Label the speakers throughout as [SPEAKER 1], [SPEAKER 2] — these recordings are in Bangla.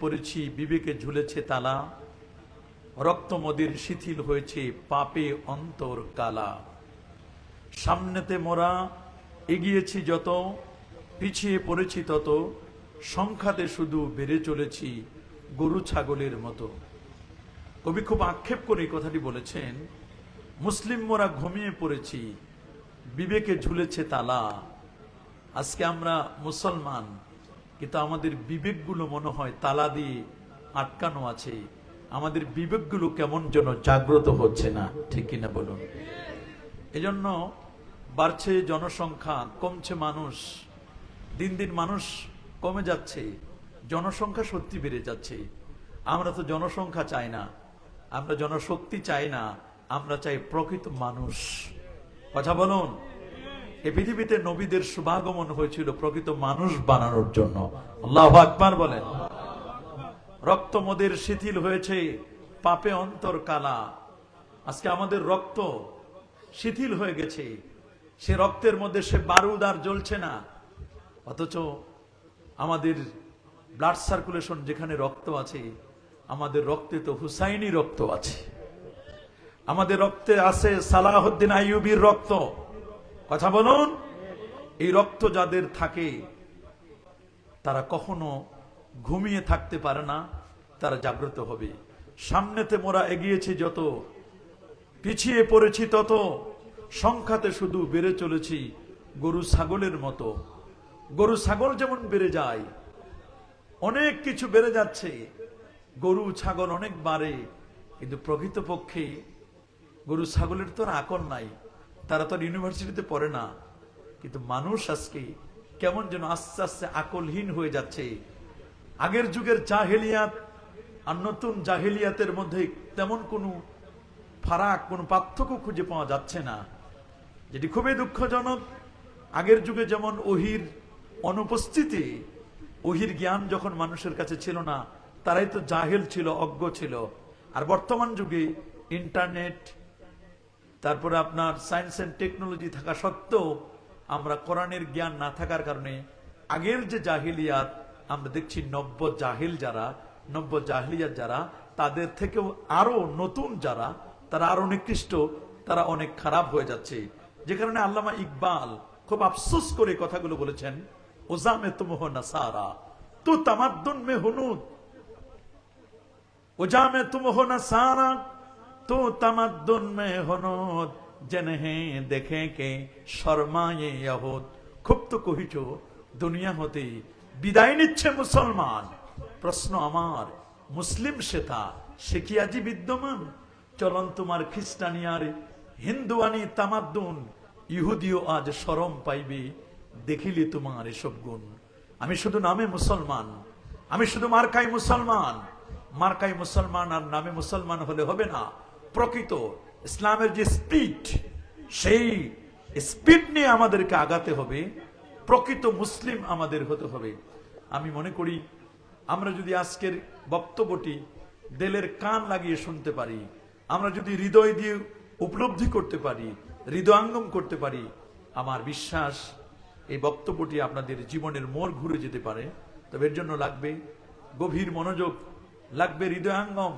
[SPEAKER 1] পড়েছি, বিবেকে ঝুলেছে তালা, রক্ত মদির শিথিল হয়েছে, পাপে অন্তর কালা। সামনেতে মোরা এগিয়েছি যত, পিছিয়ে পড়েছি তত, সংখ্যাতে শুধু বেড়ে চলেছি গরু ছাগলের মতো। কবি খুব আক্ষেপ করে এই কথাটি বলেছেন, মুসলিম মোরা ঘুমিয়ে পড়েছি, বিবেকে ঝুলেছে তালা। আজকে আমরা মুসলমান, কিন্তু আমাদের বিবেকগুলো মনে হয় তালা দিয়ে আটকানো আছে। আমাদের বিবেকগুলো কেমন যেন জাগ্রত হচ্ছে না, ঠিক কিনা বলুন? এজন্য বাড়ছে জনসংখ্যা, কমছে মানুষ, দিন দিন মানুষ কমে যাচ্ছে, জনসংখ্যা সত্যি বেড়ে যাচ্ছে। আমরা তো জনসংখ্যা চাই না, আমরা জনশক্তি চাই না, আমরা চাই প্রকৃত মানুষ। কথা বলুন। এই পৃথিবীতে নবীদের শুভাগমন হয়েছিল প্রকৃত মানুষ বানানোর জন্য। আল্লাহু আকবার বলেন। রক্ত মোদের শিথিল হয়েছে, পাপে অন্তর কালা। আজকে আমাদের রক্ত শিথিল হয়ে গেছে, সে রক্তের মধ্যে সে বারুদ আর জ্বলছে না। অথচ আমাদের ব্লাড সার্কুলেশন যেখানে রক্ত আছে, আমাদের রক্তে তো হুসাইনি রক্ত আছে, আমাদের রক্তে আছে সালাহউদ্দিন আইয়ুবীর রক্ত। কথা বলুন। এই রক্ত যাদের থাকে তারা কখনো ঘুমিয়ে থাকতে পারে না, তারা জাগ্রত হবে। সামনেতে মোরা এগিয়েছি যত, পিছিয়ে পড়েছি তত, সংখ্যাতে শুধু বেড়ে চলেছি গরু ছাগলের মতো। গরু ছাগল যেমন বেড়ে যায়, অনেক কিছু বেড়ে যাচ্ছে, গরু ছাগল অনেক বাড়ে, কিন্তু প্রকৃতপক্ষে গরু ছাগলের তো আর আকল নাই, তারা তো আর ইউনিভার্সিটিতে পড়ে না। কিন্তু মানুষ আজকে কেমন যেন আস্তে আস্তে আকলহীন হয়ে যাচ্ছে। আগের যুগের জাহেলিয়াত আর নতুন জাহেলিয়াতের মধ্যে তেমন কোনো ফারাক, কোনো পার্থক্য খুঁজে পাওয়া যাচ্ছে না, যেটি খুবই দুঃখজনক। আগের যুগে যেমন ওহির অনুপস্থিতি, ওহির জ্ঞান যখন মানুষের কাছে ছিল না, তারাই তো জাহেল ছিল, অজ্ঞ ছিল। আর বর্তমান যুগে ইন্টারনেট, তারপরে আপনার সায়েন্স এন্ড টেকনোলজি থাকা সত্ত্বেও আমরা কোরআনের জ্ঞান না থাকার কারণে আগের যে জাহিলিয়াত আমরা দেখছি, নব্য জাহিলিয়াত যারা, তাদের থেকেও আরো নতুন যারা, তারা আরো নিকৃষ্ট, তারা অনেক খারাপ হয়ে যাচ্ছে। যে কারণে আল্লামা ইকবাল খুব আফসোস করে কথাগুলো বলেছেন, ওজামে তুমহ নাসারা তু তামাদ্দুন মে হুনুদ, ওজামে তুমহ নাসারা তো তামাদ্দুন মে হনুদ, জেনহে দেখে কে শর্মায়ে ইয়াহুদ। খুব তো কহিছো দুনিয়া হতে বিদায় নিচ্ছে মুসলমান। প্রশ্ন আমার, মুসলিম সে কি আজি বিদ্যমান? চলন তোমার খ্রিস্টানিয়ার হিন্দুয়ানি তামাদ্দুন, ইহুদিও আজ শরম পাইবে দেখিলে তোমার এসব গুণ। আমি শুধু নামে মুসলমান, আমি শুধু মার্কাই মুসলমান। মার্কাই মুসলমান আর নামে মুসলমান হলে হবে না। প্রকৃত ইসলামের যে স্পিড, সেই স্পিড নিয়ে আমাদেরকে আগাতে হবে, প্রকৃত মুসলিম আমাদের হতে হবে। আমি মনে করি আমরা যদি আজকের বক্তব্যটি দিলের কান লাগিয়ে শুনতে পারি, আমরা যদি হৃদয় দিয়ে উপলব্ধি করতে পারি, হৃদয়াঙ্গম করতে পারি, আমার বিশ্বাস এই বক্তব্যটি আপনাদের জীবনের মোড় ঘুরে যেতে পারে। তবে এর জন্য লাগবে গভীর মনোযোগ, লাগবে হৃদয়াঙ্গম।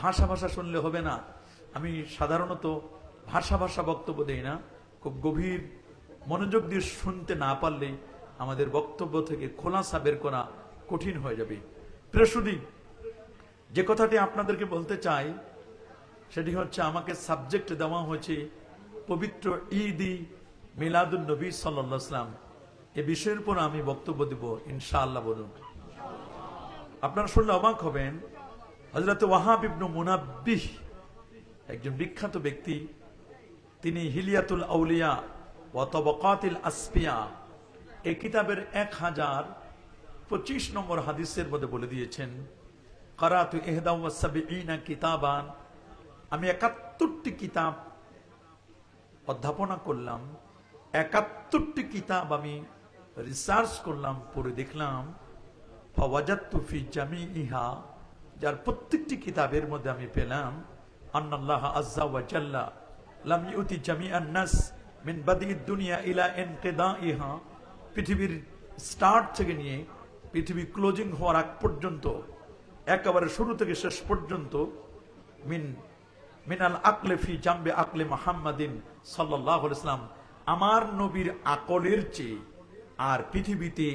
[SPEAKER 1] ভাষা শুনলে হবে না। আমি সাধারণত ভাষা বক্তব্য দেই না, খুব গভীর মনোযোগ দিয়ে শুনতে না পারলে আমাদের বক্তব্য থেকে খোলাসা বের করা কঠিন হয়ে যাবে। প্রিয়সুধী, যে কথাটি আপনাদেরকে বলতে চাই সেটি হচ্ছে, আমাকে সাবজেক্ট দেওয়া হয়েছে পবিত্র ঈদ-ই মিলাদুন নবী সাল্লাল্লাহু আলাইহি ওয়াসাল্লাম। এই বিষয়ের উপর আমি বক্তব্য দেব ইনশাআল্লাহ। বলুন। আপনারা শুনলে অবাক হবেন, হযরত ওয়াহাব ইবনে মুনাব্বিহ একজন বিখ্যাত ব্যক্তি। তিনি হিলিয়াতুল আউলিয়া ওয়া তাবাকাতিল আসফিয়া এই কিতাবের 1025 নম্বর হাদিসের মধ্যে বলে দিয়েছেন, কারাতু ইহদা ওয়া সাবঈনা কিতাবান, আমি 71টি কিতাব অধ্যাপনা করলাম, 71টি কিতাব আমি রিসার্চ করলাম, পড়ে দেখলাম, ফাওয়াজাতু ফি জামিইহা, যার প্রত্যেকটি কিতাবের মধ্যে আমি পেলাম, আন্নাল্লাহ আযজা ওয়া জাল্লা লাম ইউতি জামিআন নাস মিন বাদিদ দুনিয়া ইলা ইনকিদাইহা, পৃথিবীর স্টার্ট থেকে নিয়ে পৃথিবী ক্লোজিং হওয়ার আগ পর্যন্ত একেবারে শুরু থেকে শেষ পর্যন্ত মিনাল আকলে ফি জামবে আকলে মুহাম্মাদিন সাল্লাল্লাহু আলাইহি ওয়াসাল্লাম, আমার নবীর আকলের চেয়ে আর পৃথিবীতে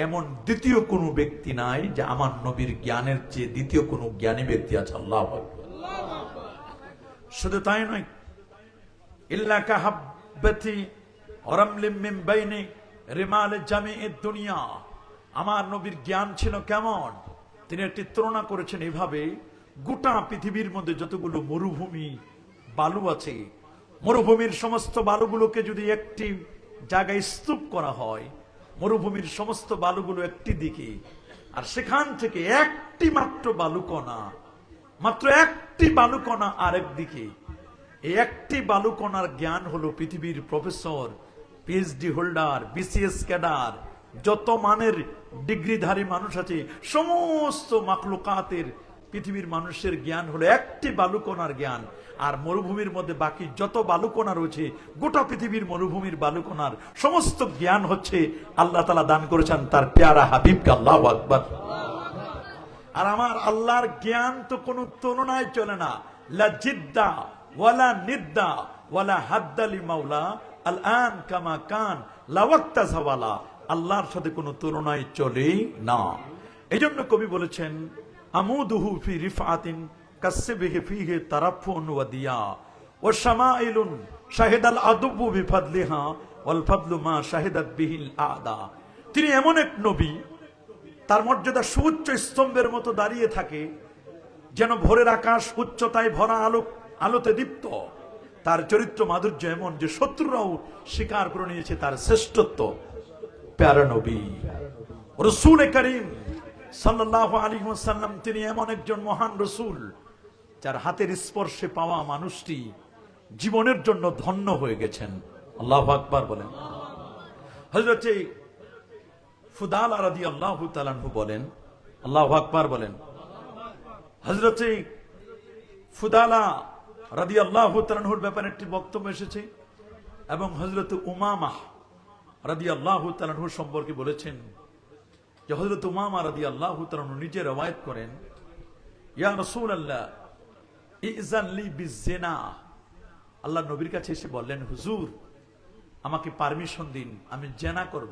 [SPEAKER 1] এমন দ্বিতীয় কোনো ব্যক্তি নাই যে আমার নবীর জ্ঞানের চেয়ে দ্বিতীয় কোনো জ্ঞানী ব্যক্তি আছে। আল্লাহু আকবার। শুধু তাই নয়, ইল্লা কাহাব্বাতি রামলিম মিন বাইনি রিমাল জামি'আদ দুনিয়া, আমার নবীর জ্ঞান ছিল কেমন, তিনি একটি তুলনা করেছেন এভাবে, গোটা পৃথিবীর মধ্যে যতগুলো মরুভূমি বালু আছে, মরুভূমির সমস্ত বালুগুলোকে যদি একটি জায়গায় স্তূপ করা হয়, মরুভূমির সমস্ত বালুগুলো একটি দিকে, আর সেখান থেকে একটি মাত্র বালুকণা, মাত্র একটি বালুকণা আরেক দিকে, এই একটি বালুকণার জ্ঞান হলো পৃথিবীর professor, PhD holder, BCS cadre, যত মানের ডিগ্রিধারী মানুষ আছে, সমস্ত মাখলুকাতের পৃথিবীর মানুষের জ্ঞান হলো একটি বালুকণার জ্ঞান। আর মরুভূমির মধ্যে বাকি যত বালুকণা রয়েছে, গোটা পৃথিবীর মরুভূমির বালুকণার সমস্ত জ্ঞান হচ্ছে আল্লাহ তাআলা দান করেছেন তার প্যারা হাবিবকে। আল্লাহু আকবার। আর আমার আল্লাহর জ্ঞান তো কোনো তুলনায় চলে না। লা জিদ্দা ওয়ালা নিদ্দা ওয়ালা হাদ্দালি মাওলা আল আন কামা কান লা ওয়াক্তা জাওয়ালা, আল্লাহর সাথে কোনো তুলনায় চলেই না। এই জন্য কবি বলেছেন, আমুদুহু ফি রিফআতিন কাসবিহি ফিহি তারাফুন ওয়া দিয়া ওয়া শামাইলুন শাহিদাল আদবু বিফাদলিহা ওয়াল ফাদলু মা শাহিদাত বিহিল আদা। তিনি এমন এক নবী, তার মর্যাদা সুউচ্চ স্তম্ভের মতো দাঁড়িয়ে থাকে, যেন ভোরের আকাশ উচ্চতায় ভরা আলোতে দীপ্ত। তার চরিত্র মাধুর্য এমন যে শত্রুরাও স্বীকার করে নিয়েছে তার শ্রেষ্ঠত্ব। প্যারা নবী রাসূল করিম সাল্লাল্লাহু আলাইহি ওয়াসাল্লাম, তিনি এমন একজন মহান রাসূল যার হাতের স্পর্শে পাওয়া মানুষটি জীবনের জন্য ধন্য হয়ে গেছেন। আল্লাহু আকবার বলেন। হযরত ফুদালা রাদিয়াল্লাহু তাআলা আনহু বলেন, আল্লাহু আকবার বলেন। হযরত ফুদালা রাদিয়াল্লাহু তাআলা আনহুর ব্যাপারে একটি বক্তব্য এসেছে, এবং হযরত উমামা রাদিয়াল্লাহু তাআলা আনহু সম্পর্কে বলেছেন যে হযরত উমামা রাদিয়াল্লাহু তাআলা আনহু নিজে রওয়ায়াত করেন, ইয়া রাসূলুল্লাহ ইযান লি বিজিনা, আল্লাহ নবীর কাছে এসে বললেন, হুজুর আমাকে পারমিশন দিন, আমি জেনা করব।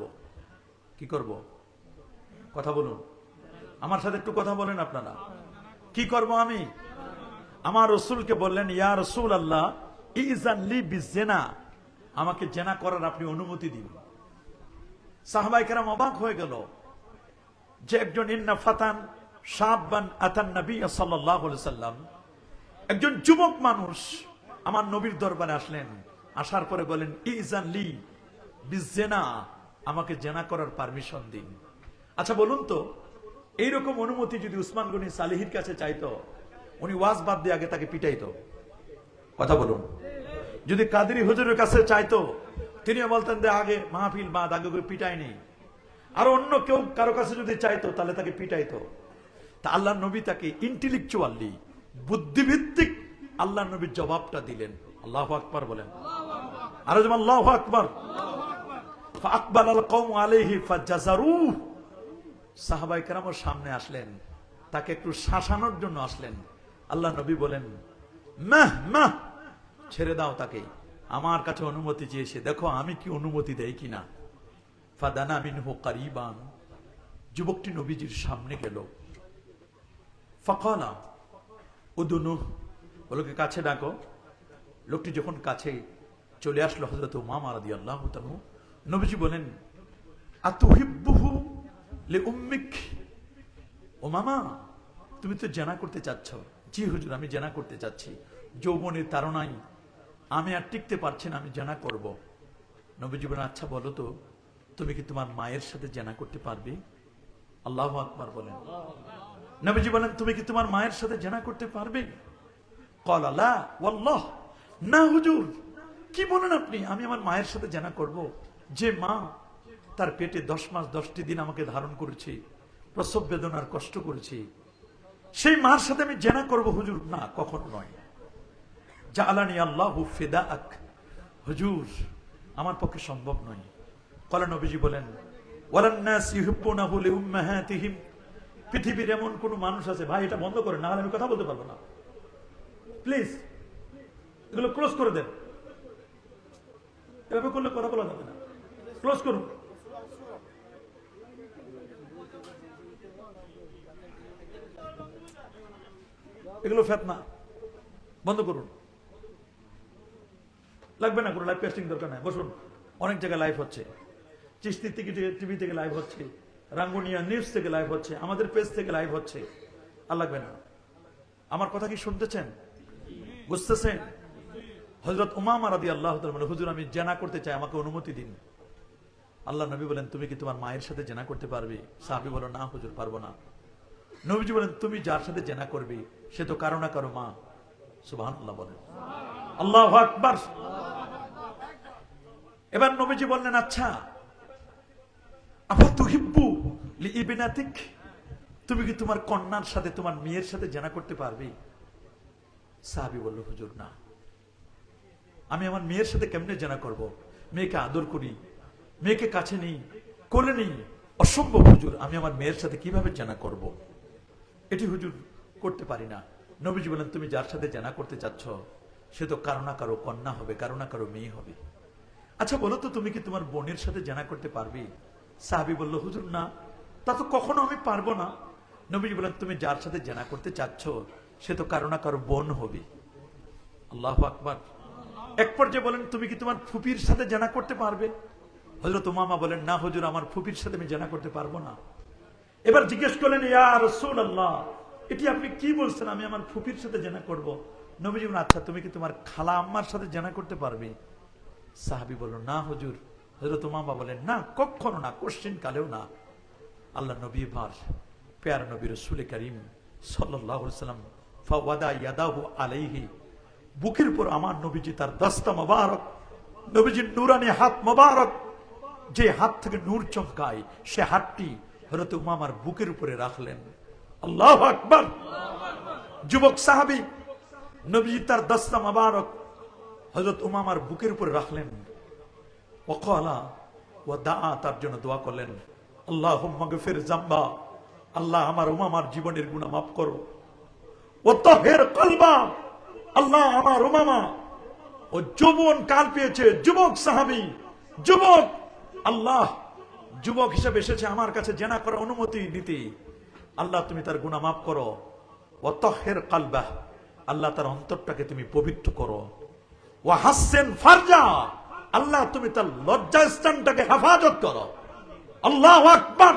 [SPEAKER 1] কি করব? কথা বলুন, আমার সাথে একটু কথা বলেন আপনারা। কি করব আমি? আমার রাসূলকে বললেন, ইয়া রাসূলুল্লাহ ইযান লি বিজিনা, আমাকে জেনা করার আপনি অনুমতি দিন। সাহাবায়ে কেরাম অবাক হয়ে গেল যে একজন ইন্না ফাতান শাবান আতান নবী সাল্লাল্লাহু আলাইহি সাল্লাম, একজন যুবক মানুষ আমার নবীর দরবারে আসলেন, আসার পরে বলেন, ইজান লি বিজিনা, আমাকে জেনা করার পারমিশন দিন। আচ্ছা বলুন তো, এইরকম অনুমতি যদি উসমান গনি সালিহির কাছে চাইতো, উনি ওয়াজ বাদ দিয়ে আগে তাকে পিটাইতো। কথা বলুন। যদি কাদেরী হুজুরের কাছে চাইতো, তিনি বলতেন যে আগে মাহফিল বাদ, আগে পিটায়নি। আর অন্য কেউ কারো কাছে যদি চাইতো তাহলে তাকে পিটাইতো। তা আল্লাহ নবী তাকে ইন্টেলেকচুয়ালি, বুদ্ধিভিত্তিক আল্লাহ নবীর জবাবটা দিলেন। আল্লাহু আকবার বলেন। আর যেমন আল্লাহু আকবার। ফাকবালাল কওম আলাইহি ফাজাজারু, সাহাবায়ে কেরামের সামনে আসলেন, তাকে একটু শাসানোর জন্য আসলেন। আল্লাহ নবী বলেন, মাহ মাহ, ছেড়ে দাও তাকে, আমার কাছে অনুমতি চেয়েছে, দেখো আমি কি অনুমতি দেই কিনা। ফাদানা মিনহু কারিবান, যুবকটি নবীজির সামনে গেল। ফাকালা উদুনু, বলোকে কাছে ডাকো। লোকটি যখন কাছে চলে আসলো, হযরত উমামা রাদিয়াল্লাহু তাআলা, নবীজি বলেন, আতুহিব্বুহু লিউম্মিক, উমামা তুমি তো জেনা করতে চাচ্ছ। জি হুজুর, আমি জেনা করতে চাচ্ছি, যৌবনের তাড়নায় আমি আর টিকতে পারছি না, আমি জেনা করব। নবীজি বলেন, আচ্ছা বলো তো, তুমি কি তোমার মায়ের সাথে জেনা করতে পারবে? আল্লাহু আকবার বলেন। নবীজি বলেন, তুমি কি তোমার মায়ের সাথে জেনা করতে পারবে? ক্বালা লা ওয়াল্লাহ, না হুজুর, কি বলেন আপনি, আমি আমার মায়ের সাথে জেনা করব? যে মা তার পেটে 10 মাস 10টি দিন আমাকে ধারণ করেছে, প্রসব বেদনার কষ্ট করেছে, সেই মার সাথে আমি জেনা করব? হুজুর না, কখনো নয়। জাআলানি আল্লাহু ফিদাক, হুজুর আমার পক্ষে সম্ভব নয়। ক্বালা, নবীজি বলেন, ওয়ালান নাস ইউহিব্বুনাহু লিউম্মাহাতিহিম, পৃথিবীর এমন কোন মানুষ আছে ভাই এটা বন্ধ করে, না হলে আমি কথা বলতে পারবো না, প্লিজ এগুলো ক্লোজ করে দেন। এভাবে করলে কথা বলা যাবে না, ক্লোজ করুন। এগুলো ফেতনা, বন্ধ করুন। লাগবে না কোনো লাইভ পেস্টিং, দরকার নাই, বসুন। অনেক জায়গায় লাইভ হচ্ছে, চিশতি টিভি থেকে লাইভ হচ্ছে, রাঙ্গুনিয়া নিউজ থেকে লাইভ হচ্ছে, আমাদের পেজ থেকে লাইভ হচ্ছে। আর লাগবে না। আমার কথা কি শুনতেছেন, বুঝতেছেন? হযরত উমামা রাদিয়াল্লাহু তাআলা বলেন, হুজুর আমি জেনা করতে চাই, আমাকে অনুমতি দিন। আল্লাহ নবী বলেন, তুমি কি তোমার মায়ের সাথে জেনা করতে পারবে? সাহাবী বলেন, না হুজুর পারবো না। নবীজি বলেন, তুমি যার সাথে জেনা করবে সে তো কারো না কারো মা। সুবহানাল্লাহ বলেন, আল্লাহু আকবার। এবার নবীজি বললেন, আচ্ছা আফাতুহিব্বু লিইবনাতিক, তুমি কি তোমার কন্যার সাথে, তোমার মেয়ের সাথে জেনা করতে পারবে? সাহাবী বলল, হুজুর না, আমি আমার মেয়ের সাথে কেমনে জেনা করব? মেয়েকে আদর করি, মেয়েকে কাছে নেই, কোলে নেই, অসম্ভব হুজুর, আমি আমার মেয়ের সাথে কিভাবে জেনা করব? এটি হুজুর করতে পারি না। নবীজি বলেন, তুমি যার সাথে জেনা করতে চাচ্ছ সে তো কারো না কারো কন্যা হবে, কারো না কারো মেয়ে হবে। আচ্ছা বলো তো, তুমি কি তোমার বোনের সাথে জেনা করতে পারবে? সাহাবী বলল, হুজুর না, তা তো কখনো আমি পারবো না। নবীজি বলেন, তুমি যার সাথে জেনা করতে চাচ্ছ সে তো কারো না কারো বোন হবে। আল্লাহু আকবার। এক পর্যায়ে বলেন, তুমি কি তোমার ফুপির সাথে জেনা করতে পারবে? হযরত উমামা বলেন, না হুজুর, আমার ফুপির সাথে আমি জেনা করতে পারবো না। এবার জিজ্ঞেস করলেন, ইয়া রাসূলুল্লাহ, এটি আপনি কি বলছেন, আমি আমার ফুপির সাথে জেনা করব? নবীজি বলেন, আচ্ছা তুমি কি তোমার খালা আম্মার সাথে জেনা করতে পারবে? সাহাবী বলল, না হুজুর। হযরত উমামা বলেন, না, কখনো না, কোশ্চিন কালেও না। আল্লাহ নবী ভার প্যার নবী রাসূল করিম সাল্লাল্লাহু আলাইহি ওয়াসাল্লাম ফাওয়াদা ইয়াদাহু আলাইহি, বুকের উপর আমার নবীজি তার দস্তা মোবারক, নবীজির নূরানি হাত মোবারক, যে হাত থেকে নূর চমকায়, সে হাতটি হযরত উমামার বুকের উপরে রাখলেন। আল্লাহু আকবার। যুবক সাহাবী নবীজি তার দস্তা মোবারক হযরত উমামার বুকের উপরে রাখলেন। ওয়াকালা ওয়া দাআ, তার জন্য দোয়া করলেন, আল্লাহুম্মা গফির যামবা, আল্লাহ আমার উমামার জীবনের গুনাহ মাফ করো। ওয়া তাহির কলবা, আল্লাহ আমার উমামা ও যৌবন কাল পেয়েছে, যুবক সাহাবী, যুবক, আল্লাহ যুবক হিসেবে এসেছে আমার কাছে জেনা করার অনুমতি দিতে, আল্লাহ তুমি তার গুনাহ মাফ করো। ওয়া তাহির কলবা, আল্লাহ তার অন্তরটাকে তুমি পবিত্র করো। ওয়া হাসসিন ফারজা, আল্লাহ তুমি তার লজ্জাস্থানটাকে হেফাজত করো। আল্লাহু আকবার।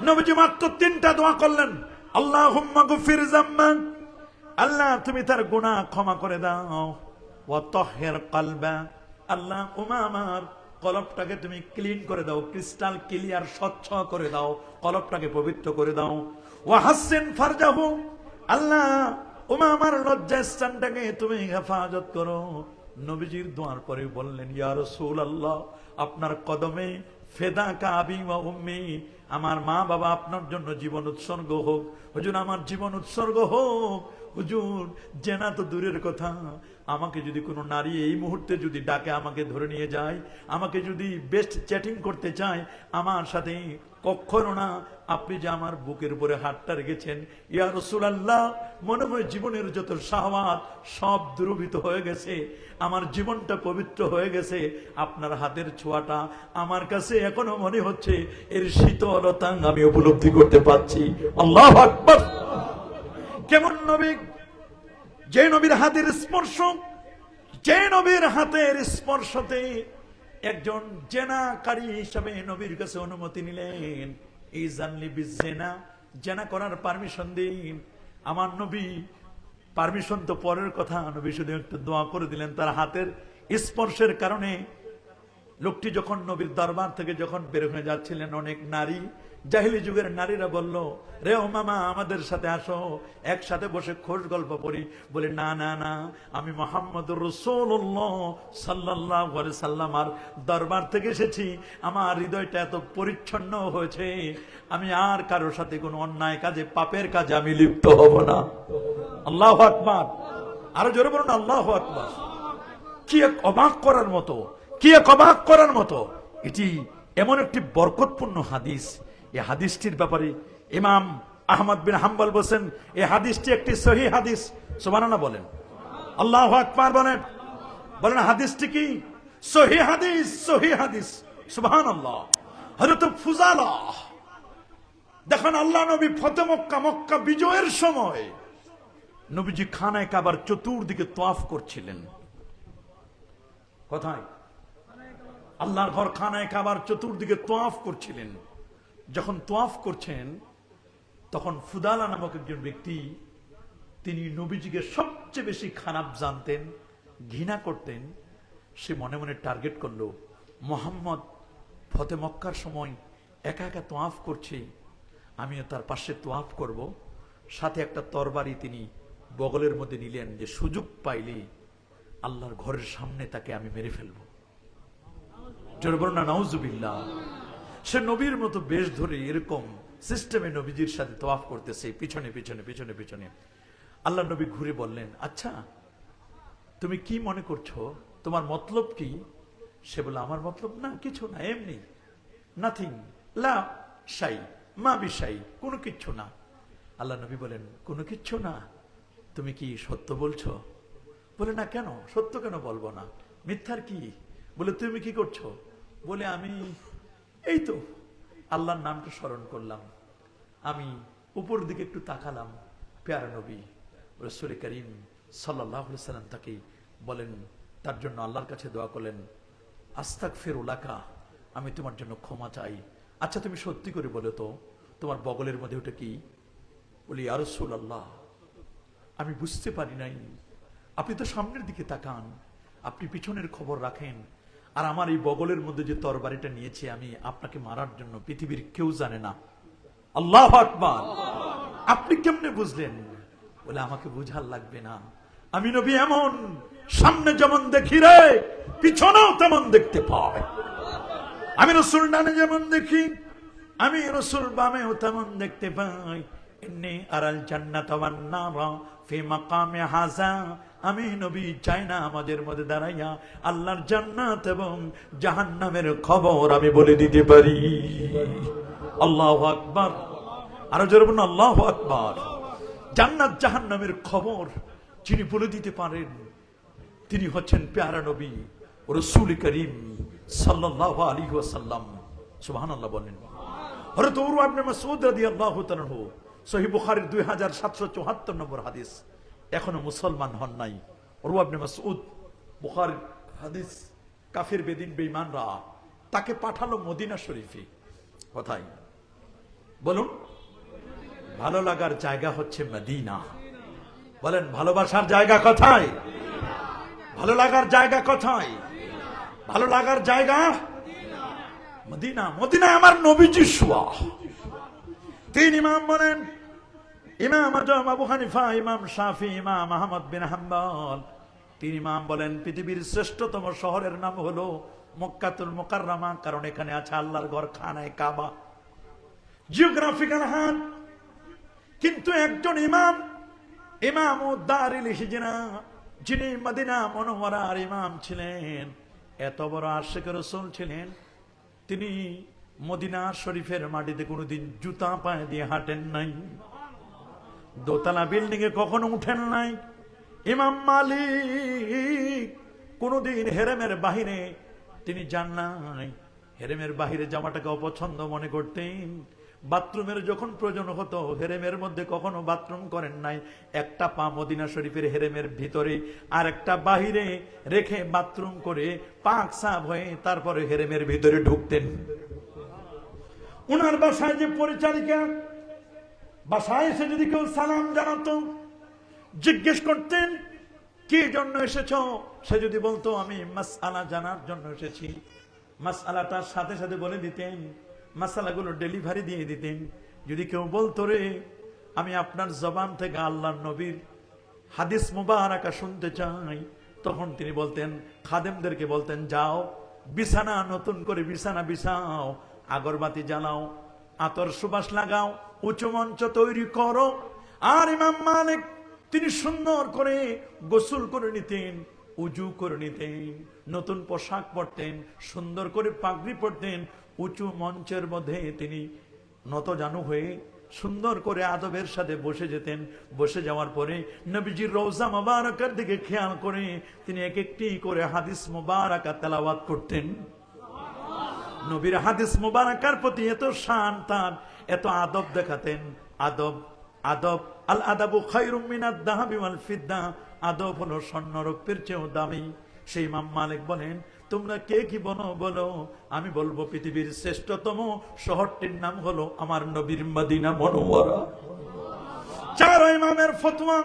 [SPEAKER 1] নবীজি মাত্র 3টা দোয়া করলেন, আল্লাহুম্মা গফির যাম্মা, আল্লাহ তুমি তার গুনাহ ক্ষমা করে দাও। ওয়া তাহির কলবা, আল্লাহ উমামার কলবটাকে তুমি ক্লিন করে দাও, ক্রিস্টাল ক্লিয়ার স্বচ্ছ করে দাও, কলবটাকে পবিত্র করে দাও। ওয়া হাসসিন ফারজাহু, আল্লাহ উমামার লজ্জাস্থানটাকে তুমি হেফাজত করো। নবীজির দোয়ার পরে বললেন, ইয়া রাসূলুল্লাহ, আপনার কদমে ফেদাকা আবি ওয়া উম্মি, আমার মা বাবা আপনার জন্য জীবন উৎসর্গ হোক। হুজুর আমার জীবন উৎসর্গ হোক। হুজুর জেনা তো দূরের কথা, আমাকে যদি কোনো নারী এই মুহূর্তে যদি ডাকে, আমাকে ধরে নিয়ে যায়, আমাকে যদি বেস্ট চ্যাটিং করতে চায় আমার সাথে, কখনো না। আপনি যে আমার বুকের উপরে হাতটা রেখেছেন, ইয়া রাসূলুল্লাহ, মনে হয় জীবনের যত শাহওয়াত সব দূরীভূত হয়ে গেছে, আমার জীবনটা পবিত্র হয়ে গেছে। আপনার হাতের ছোঁয়াটা আমার কাছে এখনো মনে হচ্ছে, এর শীতলতা আমি উপলব্ধি করতে পারছি। আল্লাহু আকবার। কেমন নবী, যে নবীর হাতের স্পর্শ, যে নবীর হাতের স্পর্শতে একজন জেনাকারী হিসাবে নবীর কাছে অনুমতি নিলেন, এই জানলি বিজেনা, জেনা করার পারমিশন দিন। আমার নবী পারমিশন তো পরের কথা, নবী শুধু একটু দোয়া করে দিলেন। তার হাতের স্পর্শের কারণে লোকটি যখন নবীর দরবার থেকে যখন বের হয়ে যাচ্ছিলেন, অনেক নারী, জাহিলি যুগের নারীরা বলল, রে উমামা আমাদের সাথে আসো, একসাথে বসে খোশ গল্প করি। বলে, না না না, আমি মুহাম্মদুর রাসূলুল্লাহ সাল্লাল্লাহু আলাইহি সাল্লামের দরবার থেকে এসেছি, আমার হৃদয়টা এত পরিচ্ছন্ন হয়েছে, আমি আর কারোর সাথে কোনো অন্যায় কাজে, পাপের কাজে আমি লিপ্ত হব না। আল্লাহু আকবার। আরো জোরে বলুন, আল্লাহু আকবার। কি এক অবাক করার মতো, কি এক অবাক করার মতো। এটি এমন একটি বরকতপূর্ণ হাদিস। এই হাদিসটির ব্যাপারে ইমাম আহমদ বিন হাম্বল বলেন এই হাদিসটি একটি সহিহ হাদিস। সুবহানাল্লাহ বলেন, আল্লাহু আকবার বলেন। বলেন হাদিসটি কি? সহিহ হাদিস, সহিহ হাদিস। সুবহানাল্লাহ। হযরত ফুজালা দেখেন, আল্লাহ নবী ফতে মক্কা, মক্কা বিজয়ের সময় নবীজি খানায় কাবার চতুর্দিকে তওয়াফ করছিলেন। কোথায়? আল্লাহর ঘর খানায় কাবার চতুর্দিকে তওয়াফ করছিলেন। যখন তওয়াফ করছেন তখন ফুদালা নামক একজন ব্যক্তি, তিনি নবীজিকে সবচেয়ে বেশি খারাপ জানতেন, ঘৃণা করতেন। সে মনে মনে টার্গেট করলো, মোহাম্মদ ফতে মক্কার সময় একা একা তওয়াফ করছে, আমিও তার পাশে তওয়াফ করব। সাথে একটা তরবারি তিনি বগলের মধ্যে নিলেন, যে সুযোগ পাইলে আল্লাহর ঘরের সামনে তাকে আমি মেরে ফেলবো। জোরে বলুন না নাউজুবিল্লাহ। সে নবীর মতো বেশ ধরে এরকম সিস্টেমে নবীজির সাথে তওয়াফ করতেছে, পিছনে পিছনে পিছনে পিছনে। আল্লাহ নবী ঘুরে বললেন, আচ্ছা তুমি কি মনে করছো, তোমার মতলব কি? সে বলে, আমার মতলব না কিছু না, এমনি, নাথিং, লা শাই মা বিশাই, কোনো কিচ্ছু না। আল্লাহ নবী বলেন, কোনো কিচ্ছু না? তুমি কি সত্য বলছো? বলে, না। কেন সত্য কেন বলবো না, মিথ্যার কি? বলে, তুমি কি করছো? বলে, আমি এই তো আল্লাহর নামটা স্মরণ করলাম, আমি উপর দিকে একটু তাকালাম, প্যারা নবী রাসূল করিম সাল্লাল্লাহু আলাইহি সাল্লাম তাকে বলেন, তার জন্য আল্লাহর কাছে দোয়া করলেন, আস্তাগফিরুলাকা, আমি তোমার জন্য ক্ষমা চাই। আচ্ছা তুমি সত্যি করে বলো তো, তোমার বগলের মধ্যে ওটা কি? বলি, ইয়া রাসূলুল্লাহ, আমি বুঝতে পারি নাই। আপনি তো সামনের দিকে তাকান, আপনি পিছনের খবর রাখেন, আর আমার এই বগলের মধ্যে যে তরবারিটা নিয়েছি আমি আপনাকে মারার জন্য, পৃথিবীর কেউ জানে না। আল্লাহু আকবার। আপনি কেমনে বুঝলেন? বলে, আমাকে বুঝার লাগবে না, আমি নবী এমন, সামনে যেমন দেখি রে, পিছনেও তেমন দেখতে পাই। আমি রাসূল ডানে যেমন দেখি, আমি রাসূল বামেও তেমন দেখতে পাই। ইন্নী আরাল জান্নাত ওয়ান নারা ফি মাকামি হাযা, আমি নবী চাই না আমাদের মধ্যে দাঁড়াইয়া আল্লাহর জান্নাত এবং জাহান্নামের খবর আমি বলে দিতে পারি। আল্লাহু আকবার। আরো জোরে বলুন আল্লাহু আকবার। জান্নাত জাহান্নামের খবর যিনি বলে দিতে পারেন, তিনি হচ্ছেন প্যারা নবী রাসূল করিম সাল্লাল্লাহু আলাইহি ওয়াসাল্লাম। সুবহানাল্লাহ বলেন। হযরত উরওয়া ইবনে মাসউদ রাদিয়াল্লাহু তাআলা আনহু, সহিহ বুখারীর 2774 নম্বর হাদিস, এখনো মুসলমান হন নাই। উরওয়া ইবনে মাসউদ, বুখারীর হাদিস, কাফির বেদিন বেঈমানরা তাকে পাঠালো মদিনা শরীফে। কোথায় বলুন? ভালো লাগার জায়গা হচ্ছে মদিনা। বলেন, ভালোবাসার জায়গা কোথায়? ভালো লাগার জায়গা কোথায়? ভালো লাগার জায়গা মদিনা। মদিনায় আমার নবীজি শুয়া। তিন ইমাম বলেন, ইমাম আজম আবু হানিফা, ইমাম শাফি, ইমাম আহমদ বিন হাম্বল, তিন ইমাম বলেন পৃথিবীর শ্রেষ্ঠতম শহরের নাম হলো মক্কাতুল মুকাররমা, কারণ এখানে আছে আল্লাহর ঘর খানায়ে কাবা। জিওগ্রাফিক্যাল হাত। কিন্তু একজন ইমাম, ইমাম দারিল হিজরা, যিনি মদিনা মুনাওয়ারার ইমাম ছিলেন, এত বড় আশিক রাসূল ছিলেন, তিনি মদিনা শরীফের মাটিতে কোনোদিন জুতা পায়ে দিয়ে হাঁটেন নাই, দোতলা বিল্ডিং এ কখনো উঠেন নাই। ইমাম মালিক কোনোদিন হেরেমের বাহিরে তিনি যান নাই, হেরেমের বাহিরে জামাটাকে অপছন্দ মনে করতেন। বাথরুমের যখন প্রয়োজন হতো হেরেমের মধ্যে কখনো বাথরুম করেন নাই, একটা পা মদিনা শরীফের হেরেমের ভিতরে আর একটা বাহিরে রেখে বাথরুম করে পাক সাফ হয়ে তারপরে হেরেমের ভিতরে ঢুকতেন। উনার বাসায় যে পরিচারিকা, বাসায় এসে যদি কেউ সালাম জানাতো, জিজ্ঞেস করতেন কি জন্য এসেছ, সে যদি বলতো আমি মাসআলা জানার জন্য এসেছি, মাসআলাটার সাথে সাথে বলে দিতেন, মাসালাগুলো ডেলিভারি দিয়ে দিতেন। যদি কেউ বলতো রে আমি আপনার জবান থেকে আল্লাহর নবীর হাদিস মুবারাকা শুনতে চাই, তখন তিনি বলতেন, খাদেমদেরকে বলতেন, যাও বিছানা নতুন করে বিছানা বিছাও, আগরবাতি জ্বালাও, আতর সুবাস লাগাও, উঁচু মঞ্চ তৈরি করো। আর ইমাম মালিক তিনি সুন্দর করে গোসল করে নিতেন, উজু করে নিতেন, নতুন পোশাক পরতেন, সুন্দর করে পাগড়ি পরতেন, উঁচু মঞ্চের মধ্যে তিনি নতজানু হয়ে সুন্দর করে আদবের সাথে বসে যেতেন। বসে যাওয়ার পরে নবীজির রওজা মুবারাকার দিকে খেয়াল করে তিনি এক একটি করে হাদিস মুবারাকা তেলাওয়াত করতেন। নবীর হাদিস মুবারাকার প্রতি এত শান তার, এত আদব দেখাতেন। আদব আদব আল আদাবু খায়রুম মিনাদ যাহাবি ওয়াল ফিদ্দা, আদব হলো স্বর্ণ রৌপ্যের চেয়েও দামি। সেই ইমাম মালিক বলেন, তোমরা কে কি বলো, আমি বলবো পৃথিবীর শ্রেষ্ঠতম শহরটির নাম হলো আমার নবীর মদিনা মুনাওয়ারা। চার ইমামের ফতোয়া।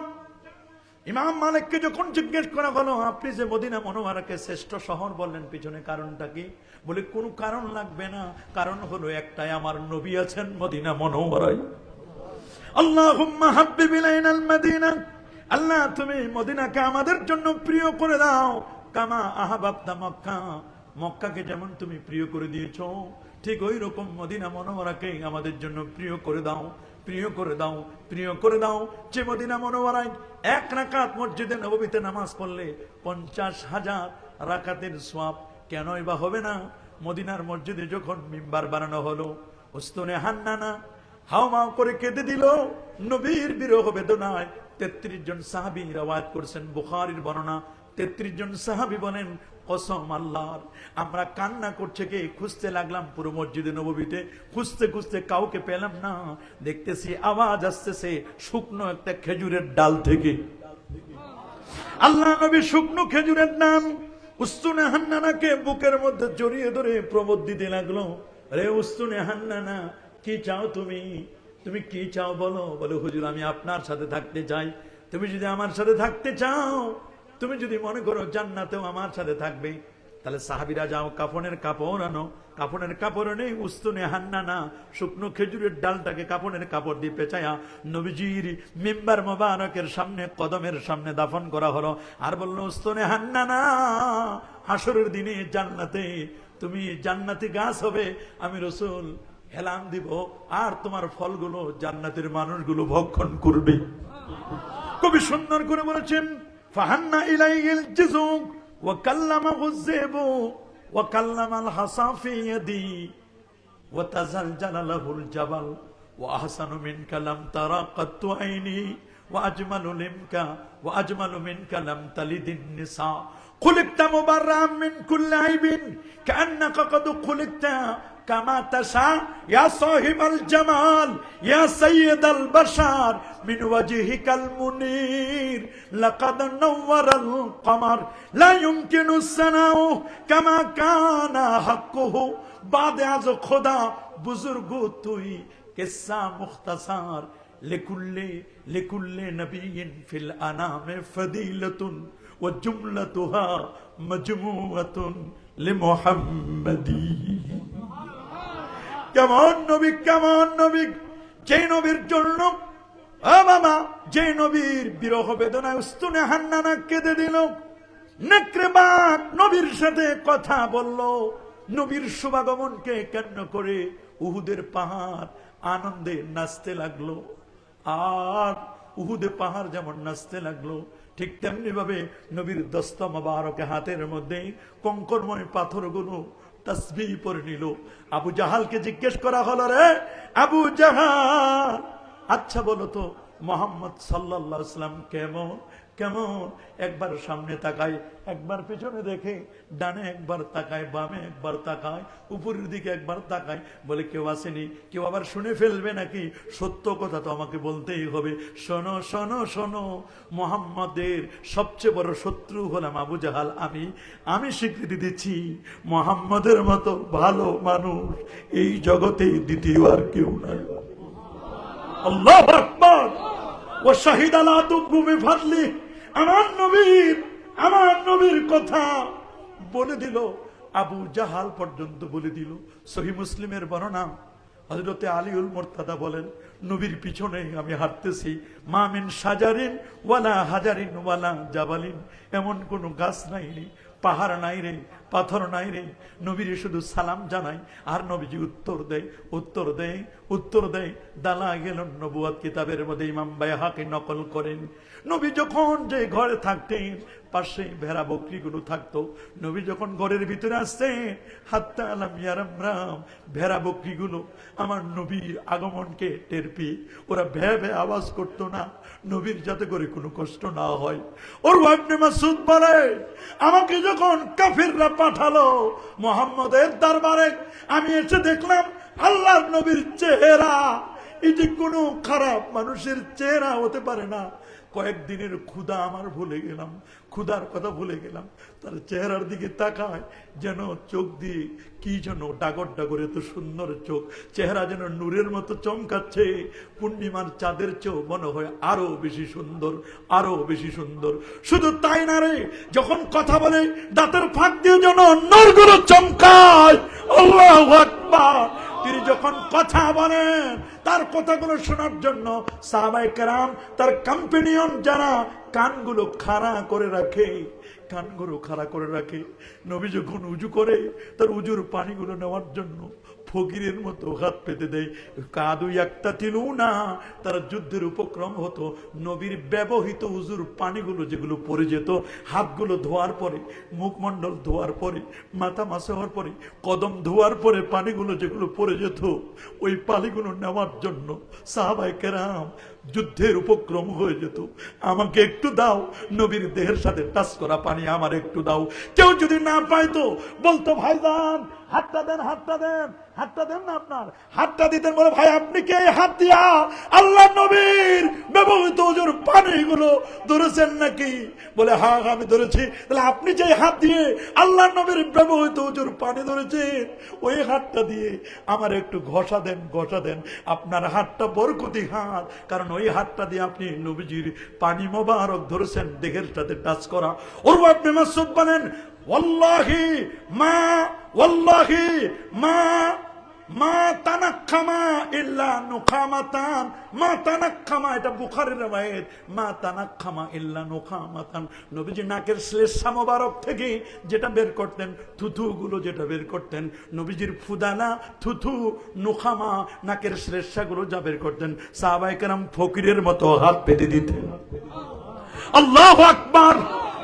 [SPEAKER 1] ইমাম মালিককে যখন জিজ্ঞেস করা হলো, আপনি যে মদিনা মুনাওয়ারাকে শ্রেষ্ঠ শহর বললেন, পিছনে কারণটা কি? বলে, কোনো কারণ লাগবে না, কারণ হলো একটাই, আমার নবী আছেন মদিনা মুনাওয়ারায়। আল্লাহুম্মা হাব্বিব ইলাইনাল মদিনা, আল্লাহ তুমি মদিনাকে আমাদের জন্য প্রিয় করে দাও। কামা আহাবাবতা মক্কা, মক্কাকে যেমন তুমি প্রিয় করে দিয়েছো, ঠিক ওই রকম মদিনা মুনাওয়ারাকে আমাদের জন্য প্রিয় করে দাও, প্রিয় করে দাও, প্রিয় করে দাও। যে মদিনা মুনাওয়ারায় এক রাকাত মসজিদে নববীতে নামাজ পড়লে 50,000 রাকাতের সওয়াব কেনই বা হবে না? মদিনার মসজিদে যখন মিম্বার বানানো হলো, উস্তুনে হান্নানা হাওমাও করে কেঁদে দিল নবীর বিরহ বেদনায়। 33 জন সাহাবী রওয়ায়াত করেছেন, বুখারীর বর্ণনা। 33 জন সাহাবী বলেন, কসম আল্লাহর, আমরা কান্না করছে কে খুঁজতে লাগলাম পুরো মসজিদে নববীতে, খুঁজতে খুঁজতে কাউকে পেলাম না। দেখতেছি আওয়াজ আসতেছে শুকনো একটা খেজুরের ডাল থেকে। আল্লাহ নবী শুকনো খেজুরের ডাল উস্তুনে হান্নানাকে বুকের মধ্যে জড়িয়ে ধরে প্রবোধ দিতে লাগলো, রে উস্তুনে হান্নানা, কি চাও তুমি? তুমি কি চাও বলো? বলে, হুজুর আমি আপনার সাথে থাকতে চাই। তুমি যদি আমার সাথে থাকতে চাও, তুমি যদি মনে করো জান্নাতেও আমার সাথে থাকবে, তাহলে সাহাবীরা যাও কাফনের কাপড় আনো। কাফনের কাপড় নেই, উস্তুনে হান্নানা শুকনো খেজুরের ডালটাকে কাফনের কাপড় দিয়ে পেঁচায়া নবীজির মিম্বার মোবারকের সামনে, কদমের সামনে দাফন করা হলো। আর বললো, উস্তুনে হান্নানা, হাসরের দিনে জান্নাতে তুমি জান্নাতি গাছ হবে, আমি রাসূল হেলান দিব, আর তোমার ফলগুলো জান্নাতের মানুষগুলো ভক্ষণ করবে। কবি সুন্দর করে বলেছেন, ফাহান্না ইলাইহিল জুযুক ওয়া কাল্লামাহু যিবু ওয়া কাল্লামাল হাসা ফি ইয়াদি ওয়া তাজালজালা লাহুল জাবাল ওয়া আহসানু মিনকা লাম তারা কাত্তু আইনি ওয়া আজমালু মিনকা লাম তালিদিন নিসা খুলিকতা মুবাররাম মিন কুল্লি আইবিন কান্নাকা কদ খুলিকতা কামা তাশা ইয়া সাহিবাল জামাল ইয়া সাইয়্যিদাল বাশার মিন ওয়াজহিকাল মুনির লাকাদ নাওয়ারাল কমার লা ইউমকিনু সানাউ কামা কানা হাক্কুহু বাদে আজ খোদা বুজুর্গ তুই কিসসা মুখতাসার লিকুল্লি নবিয়্যিন ফিল আনামে ফাদিলাতুন ওয়া জুমলাতুহা মাজমুআতুন লিমুহাম্মাদি। কেমন নবী, কেমন নবী, যে নবীর জন্য বাবা, যে নবীর বিরহ বেদনায় উস্তুনে হান্নানা কেঁদে দিল, নেকড়ে বাঘ নবীর সাথে কথা বলল, নবীর শুভাগমনকে কেন্দ্র করে উহুদের পাহাড় আনন্দে নাচতে লাগলো। আর উহুদে পাহাড় যেমন নাচতে লাগলো, ঠিক তেমনি ভাবে নবীর দস্ত মোবারকে হাতের মধ্যে কঙ্করময় পাথরগুলো তাসবিহ পড়ে নিল। আবু জাহালকে জিজ্ঞেস করা হলো, রে আবু জাহাল, আচ্ছা বলো তো মুহাম্মদ সাল্লাল্লাহু আলাইহি ওয়াসাল্লাম কেমন? কেমন? একবার সামনে তাকায়, একবার পেছনে দেখে, ডানে একবার তাকায়, বামে একবার তাকায়, উপরের দিকে একবার তাকায়। বলে, কেউ আসেনি? কেউ আবার শুনে ফেলবে নাকি? সত্য কথা তো আমাকে বলতেই হবে। শোনো শোনো শোনো, মুহাম্মাদের সবচেয়ে বড় শত্রু হলাম আবু জাহাল। আমি স্বীকৃতি দিচ্ছি, মুহাম্মাদের মতো ভালো মানুষ এই জগতে দ্বিতীয় আর কেউ নাই। আল্লাহু আকবার। ও শাহিদ আলা তুবু বিফাদলি, আমার নবীর কথা বলে দিল, আবু জাহাল পর্যন্ত বলে দিল। সহিহ মুসলিমের বর্ণনা, হযরতে আলীউল মুরতাদা বলেন, নবীর পিছনে আমি হাঁটতেছি, মা মিন শাজারিন ওয়ালা হাজারিন ওয়ালা জাবালিন, এমন কোন গাছ নাই রে, পাহাড় নাই রে, পাথর নাই রে, নবীর শুধু সালাম জানাই আর নবীজি উত্তর দেয়, উত্তর দেয়, উত্তর দেয়। দালা গেল নবুয়ত কিতাবের মধ্যে ইমাম বাইহাকি নকল করেন, নবী যখন যে ঘরে থাকতেন পাশে ভেড়া বকরিগুলো থাকতো, নবী যখন ঘরের ভিতরে আসতেন হাত্তা আলাম ইয়ারাম, ভেড়া বকরিগুলো আমার নবীর আগমনকে টের পেয়ে ওরা ভ্যা ভ্যা আওয়াজ করতো না, নবীর যাতে করে কোনো কষ্ট না হয়। ওর ইবনে মাসউদ বলে, আমাকে যখন কাফিররা পাঠালো মুহাম্মদের দরবারে, আমি এসে দেখলাম আল্লাহর নবীর চেহারা এটি কোনো খারাপ মানুষের চেহারা হতে পারে না। কয়েকদিনের ক্ষুধা আমার ভুলে গেলাম, ক্ষুধার কথা ভুলে গেলাম। তার চেহারার দিকে তাকায় যেন চোখ দিয়ে কি যেন ডাগর ডাগর, এত সুন্দর চোখ, চেহারা যেন নূরের মতো চমকাচ্ছে, পূর্ণিমার চাঁদের চেয়েও মনে হয় আরো বেশি সুন্দর, আরো বেশি সুন্দর। শুধু তাই না রে, যখন কথা বলে দাঁতের ফাঁক দিয়ে যেন নূরগুলো চমকায়। আল্লাহু আকবার। তিনি যখন কথা বলেন তার কথাগুলো শোনার জন্য সাহাবায়ে কেরাম, তার কম্পেনিয়ন যারা, কানগুলো খাড়া করে রাখে, কানগুলো খাড়া করে রাখে। নবী যখন উজু করে তার উজুর পানিগুলো নেওয়ার জন্য ফকিরের মতো হাত পেতে দেয়। কাদু একটা তিলু না, তারা যুদ্ধের উপক্রম হতো। নবীর ব্যবহৃত উজুর পানিগুলো যেগুলো পড়ে যেত, হাতগুলো ধোয়ার পরে, মুখমণ্ডল ধোয়ার পরে, মাথা মাসা হওয়ার পরে, কদম ধোয়ার পরে পানিগুলো যেগুলো পড়ে যেত, ওই পানিগুলো নেওয়ার জন্য সাহাবায়ে কেরাম যুদ্ধের উপক্রম হয়ে যেত। আমাকে একটু দাও, নবীর দেহের সাথে টাচ করা পানি আমার একটু দাও। কেউ যদি না পাইতো বলতো, ভাইজান হাতটা দেন, হাতটা দেন, হাতটা দেন না। আপনার হাতটা দিতেন, বলে ভাই আপনি কে হাত দিয়া আল্লাহ নবীর ব্যবহৃত ওজোর পানিগুলো ধরেছেন নাকি? বলে হ্যাঁ আমি ধরেছি। তাহলে আপনি যে হাত দিয়ে আল্লাহ নবীর ব্যবহৃত ওজোর পানি ধরেছেন, ওই হাতটা দিয়ে আমার একটু ঘষা দেন, ঘষা দেন। আপনার হাতটা বরকতি হাত, কারণ ওই হাতটা দিয়ে আপনি নবীজির পানি মোবারক ধরেছেন, দেহের সাথে টাচ করা। ওর ইবনে মাসউদ বলেন, ওয়াল্লাহি মা, ওয়াল্লাহি মা মা তানাক্কামা ইল্লা নুখামাতান, মা তানাক্কামা, এটা বুখারীর riwayat, মা তানাক্কামা ইল্লা নুখামাতান। নবীজি নাকের শ্লেষ্মা মোবারক থেকে যেটা বের করতেন, থুথু গুলো যেটা বের করতেন, নবীজির ফুদানা, থুথু, নুখামা, নাকের শ্লেষ্মাগুলো যা বের করতেন, সাহাবায়ে কেরাম ফকিরের মতো হাত পেতে দিতেন। আল্লাহু আকবার।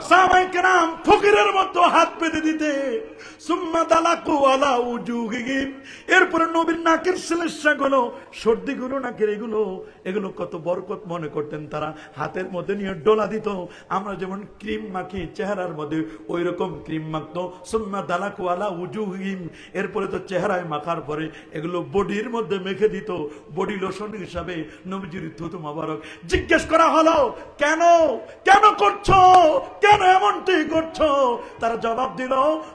[SPEAKER 1] সাহাবায়ে কেরাম ফকিরের মতো হাত পেতে দিতে। সুম্মা দালাকু আলা উজুহিহিম, এরপরে নবীর নাকের শ্লেষ্মাগুলো, সর্দিগুলো, নাকের এগুলো কত বরকত মনে করতেন তারা, হাতের মধ্যে নিয়ে ডোলা দিত। আমরা যেমন ক্রিম মাখি চেহারার মধ্যে, ওই রকম ক্রিম মাখতো। সুম্মা দালাকু আলা উজুহিহিম, এরপরে তো চেহারায় মাখার পরে এগুলো বডির মধ্যে মেখে দিত, বডি লোশন হিসাবে নবীজির থুতু মোবারক। জিজ্ঞেস করা হলো, কেন কেন করছো, কেন এমনটি করছো? তারা জবাব দিল,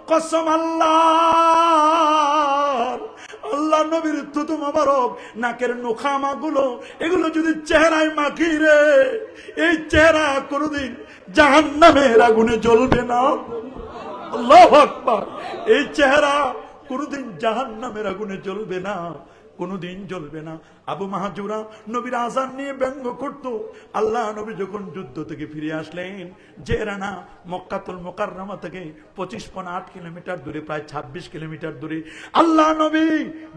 [SPEAKER 1] কসম আল্লাহ, আল্লাহ নবীর থুতু মোবারক, নাকের নোখামা গুলো, এগুলো যদি চেহারায় মাখি রে, এই চেহারা কোনদিন জাহান্নামের আগুনে জ্বলবে না। আল্লাহু আকবার। এই চেহারা কোনদিন জাহান্নামের আগুনে জ্বলবে না, কোনদিন জ্বলবে না। আবু মাহাজুরা নবীর আযান নিয়ে ব্যঙ্গ করত। আল্লাহ নবী যখন যুদ্ধ থেকে ফিরে আসলেন, জেরানা মক্কাতুল মুকাররমা থেকে 25.8 কিলোমিটার দূরে, প্রায় 26 কিলোমিটার দূরে আল্লাহ নবী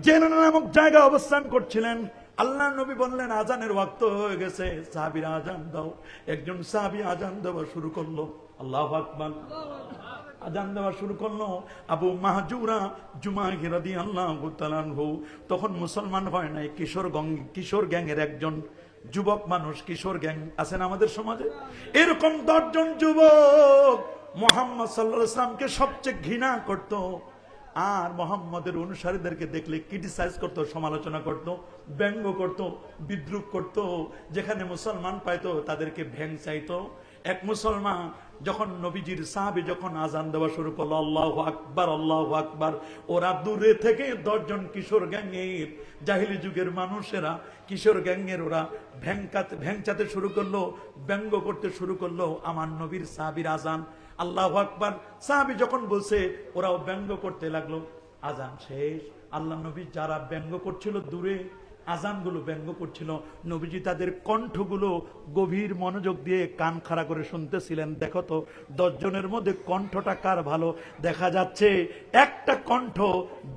[SPEAKER 1] জেরানা নামক জায়গা অবস্থান করছিলেন। আল্লাহ নবী বললেন, আজানের ওয়াক্ত হয়ে গেছে, সাহাবীরা আজান দাও। একজন সাহাবী আজান দেওয়া শুরু করলো। আল্লাহু আকবার। আজান দেওয়া শুরু করলো। আবু মাহজুরা জুমাহি রাদিয়াল্লাহু তাআলা আনহু তখন মুসলমান হয় নাই, কিশোর গ্যাংয়ের একজন যুবক মানুষ। কিশোর গ্যাং আছেন আমাদের সমাজে, এরকম 10 জন যুবক মুহাম্মদ সাল্লাল্লাহু আলাইহি ওয়াসাল্লামকে সবচেয়ে ঘৃণা করত, আর মুহাম্মদের অনুসারীদেরকে দেখলে ক্রিটিসাইজ করত, সমালোচনা করত, ব্যঙ্গ করত, বিদ্রুপ করত। যেখানে মুসলমান পাইতো তাদেরকে ভ্যাং চাইতো। এক মুসলমান যখন নবীজির সাহাবী যখন আজান দেওয়া শুরু করলো, আল্লাহু আকবার, আল্লাহু আকবার, ওরা দূরে থেকে 10 জন কিশোর গ্যাংয়ের, জাহিলি যুগের মানুষেরা, কিশোর গ্যাংয়ের, ওরা ভ্যাংচাতে শুরু করলো, ব্যঙ্গ করতে শুরু করলো আমার নবীর সাহাবীর আজান। আল্লাহু আকবার। সাহাবী যখন বলছে, ওরাও ব্যঙ্গ করতে লাগলো। আজান শেষ। আল্লাহ নবী যারা ব্যঙ্গ করছিল দূরে, আজানগুলো ব্যঙ্গ করছিল। নবীজি তাদের কণ্ঠগুলো গভীর মনোযোগ দিয়ে কান খাড়া করে শুনতেছিলেন। দেখো তো 10 জনের মধ্যে কণ্ঠটা কার ভালো? দেখা যাচ্ছে একটা কণ্ঠ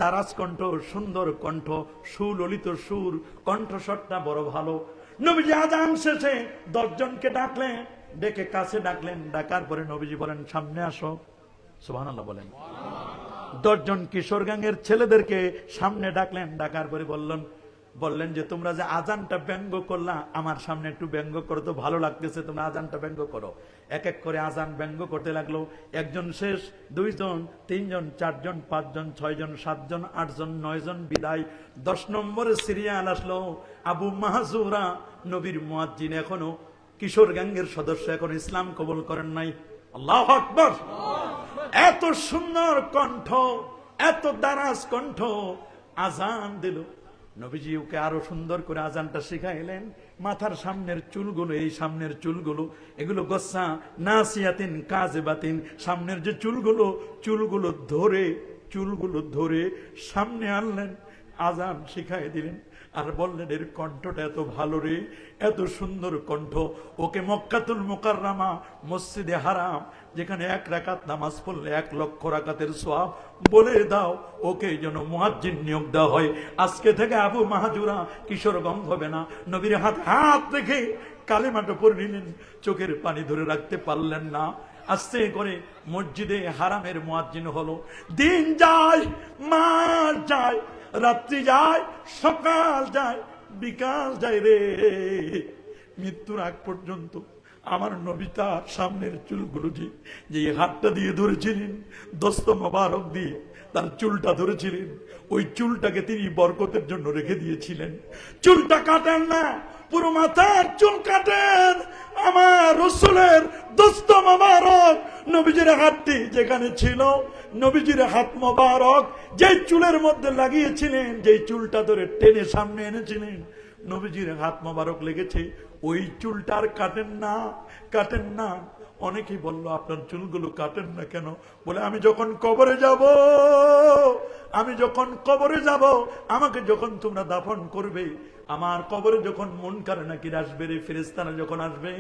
[SPEAKER 1] দারাজ কণ্ঠ, সুন্দর কণ্ঠ, সুললিত সুর, কণ্ঠস্বরটা বড় ভালো। নবীজি আজান শেষে 10 জনকে ডাকলেন, ডেকে কাছে ডাকলেন। ডাকার পরে নবীজি বলেন, সামনে আসো। সুবহানাল্লাহ বলেন। 10 জন কিশোর গ্যাংয়ের ছেলেদেরকে সামনে ডাকলেন। ডাকার পরে বললেন যে তোমরা যে আজানটা ব্যঙ্গ করলা, আমার সামনে একটু ব্যঙ্গ করো তো, ভালো লাগতেছে, তোমরা আজানটা ব্যঙ্গ করো। এক এক করে আজান ব্যঙ্গ করতে লাগলো। একজন শেষ, 2 জন, 3 জন, 4 জন, 5 জন, 6 জন, 7 জন, 8 জন, 9 জন বিদায়। 10 নম্বরে সিরিয়াল আসলো আবু মাহজুরা, নবীর মুয়াজ্জিন, এখনো কিশোর গ্যাংয়ের সদস্য, এখন ইসলাম কবুল করেন নাই। আল্লাহু আকবার। এত সুন্দর কণ্ঠ, এত দারাজ কণ্ঠ, আজান দিল। নবীজি ওকে আরো সুন্দর করে আজানটা শিখাইলেন। মাথার সামনের চুলগুলো, এই সামনের চুলগুলো, এগুলো গসা নাসিয়াতিন কাযিবাতিন, সামনের যে চুলগুলো ধরে সামনে আনলেন, আজান শিখাই দিলেন। আর বললেন এর কণ্ঠটা এত ভালো রে, এত সুন্দর কণ্ঠ, ওকে মক্কাতুল মুকাররমা, মসজিদে হারাম, যেখানে 1 রাকাত নামাজ পড়লে 1 লক্ষ রাকাতের সওয়াব, বলে দাও ওকে যেন মুয়াজ্জিন নিয়োগ দেওয়া হয়। আজকে থেকে আবু মাহজুরা কিশোরগঞ্জ হবে না। নবীর হাত রেখে কালেমাটা পড়ে নিলেন, চোখের পানি ধরে রাখতে পারলেন না। আস্তে করে মসজিদে হারামের মুয়াজ্জিন হলো। দিন যায়, মাস যায়, রাত্রি যায়, সকাল যায়, বিকাল যায় রে। মৃত্যুর আগ পর্যন্ত আমার নবী তার সামনের চুলগুলো যে হাতটা দিয়ে ধরেছিলেন, দস্ত মোবারক দিয়ে তার চুলটা ধরেছিলেন, ওই চুলটাকে তিনি বরকতের জন্য রেখে দিয়েছিলেন। চুলটা কাটেন না, পুরো মাথার চুল কাটেন। আমার রাসূলের দস্ত মোবারক, নবীজির হাতটি যেখানে ছিল, নবীজির হাত মোবারক যে চুলের মধ্যে লাগিয়েছিলেন, যে চুলটা ধরে টেনে সামনে এনেছিলেন, নবীজির হাত মোবারক লেগেছে। ওই চুলটা আর কাটেন না। অনেকেই বলল আপনার চুলগুলো কাটেন না কেন? বলে আমি যখন কবরে যাব, আমাকে যখন তোমরা দাফন করবে, আমার কবরে যখন মুনকার নাকির আসবে রে, ফেরেশতারা যখন আসবে,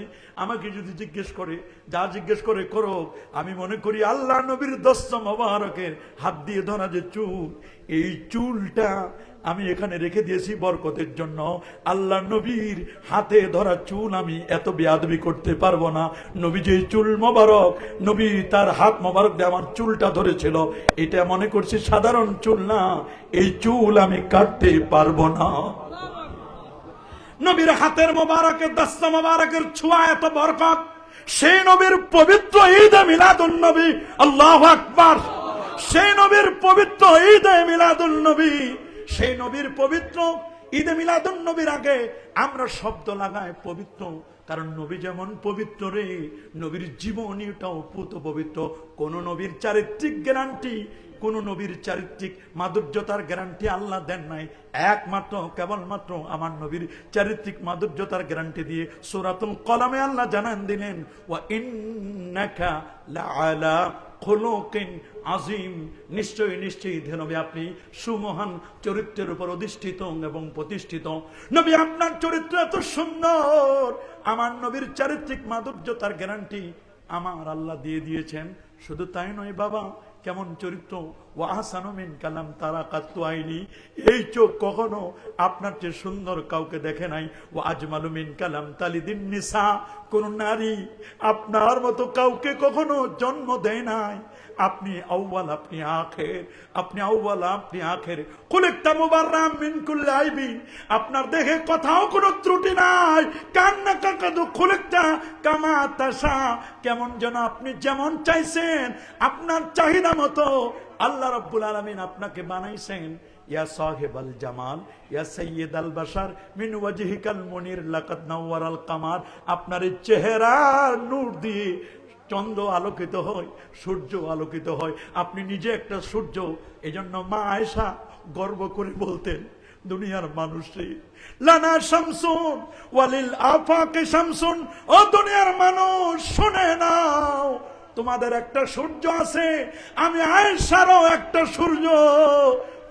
[SPEAKER 1] আমাকে যদি জিজ্ঞেস করে, যা জিজ্ঞেস করে করো, আমি মনে করি আল্লাহ নবীর দস্ত মোবারকের হাত দিয়ে ধরা যে চুল, এই চুলটা আমি এখানে রেখে দিয়েছি বরকতের জন্য। আল্লাহ নবীর হাতে ধরা চুল আমি এত বেয়াদবি করতে পারবো না। নবী যে চুল মোবারক, নবী তার হাত মোবারক দিয়ে আমার চুলটা ধরেছিল, এটা মনে করছি সাধারণ চুল না, এই চুল আমি কাটতে পারবো না। নবীর হাতের মোবারকের, দস্ত মোবারকের ছোঁয়া এত বরকত। সেই নবীর পবিত্র ঈদে মিলাদুন নবী, আল্লাহু আকবার। সেই নবীর পবিত্র ঈদে মিলাদুন নবী, সেই নবীর পবিত্র ঈদে মিলাদুন নবীর আগে আমরা শব্দ লাগাই পবিত্র, কারণ নবী যেমন পবিত্র রে, নবীর জীবনীটাও পুত পবিত্র। কোন নবীর চারিত্রিক গ্যারান্টি, কোন নবীর চারিত্রিক মাধুর্যতার গ্যারান্টি আল্লাহ দেন নাই। একমাত্র কেবলমাত্র আমার নবীর চারিত্রিক মাধুর্যতার গ্যারান্টি দিয়ে সূরাতুল কলামে আল্লাহ জানান দিলেন, ওয়া ইন্নাকা লাআলা খুলুকিন আজিম, নিশ্চয়ই নবী আপনি সুমহান চরিত্রের উপর অধিষ্ঠিত এবং প্রতিষ্ঠিত। নবী আপনার চরিত্র এত সুন্দর, আমার নবীর চারিত্রিক মাধুর্যতার গ্যারান্টি আমার আল্লাহ দিয়ে দিয়েছেন। শুধু তাই নয় বাবা, কেমন চরিত্র, ওয়া আহসানু মিন কালাম তারাকাতু আইনি, এই চোখ কখনো আপনার চেয়ে সুন্দর কাউকে দেখে নাই। ওয়া আজমালু মিন কালাম তালিদিন নিসা, কোন নারী আপনার মতো কাউকে কখনো জন্ম দেয় নাই। আপনি আউয়াল, আপনি আখের, আপনি আউয়াল, আপনি আখের। কুলিকতা মুবাররাম মিন কুল্লি আইবিন, আপনার দেখে কোথাও কোনো ত্রুটি নাই। কান্না কাকাদু কুলিকতা কামা তাশা, কেমন যেন আপনি যেমন চাইছেন, আপনার চাহিদা মতো আল্লাহ রাব্বুল আলামিন আপনাকে বানাইছেন। ইয়া সাহিবাল জামাল, ইয়া সাইয়্যিদাল বাশার, মিন ওয়াজহিকাল মুনির লাকাদ নাওয়ারাল কামার, আপনার এই চেহারার নূর দিয়ে চন্দ্র আলোকিত হয়, সূর্য আলোকিত হয়। আপনি নিজে একটা সূর্য। এজন্য মা আয়েশা গর্ব করে বলতেন, দুনিয়ার মানুষে লানা শামসুন ওয়ালিল আফাকে শামসুন, ও দুনিয়ার মানুষ শুনে নাও, তোমাদের একটা সূর্য আছে, আমি আয়েশারও একটা সূর্য।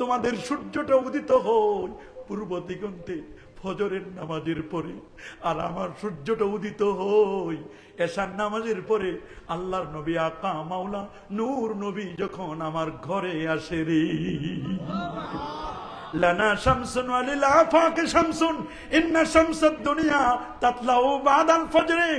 [SPEAKER 1] তোমাদের সূর্যটা উদিত হয় পূর্ব দিগন্তে ফজরের নামাজের পরে, আর আমার সূর্যটা উদিত হই এশার নামাজের পরে। আল্লাহর নবী আকা মাওলা নূর নবী যখন আমার ঘরে আসে রে, লানা শামসুন ওয়ালিল আফাকে শামসুন ইন্না শামসাদ দুনিয়া তাতলাউ বাদাল ফজরে।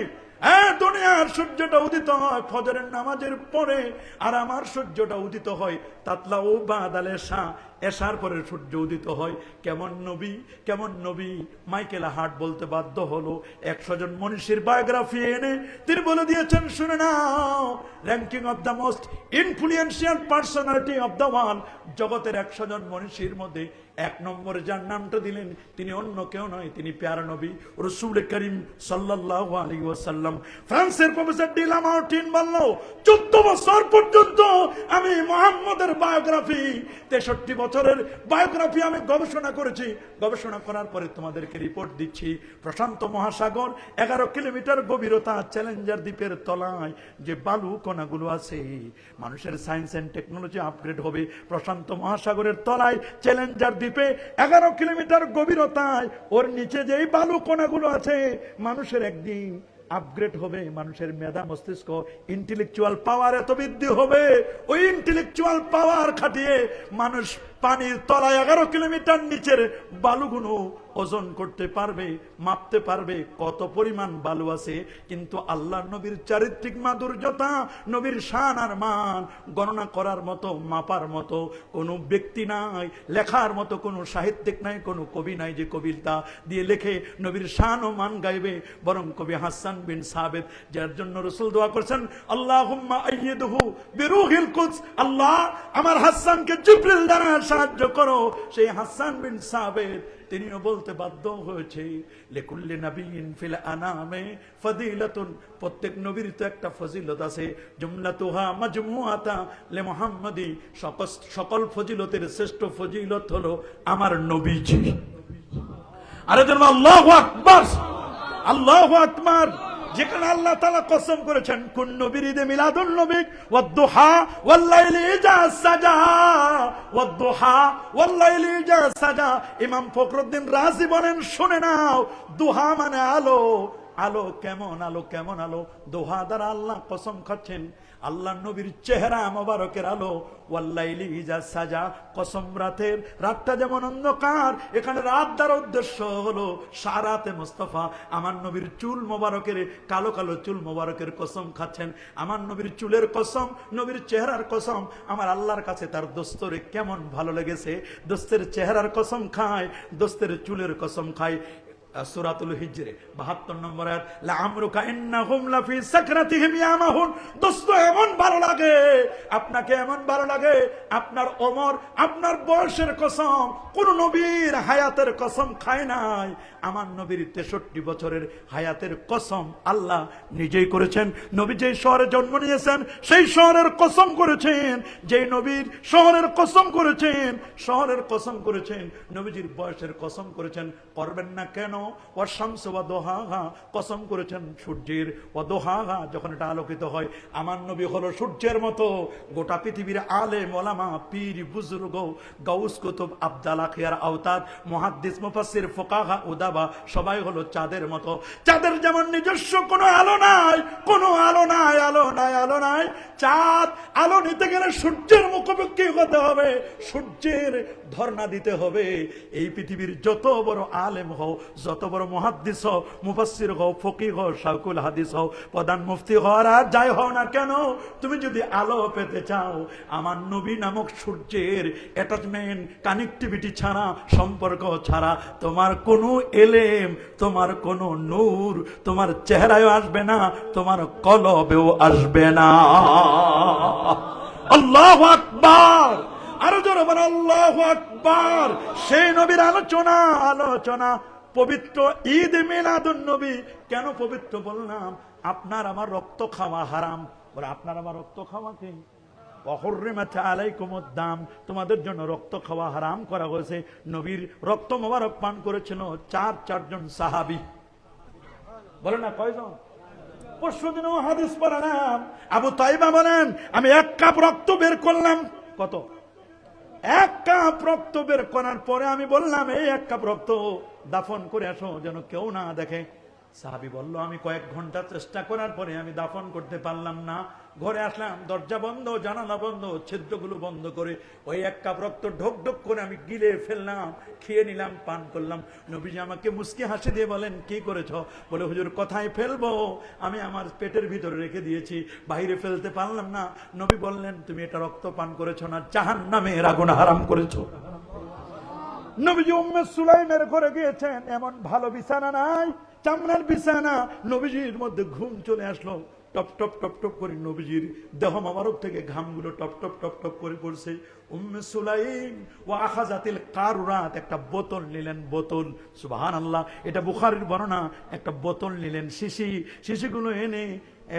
[SPEAKER 1] দুনিয়ার সূর্যটা উদিত হয় ফজরের নামাজের পরে, আর আমার সূর্যটা উদিত হয় তাতলাউ বাদাল এশা, এশার পরে সূর্য উদিত হয়। কেমন নবী, কেমন নবী! মাইকেল হার্ট বলতে বাধ্য হলো 100 জন মনীষীর বায়োগ্রাফি এনে তিনি বলে দিয়েছেন, শুনে নাও, ranking of the most influential personality of the world, জগতের 100 জন মনীষীর মধ্যে 1 নম্বরে যার নামটা দিলেন তিনি অন্য কেউ নয়, তিনি প্যারা নবী রাসূল করিম সাল্লাল্লাহু আলাইহি ওয়াসাল্লাম। ফ্রান্সের প্রফেসর ডি লামার্টিন বলল, 14 বছর পর্যন্ত আমি মুহাম্মদের বায়োগ্রাফি, 63 বছরের বায়োগ্রাফি আমি গবেষণা করেছি। গবেষণা করার পরে তোমাদেরকে রিপোর্ট দিচ্ছি। প্রশান্ত মহাসাগর 11 কিলোমিটার গভীরতা, চ্যালেঞ্জার দ্বীপের তলায় যে বালু কণাগুলো আছে, মানুষের সায়েন্স এন্ড টেকনোলজি আপগ্রেড হবে প্রশান্ত মহাসাগরের তলায় চ্যালেঞ্জার দ্বীপে 11 কিলোমিটার গভীরতায়। ওর নিচে যেই বালু কণাগুলো আছে, মানুষের একদিন আপগ্রেড হবে, মানুষের মেধা মস্তিষ্ক ইন্টেলেকচুয়াল পাওয়ার এত বৃদ্ধি হবে, ওই ইন্টেলেকচুয়াল পাওয়ার খাটিয়ে মানুষ পানির তলায় 11 কিলোমিটার নিচের বালুগুলো ওজন করতে পারবে, মাপতে পারবে কত পরিমাণ বালু আছে। কিন্তু আল্লাহ নবীর চারিত্রিক মাধুর্যতা, নবীর শান আর মান গণনা করার মতো, মাপার মতো কোনো ব্যক্তি নাই, লেখার মতো কোনো সাহিত্যিক নাই, কোনো কবি নাই যে কবিতা দিয়ে লেখে নবীর শান ও মান গাইবে। বরং কবি হাসান বিন সাবিত, যার জন্য রাসূল দোয়া করেছেন, আল্লাহুম্মা আইয়িদহু বিরূহিল কুদস, আল্লাহ আমার হাসানকে জিবরিল দ্বারা সাহায্য করো। সেই হাসান বিন সাবিত তিনিও বলতে বাধ্য হয়েছে, লিকুল্লি নাবিয়িন ফিল আনামে ফাদিলাতুন, প্রত্যেক নবীর তো একটা ফজিলত আছে, জুমলাতুহা মাজমুআতা লি মুহাম্মাদি, সকল ফজিলতের শ্রেষ্ঠ ফজিলত হলো আমার নবীজি। আরে জন্য আল্লাহু আকবার, আল্লাহু আকবার। যেখানে আল্লাহ তাআলা কসম করেছেন, কুন নবীরিদে মিলাদুন নবী ওয়াদ-দুহা ওয়াল-লাইলি ইযা সাজা, ওয়াদ-দুহা ওয়াল-লাইলি ইযা সাজা। ইমাম ফখরুদ্দিন রাজি বলেন, শুনে নাও, দুহা মানে আলো। আলো কেমন আলো, কেমন আলো? দোহা দ্বারা আল্লাহ কসম খাচ্ছেন, আল্লাহ নবীর চেহারা মোবারকের আলো। ওয়াল্লাইলি ইজা সাজা, কসম রাতের, রাতটা যেমন অন্ধকার। এখানে রাত দ্বারা উদ্দেশ্য হলো সারাতে মুস্তাফা, আমার নবীর চুল মোবারকের, কালো কালো চুল মোবারকের কসম খাচ্ছেন। আমার নবীর চুলের কসম, নবীর চেহারার কসম। আমার আল্লাহর কাছে তার দোস্তরে কেমন ভালো লেগেছে, দোস্তের চেহারার কসম খায়, দোস্তের চুলের কসম খায়। সূরাতুল হিজরে 72 নম্বর আয়াত, লাআমরুকা ইন্নাহুম লাফি সাকরাতিহিম ইয়ামাহুন। দোস্ত এমন ভালো লাগে, আপনাকে এমন ভালো লাগে, আপনার ওমর, আপনার বয়সের কসম কোন নবীর হায়াতের কসম খায় নাই। আমার নবীর 63 বছরের হায়াতের কসম আল্লাহ নিজেই করেছেন। নবী যেই শহরে জন্ম নিয়েছেন সেই শহরের কসম করেছেন, যেই নবীর শহরের কসম করেছেন, শহরের কসম করেছেন, নবীজির বয়সের কসম করেছেন। করবেন না কেন? ওয়াশ-শামসু ওয়া-দুহাহা, কসম করেছেন সূর্যের, ওয়া-দুহাহা, যখন এটা আলোকিত হয়। আমার নবী হলো সূর্যের মতো। গোটা পৃথিবীর আলেম ওলামা, পীর বুজুর্গ, গাউস কুতুব, আবদাল আখিয়ার আওতাদ, মুহাদ্দিস মুফাসসির ফুকাহা উদাবা, সবাই হলো চাঁদের মতো। চাঁদের যেমন নিজস্ব কোনো আলো নাই, কোনো আলো নাই, আলো নাই, আলো নাই। চাঁদ আলো নিতে গেলে সূর্যের মুখোমুখি হতে হবে, সূর্যের ধর্ণা দিতে হবে। এই পৃথিবীর যত বড় আলেম হও, যত বড় মুহাদ্দিস হও, মুফাসসির হও, ফকিহ হও, শায়খুল হাদিস হও, প্রধান মুফতি হও, আর যাই হও না কেন, তুমি যদি আলো পেতে চাও, আমার নবী নামক সূর্যের অ্যাটাচমেন্ট, কানেক্টিভিটি ছাড়া, সম্পর্ক ছাড়া তোমার কোনো এলেম, তোমার কোনো নূর তোমার চেহারায় আসবে না, তোমার কলবেও আসবে না। আল্লাহু আকবার, আরো জোরে বলো আল্লাহু আকবার। সেই নবীর আলোচনা, আলোচনা পবিত্র ঈদ মিলাদুন নবী। কেন পবিত্র বললাম? আপনার আমার রক্ত খাওয়া হারাম। বলে আপনার আমার রক্ত খাওয়া কি? ওয়াহুররিমাত আলাইকুমুদ দাম, তোমাদের জন্য রক্ত খাওয়া হারাম করা হয়েছে। নবীর রক্ত মোবারক পান করেছিল চারজন সাহাবী। বলে না কয়জন? পরশুদিনও হাদিস পড়ালাম, আবু তাইবা বলেন, আমি 1 কাপ রক্ত বের করলাম। কত? এক কাপ রক্ত বের করার পরে আমি বললাম, এই এক কাপ রক্ত দাফন করে আসো, যেন কেউ না দেখে। সাহাবী বলল, আমি কয়েক ঘন্টা চেষ্টা করার পরে আমি দাফন করতে পারলাম না। ঘরে আসলাম, দরজা বন্ধ, জানালা বন্ধ, ছিদ্রগুলো বন্ধ করে ওই এক কাপ রক্ত ঢোক ঢোক করে আমি গিলে ফেললাম, খেয়ে নিলাম, পান করলাম। নবীজি আমাকে মুস্কি হাসি দিয়ে বলেন, কি করেছ? বলে, হুজুর কোথায় ফেলবো, আমি আমার পেটের ভিতরে রেখে দিয়েছি, বাইরে ফেলতে পারলাম না। নবী বললেন, তুমি এটা রক্ত পান করেছো না, জাহান্নামের আগুন হারাম করেছো। নবীজি উম্মে সুলাইমের ঘরে গিয়েছেন, এমন ভালো বিছানা নাই, চামড়ার বিছানা। নবীজির মধ্যে ঘুম চলে আসলো, টপ টপ টপ টপ করে নবীজির দেহ মোবারক থেকে ঘামগুলো টপ টপ টপ টপ করে পড়ছে। উম্মে সুলাইম ওয়া আখাযাতিল কারুরাত, একটা বোতল নিলেন, বোতল, সুবহানাল্লাহ, এটা বুখারীর বর্ণনা। একটা বোতল নিলেন, শিশিগুলো এনে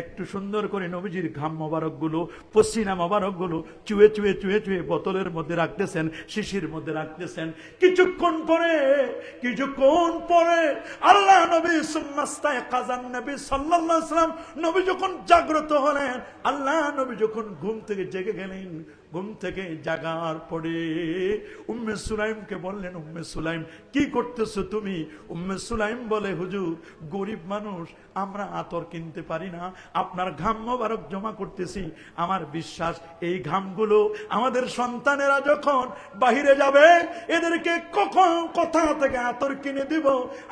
[SPEAKER 1] একটু সুন্দর করে নবীজির ঘাম মোবারক গুলো, পসিনা মোবারক গুলো চুয়ে চুয়ে চুয়ে চুয়ে বোতলের মধ্যে রাখতেছেন, শিশির মধ্যে রাখতেছেন। কিছুক্ষণ পরে আল্লাহ নবী সুম্মাস্তায় কাজান নবী সাল্লাল্লাহু আলাইহি ওয়াসাল্লাম, নবী যখন জাগ্রত হলেন, আল্লাহ নবী যখন ঘুম থেকে জেগে গেলেন, ঘুম থেকে জাগার পরে উম্মে সুলাইমকে বললেন, উম্মে সুলাইম কি করতেছো তুমি? উম্মে সুলাইম বলে, হুজুর গরিব মানুষ, আমরা আতর কিনতে পারি না, আপনার ঘাম মোবারক জমা করতেছি। আমার বিশ্বাস এই ঘামগুলো আমাদের সন্তানেরা যখন বাহিরে যাবে, এদেরকে কখন কোথা থেকে আতর কিনে দিব,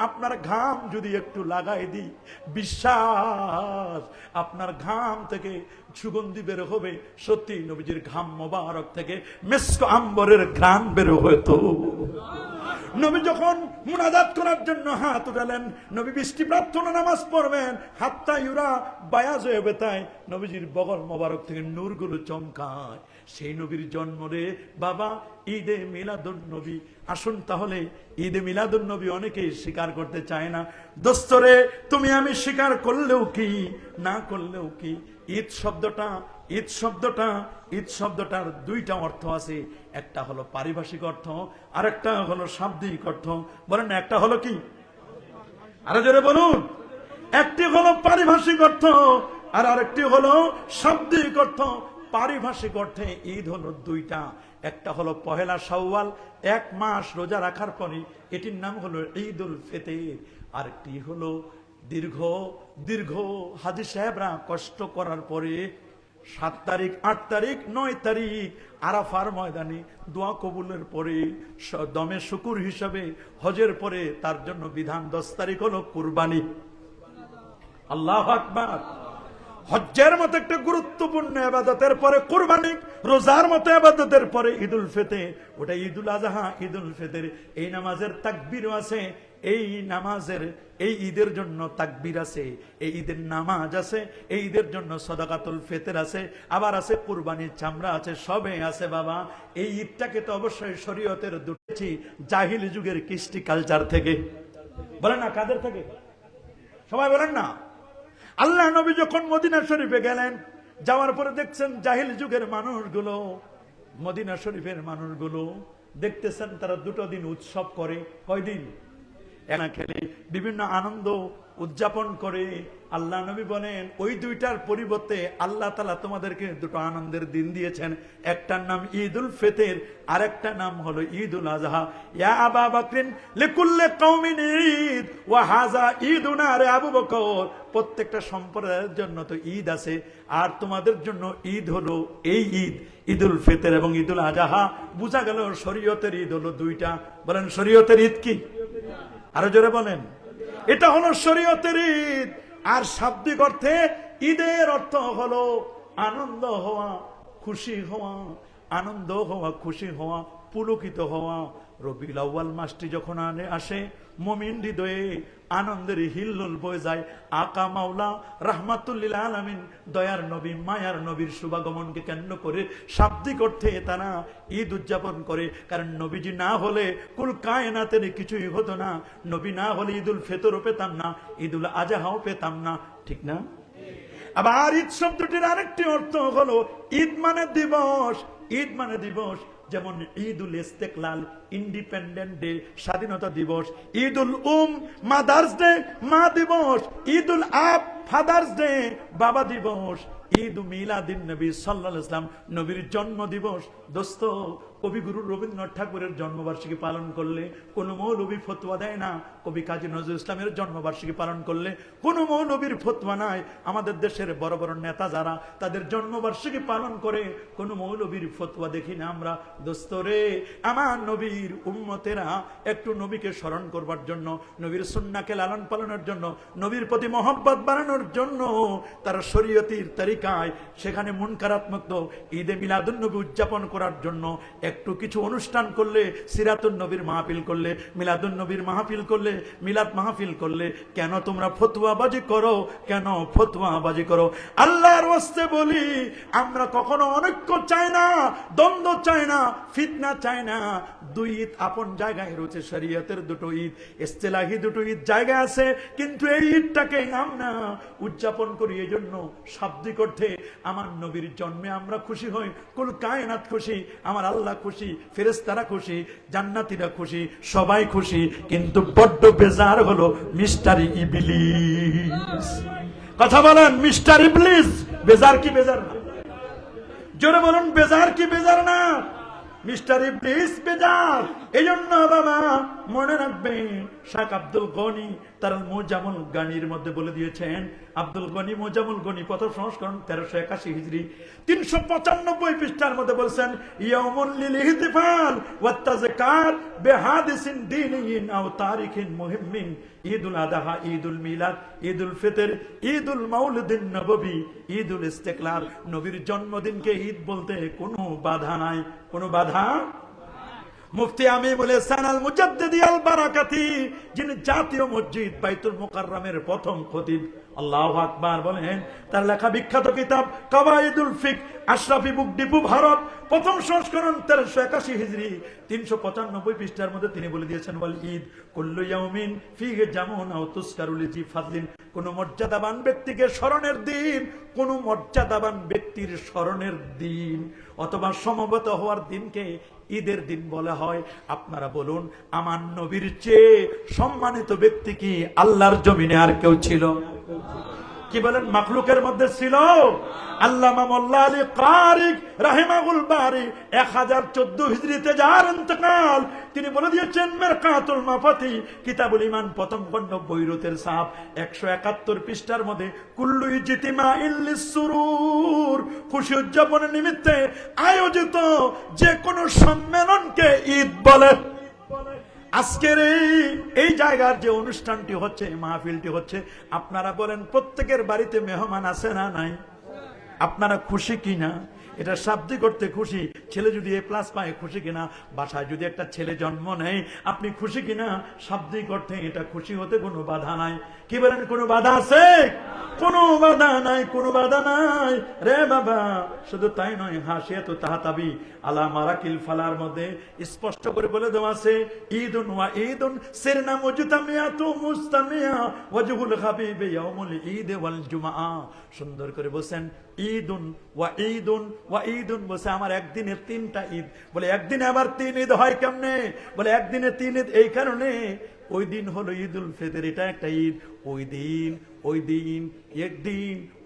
[SPEAKER 1] আপনার ঘাম যদি একটু লাগাই দিই, বিশ্বাস আপনার ঘাম থেকে সুগন্ধি বের হবে। সত্যি নবীজির ঘাম মোবারক থেকে মিস্ক আম্বরের ঘ্রাণ বের হতো। নবী যখন মুনাজাত করার জন্য হাত উঠালেন, নবী বৃষ্টি প্রার্থনা নামাজ পড়বেন, হাতটা ইউরা বায়াজ হয়ে বেতায়, নবীজির বগল মোবারক থেকে নূরগুলো চমকায়। সেই নবীর জন্ম রে বাবা, ঈদে মিলাদুন নবী। আসুন তাহলে ঈদে মিলাদুন নবী অনেকেই স্বীকার করতে চায় না। দোস্তরে, তুমি আমি স্বীকার করলেও কি না করলেও কি, ঈদ শব্দটার দুইটা অর্থ আছে। একটা হলো পারিভাষিক অর্থ, আর একটা হলো শাব্দিক অর্থ। বলেন না, একটা হলো কি? আরো জোরে বলুন। একটি হলো পারিভাষিক অর্থ, আর আরেকটি হলো শাব্দিক অর্থ। পারিভাষিক অর্থে ঈদ হলো দুইটা। একটা হলো পহেলা শাওয়াল, এক মাস রোজা রাখার পরে, এটির নাম হলো ঈদুল ফিতর। আরেকটি হলো দীর্ঘ হাজী সাহেবরা কষ্ট করার পরে 7 তারিখ, 8 তারিখ, 9 তারিখ আরাফার ময়দানে দোয়া কবুলের পরে দমে শুকুর হিসাবে হজের পরে তার জন্য বিধান 10 তারিখ হলো কুরবানি। আল্লাহু আকবার। হজ্জের মতো একটা গুরুত্বপূর্ণ ইবাদতের পরে কুরবানি, রোজার মতো ইবাদতের পরে ঈদুল ফিতর, ওটা ঈদুল আযহা, ঈদুল ফিতর। এই নামাজের তাকবীরও আছে, এই ঈদের জন্য তাকবীর আছে, এই ঈদের নামাজ আছে, এই ঈদের জন্য সাদাকাতুল ফিতর আছে, আবার আছে কুরবানির চামড়া আছে, সবে আছে বাবা। এই ঈদটাকে তো অবশ্যই শরীয়তের দুটেছি জাহিলি যুগের কৃষ্টি কালচার থেকে। বলেন না, কাদের থেকে? সবাই বলেন না। আল্লাহ নবী যখন মদিনা শরীফে গেলেন, যাওয়ার পরে দেখছেন জাহিল যুগের মানুষগুলো, মদিনা শরীফের মানুষগুলো দেখতেছেন তারা 2 দিন উৎসব করে। কয়দিন? এনা খেলে বিভিন্ন আনন্দ উদযাপন করে। আল্লাহ নবী বলেন, ওই 2টার পরিবর্তে আল্লাহ তাআলা তোমাদেরকে 2টো আনন্দের দিন দিয়েছেন। একটার নাম ঈদুল ফিতর, আর একটা নাম হলো ঈদুল আযহা। ইয়া আবা বকরিন লিকুল্লি কওমিন ঈদ ওয়া হাযা ঈদুনা। রে আবু বকর, প্রত্যেকটা সম্প্রদায়ের জন্য তো ঈদ আছে, আর তোমাদের জন্য ঈদ হলো এই ঈদ, ঈদুল ফিতর এবং ঈদুল আযহা। বুঝা গেল শরীয়তের ঈদ হলো 2টা। বলেন, শরীয়তের ঈদ কি? আরো জোরে বলেন। এটা হলো শরীয়তের ঈদ। আর শাব্দিক অর্থে ঈদের অর্থ হলো আনন্দ হওয়া, খুশি হওয়া, আনন্দ হওয়া, খুশি হওয়া, পুলকিত হওয়া। রবিউল আউয়াল মাসটি যখন আসে, মুমিন হৃদয়ে আনন্দের হিল্লোল বয়ে যায়। আকা মাওলা রাহমাতুল লিল আলামিন, দয়ার নবী, মায়ার নবীর শুভাগমনকে কেন্দ্র করে শাব্দিক অর্থে তারা ঈদ উদযাপন করে। কারণ নবীজি না হলে কুল কায়নাতের কিছুই হতো না। নবী না হলে ঈদুল ফিতরও পেতাম না, ঈদুল আযহাও পেতাম না। ঠিক না? আবার ঈদ শব্দটির আরেকটি অর্থ হলো ঈদ মানে দিবস। ঈদ মানে দিবস, যেমন ঈদুল ইস্তেকলাল, ইন্ডিপেন্ডেন্ট ডে, স্বাধীনতা দিবস। ঈদুল মাদার্স ডে, মা দিবস। ঈদুল আব, ফাদার্স ডে, বাবা দিবস, ঈদ মিলাদিন নবী সাল্লাল্লাহু আলাইহি ওয়াসাল্লাম, নবীর জন্ম দিবস। দোস্ত, কবিগুরু রবীন্দ্রনাথ ঠাকুরের জন্মবার্ষিকী পালন করলে কোনো মৌলবী ফতোয়া দেয় না। কবি কাজী নজরুল ইসলামের জন্মবার্ষিকী পালন করলে কোনো মৌলবীর ফতোয়া নাই। আমাদের দেশের বড় বড় নেতা যারা তাদের জন্মবার্ষিকী পালন করে, কোনো মৌলবীর ফতোয়া দেখি না আমরা। দোস্ত রে, আমার নবীর উম্মতেরা একটু নবীকে স্মরণ করবার জন্য, নবীর সুন্নাহকে লালন পালনের জন্য, নবীর প্রতি মহব্বত বাড়ানোর জন্য তারা শরীয়তির তরিকায় সেখানে মুনকারাত্মক ঈদে মিলাদুন নবী উদযাপন করার জন্য একটু কিছু অনুষ্ঠান করলে, সিরাতুন নবীর মাহফিল করলে, মিলাদুন নবীর মাহফিল করলে, মিলাদ মাহফিল করলে, কেন তোমরা ফতোয়াবাজি করো? কেন ফতোয়াবাজি করো? আল্লাহর ওয়াস্তে বলি, আমরা কখনো অনৈক্য চাই না, দ্বন্দ্ব চাই না, ফিতনা চাই না। দুই ঈদ আপন জায়গায় রয়েছে, শরীয়তের দুটো ঈদ, ইস্তেলাহি দুটো ঈদ জায়গা আছে, কিন্তু এই ঈদটাকে আমরা উদযাপন করি এই জন্য শাব্দিক অর্থে আমার নবীর জন্মে আমরা খুশি হই, কুল কায়নাত খুশি, আমার আল্লাহ খুশি, ফেরেশতারা খুশি, জান্নাতীরা খুশি, সবাই খুশি। কিন্তু বড্ড বেজার হলো মিস্টার ইবলিস। কথা বলেন, মিস্টার ইবলিস বেজার কি বেজার না? জোরে বলুন, বেজার কি বেজার না? মিস্টার ইবলিস বেজার। এই জন্য বাবা মনে রাখবেন, শাহ আব্দুল গনি তার মুজামুল গানির মধ্যে বলে দিয়েছেন, আব্দুল গনি মুজামুল গনি প্রথম সংস্করণ 1381 হিজরি 395 পৃষ্ঠার মধ্যে বলছেন, ইয়াউমুল লিল ইহতিফাল ওয়াত তাযকার বিহাদিসিন দীনিয়িন আও তারিখিন মুহিম্মিন, ঈদুল আযহা, ঈদুল মিলাদ, ঈদুল ফিতর, ঈদুল মাউলিদিন নববী, ঈদুল ইস্তিকলাল। নবীর জন্মদিনকে ঈদ বলতে কোনো বাধা নাই, কোনো বাধা। মুফতি আমিনুল ইহসান আল মুজাদ্দিদি আল বারাকাতি, যিনি জাতীয় মসজিদ বাইতুল মুকাররমের প্রথম খতিব, আল্লাহু আকবার বলেন, তার লেখা বিখ্যাত কিতাব কাওয়াইদুল ফিক, আশরাফি বুক ডিপো, ভারত, প্রথম সংস্করণ 1381 হিজরি 395 পৃষ্ঠার মধ্যে তিনি বলে দিয়েছেন, ওয়াল ঈদ কুল্লু ইয়াউমিন ফিহি জামুন আও তুসকারু লিজি ফাদলিন। কোন মর্যাদাবান ব্যক্তিকে স্মরণের দিন, কোন মর্যাদাবান ব্যক্তির স্মরণের দিন অথবা সমবেত হওয়ার দিনকে ঈদের দিন বলা হয়। আপনারা বলুন, আমার নবীর চেয়ে সম্মানিত ব্যক্তি কি আল্লাহর জমিনে আর কেউ ছিল? কি বলেন, মাখলুকের মধ্যে ছিল? আল্লামা মোল্লা আলী কারি রাহিমাহুল বারি 1014 হিজরিতে যার ইন্তেকাল, তিনি বলে দিয়েছেন, মিরকাতুল মাফাতি কিতাবুল ঈমান প্রথম খণ্ড বৈরুতের সাহাব 171 পৃষ্ঠার মধ্যে, কুল্লু ইজতিমাইল লিসসুরুর, খুশি উদযাপনের নিমিত্তে আয়োজিত যে কোনো সম্মেলনকে ঈদ বলে। আজকের এই জায়গার যে অনুষ্ঠানটি হচ্ছে, মাহফিলটি হচ্ছে, আপনারা বলেন প্রত্যেকের বাড়িতে মেহমান আছে না নাই? আপনারা খুশি কিনা? এটা শাব্দিক করতে খুশি। ছেলে যদি এ প্লাস পায় খুশি কিনা? বাসায় যদি একটা ছেলে জন্ম নেয় আপনি খুশি কিনা? শাব্দিক অর্থে এটা খুশি হতে কোনো বাধা নাই। কি বলেন, কোনো বাধা আছে? কোনো বাধা নাই, কোনো বাধা নাই রে বাবা। শুধু তাই নয়, হাসিয়া তো তাহাতাবি আলা মারাকিল ফালার মধ্যে স্পষ্ট করে বলে দেওয়া আছে, ঈদুন ওয়া ঈদুন সিরনা মুজতামিয়াতু মুস্তামিয়া ওয়াজহুল হাবিব ইয়াউমুল ঈদ ওয়াল জুমআ। সুন্দর করে বলেন, ঈদুন ওয়া ঈদুন ওয়া ঈদুন, বসে আমার একদিনে 3টা ঈদ। বলে একদিনে আবার 3 ঈদ হয় কেমনে? বলে একদিনে 3 ঈদ এই কারণে, ওই দিন হলো ঈদুল ফিতর, এটা একটা ঈদ।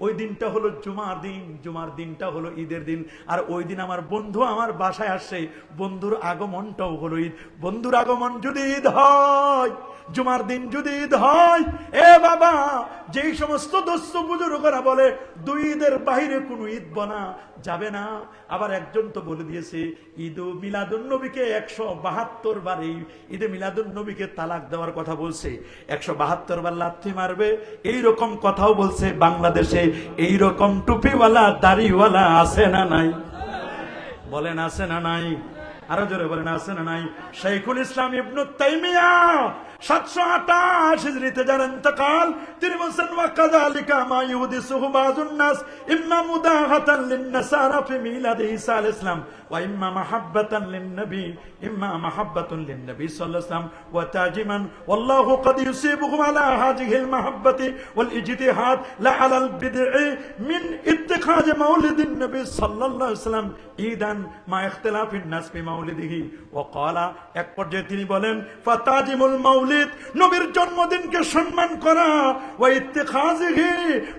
[SPEAKER 1] ওই দিনটা হলো জুমার দিন, জুমার দিনটা হলো ঈদের দিন। আর ওই দিন আমার বন্ধু আমার বাসায় আসে, বন্ধুর আগমনটাও হলো ঈদ। বন্ধুর আগমন যদি ঈদ হয়, জুমার দিন যদি ঈদ হয়, এ বাবা, যেই সমস্ত দোস্ত বুজুর্গরা বলে 2 ঈদের বাইরে কোনো ঈদ বনা যাবে না। আবার একজন তো বলে দিয়েছে, ঈদ মিলাদুন নবীকে 172 বার, এই ঈদে মিলাদুন নবীকে তালাক দেওয়ার কথা বলছে, 172 বার লাথি মারবে, এইরকম কথাও বলছে। বাংলাদেশে এইরকম টুপিওয়ালা দাড়িওয়ালা আছে না নাই? বলেন আছে না নাই? আরো জোরে বলেন, আছে না নাই? শাইখুল ইসলাম ইবনে তাইমিয়া 728 হিজরিতে যার ইন্তেকাল, তিনি বলেন, ওয়া কাযালিকা মা ইউদিসুহু বাযুন নাস ইম্মা মুদাহাতান লিন-নাসারা ফি মিলাদ ঈসা আলাইহিস সালাম ওয়া ইম্মা মাহাব্বাতান লিন-নবী, ইম্মা মাহাব্বাতুন লিন-নবী সাল্লাল্লাহু আলাইহি ওয়াসাল্লাম ওয়া তাজিমান, ওয়াল্লাহু ক্বাদ ইউসিবুহুম আলা হাযিহিল মাহাব্বাতি ওয়াল ইজতিহাদ লা আলাল বিদ'i মিন ইত্তিখাজ মাউলিদিন নবী সাল্লাল্লাহু আলাইহি ওয়াসাল্লাম ঈদান মা ইখতিলাফিন নাস ফি মাউলিদিহি। ওয়া ক্বালা, এক পর্যায়ে তিনি বলেন, ফাতাজিমুল মাউলিদ মাওলিদ, নবীর জন্মদিনকে সম্মান করা, ওয়া ইত্তিখাযিহি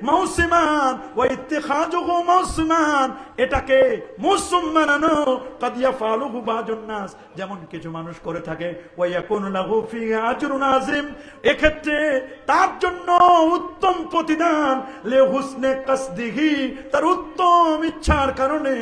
[SPEAKER 1] মাউসিমান ওয়া ইত্তিখাযুহু মাউসিমান, এটাকে মৌসুম বানানো, কাদ ইয়াফালুহু বাযুন নাস, যেমন কিছু মানুষ করে থাকে, ওয়া ইয়াকুনু লাহু ফি আজরুন আযীম, এক্ষেত্রে তার জন্য উত্তম প্রতিদান, লে হুসনে কাসদিহি, তার উত্তম ইচ্ছার কারণে,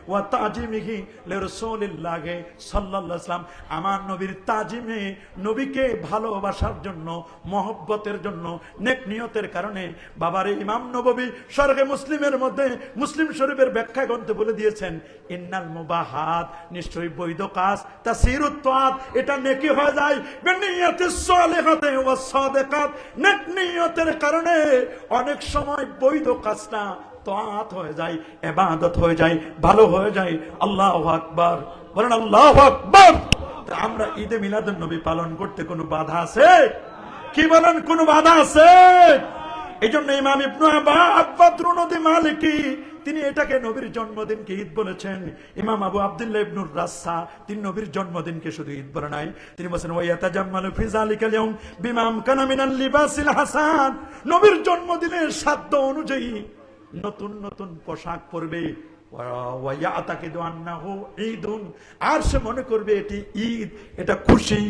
[SPEAKER 1] ওয়া তাজিমিহি লে রাসূলিল্লাহ সাল্লাল্লাহু আলাইহি ওয়াসাল্লাম, আমার নবীর তাজিমে, নবীকে ভালোবাসার জন্য, মহব্বতের জন্য, নেক নিয়তের কারণে। বাবারে ইমাম নববী শরহে মুসলিমের মধ্যে মুসলিম শরীফের ব্যাখ্যা গ্রন্থে বলে দিয়েছেন, ইন্নাল মুবাহাত, নিশ্চয়ই বৈধ কাজ, তাসিরুত তাআত, এটা নেকি হয়ে যায়, বিনিয়াতিস সালিহাতি ওয়াস সাদিকাত, নেক নিয়তের কারণে অনেক সময় বৈধ কাজটা তাআত হয়ে যায়, ইবাদত হয়ে যায়, ভালো হয়ে যায়। আল্লাহু আকবার, বলেন আল্লাহু আকবার। আমরা ঈদে মিলাদুন নবী পালন করতে কোনো বাধা আছে? কি বলেন, কোনো বাধা আছে? এই জন্য ইমাম ইবনে আব্বাদরুনদি মালিকি তিনি এটাকে নবীর জন্মদিনকে ঈদ বলেছেন। ইমাম আবু আব্দুল্লাহ ইবনুর রাসসা তিনি নবীর জন্মদিনকে শুধু ঈদ বলে নাই, তিনি বলেছেন ওয়া ইয়াতাজাম্মালু ফি যালিকাল ইয়াউম বিমা আমকানা মিনাল লিবাসিল হাসান, নবীর জন্মদিনের সাধ্য অনুযায়ী নতুন নতুন পোশাক পরবে, আর সে মনে করবে এটি ঈদ, এটা খুশি,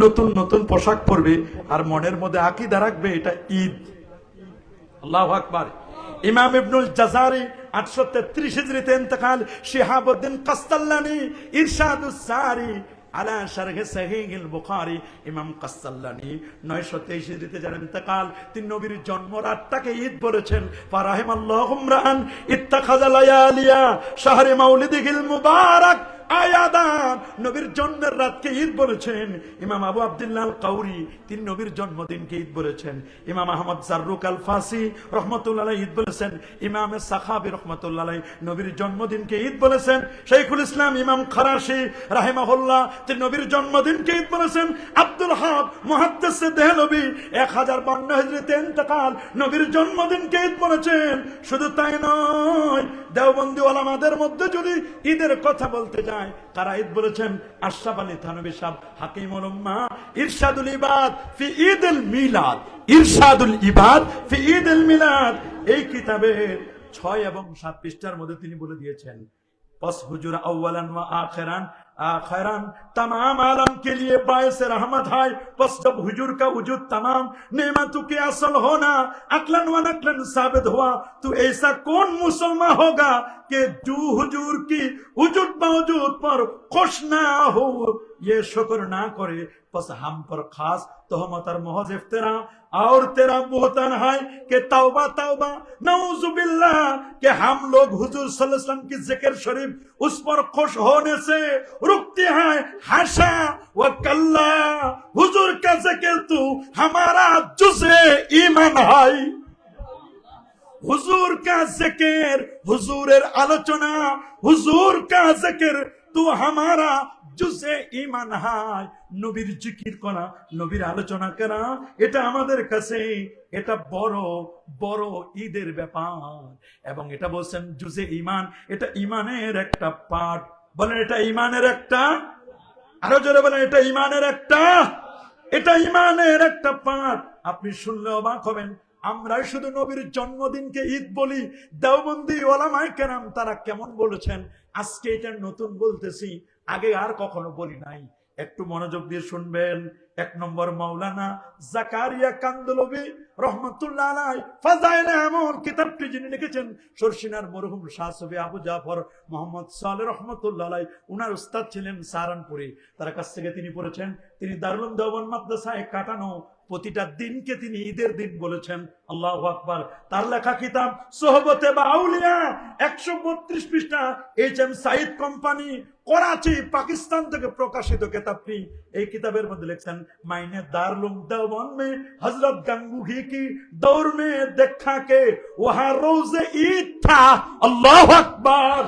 [SPEAKER 1] নতুন নতুন পোশাক পরবে, আর মনের মধ্যে আকীদা রাখবে এটা ঈদ। আল্লাহু আকবার। ইমাম ইবনুল জাযারি 833 হিজরিতে ইন্তেকাল, শিহাবুদ্দিন কাসতাল্লানি ইরশাদুস সারি আলা শারহে সহিহুল বুখারী, ইমাম কাসতাল্লানি 923 হিজরিতে যার ইন্তেকাল, তিনি নবীর জন্ম রাতটাকে ঈদ বলেছেন। ফারাহিমাল্লাহু ইমরান ইত্তাখাযা লায়ালিয়া শাহরি মাউলিদিহিল মুবারাক আয়াদান, নবীর জন্মের রাতকে ঈদ বলেছেন। ইমাম আবু আব্দুল্লাহ আল কাউরি তিনি নবীর জন্মদিনকে ঈদ বলেছেন। ইমাম আহমদ জাররুক আল ফাসি রহমতুল্লাহ আলাইহি ঈদ বলেছেন। ইমাম সাখাবী রহমতুল্লাহ আলাইহি নবীর জন্মদিনকে ঈদ বলেছেন। শাইখুল ইসলাম ইমাম খারাশি রাহিমাহুল্লাহ তিনি নবীর জন্মদিনকে ঈদ বলেছেন। আব্দুল হাব মুহাদ্দিস দেহলভী 1052 হিজরিতে ইন্তেকাল, নবীর জন্মদিনকে ঈদ বলেছেন। শুধু তাই নয়, দেওবন্দি ওলামাদের মধ্যে যদি ঈদের কথা বলতে যায়, কারা ঈদ বলেছেন? আশরাফ আলী থানভী সাহেব হাকিমুল উম্মাহ ইরশাদুল ইবাদ ফি ঈদুল মিলাদ, ইরশাদুল ইবাদ ফি ঈদুল মিলাদ, এই কিতাবের 6 এবং 7 পৃষ্ঠার মধ্যে তিনি বলে দিয়েছেন, पस हुजूर अव्वलन व आखिरन आखिरन तमाम आलम के लिए बायस रहमत है। पस जब हुजूर का वजूद तमाम नेमतों के असल होना अकलन व नकलन साबित हुआ, तो ऐसा कौन मुसलमान होगा कि जो हुजूर की वजूद मौजूद पर खुश ना हो, ये शुक्र ना करे। पस हम पर खास तोहमत और महज इफ्तिरा और तेरा बोहतान है कि तौबा तौबा नऊजुबिल्लाह कि हम लोग हुजूर सल्लल्लाहु अलैहि वसल्लम की जिक्र शरीफ उस पर खुश होने से रुकते हैं। हाशा व कल्ला, हुजूर का जिक्र तो हमारा जुज़े ईमान है। हुजूर का जिक्र, हुजूरेर आलोचना, हुजूर का जिक्र तो हमारा जुज़े ईमान है। নবীর জিকির করা, নবীর আলোচনা করা, এটা আমাদের কাছে এটা বড় বড় ঈদের ব্যাপার। এবং এটা বলছেন জুজে ঈমান, এটা ঈমানের একটা পার্ট। বলেন এটা ঈমানের একটা, আরো জোরে বলেন এটা ঈমানের একটা, এটা ঈমানের একটা পার্ট। আপনি শুনলে অবাক হবেন, আমরা শুধু নবীর জন্মদিনকে ঈদ বলি, দেওবন্দি ওলামায়ে কেরাম তারা কেমন বলেছেন, আজকে এটা নতুন বলতেছি, আগে আর কখনো বলি নাই। একটু মনোযোগ দিয়ে শুনবেন। 1 নম্বর মাওলানা জাকারিয়া কান্দলভী রহমাতুল্লাহ আলাইহি ফাযাইলে আমল কিতাবটি যিনি লিখেছেন, সরসিনার মরহুম শাহ সুফি আবু জাফর মোহাম্মদ সালেহ রহমাতুল্লাহ আলাইহি, উনার উস্তাদ ছিলেন সাহারানপুরে। তার কাছ থেকে তিনি পড়েছেন, তিনি দারুল উলুম দেওবন্দ মাদ্রাসায় কাটানো প্রতিটা দিনকে তিনি ঈদের দিন বলেছেন। আল্লাহু আকবার। তার লেখা কিতাব সোহবতে বাউলিয়া 132 পৃষ্ঠা, HM সাইদ কোম্পানি করাচি পাকিস্তান থেকে প্রকাশিত কিতাবটি। এই কিতাবের মধ্যে লিখছেন, মাইনে দারুল উলুম দেওবন্দ में हजरत गंगूही की दौर में देखा के वहां रोजे ईद था। अल्लाहु আকবার।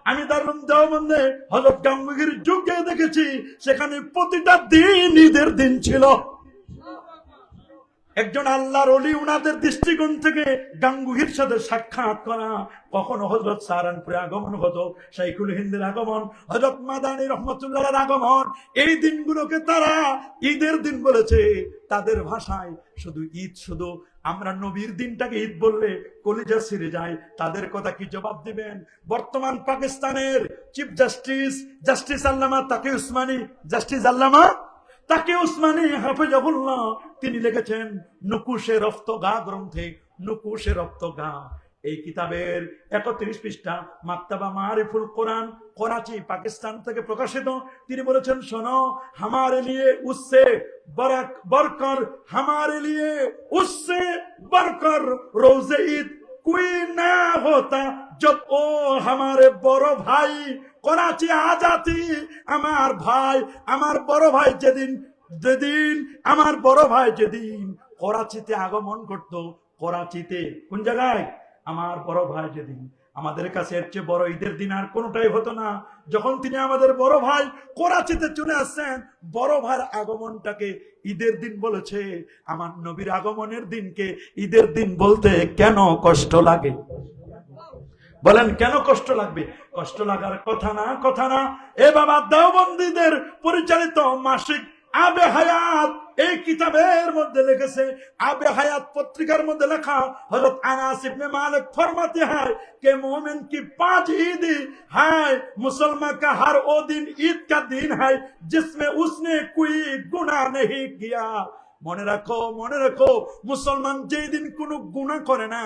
[SPEAKER 1] আমি দারুল উলুম দেওবন্দে হযরত গঙ্গুহির যুগে দেখেছি, সেখানে প্রতিটা দিন ঈদের দিন ছিল। একজন আল্লাহর ওলি, উনাদের দৃষ্টিকোণ থেকে গাঙ্গুহির সাথে সাক্ষাৎ করা, কখনো হযরত সাহারানপুরে আগমন হতো, শাইখুল হিন্দের আগমন, হযরত মাদানী রহমাতুল্লাহর আগমন, এই দিনগুলোকে তারা ঈদের দিন বলেছে। তাদের ভাষায় শুধু ঈদ, শুধু আমরা নবীর দিনটাকে ঈদ বললে কলিজা ছিঁড়ে যায়। তাদের কথা কি জবাব দিবেন? বর্তমান পাকিস্তানের চিফ জাস্টিস আল্লামা তাকি উসমানী, জাস্টিস আল্লামা তাকে উসমানী হাফেজাহুল্লাহ, তিনি লিখেছেন নুকুশে রফতগা গ্রন্থে, নুকুশে রফতগা, এই কিতাবের 31 পৃষ্ঠা, মাকতাবা মারিফুল কোরআন, করাচি, পাকিস্তান থেকে প্রকাশিত। তিনি বলেছেন, শোনো, হামারে লিয়ে উসসে বরকর, হামারে লিয়ে উসসে বরকর রোজে ঈদ कोई ना होता जब ओ हमारे बड़ो भाई कराची आ जाती। আমার ভাই, আমার বড় ভাই যেদিন যেদিন আমার বড় ভাই যেদিন করাচিতে আগমন করত, করাচিতে কোন জায়গায়? আমার বড় ভাই যেদিন, আমাদের কাছে এর চেয়ে বড় ঈদের দিন আর কোনটাই হতো না। যখন তিনি আমাদের বড় ভাই করাচিতে চলে আসছেন, বড় ভাইয়ের আগমনটাকে ঈদের দিন বলেছে। আমার নবীর আগমনের দিনকে ঈদের দিন বলতে কেন কষ্ট লাগে? বলেন কেন কষ্ট লাগবে? কষ্ট লাগার কথা না, কথা না। এ বাবা, দেওবন্দীদের পরিচালিত মাসিক আবে হায়াত, এই কিতাবের মধ্যে লিখেছে, আবে হায়াত পত্রিকার মধ্যে লেখা, হযরত আনাস ইবনে মালিক ফরমাতে हैं कि मोमिन की 5 ईद है, मुसलमान का हर वो दिन ईद का दिन है जिसमें उसने कोई गुनाह नहीं किया। মনে রাখো, মনে রাখো, মুসলমান যেই দিন কোনো গুনাহ করে না,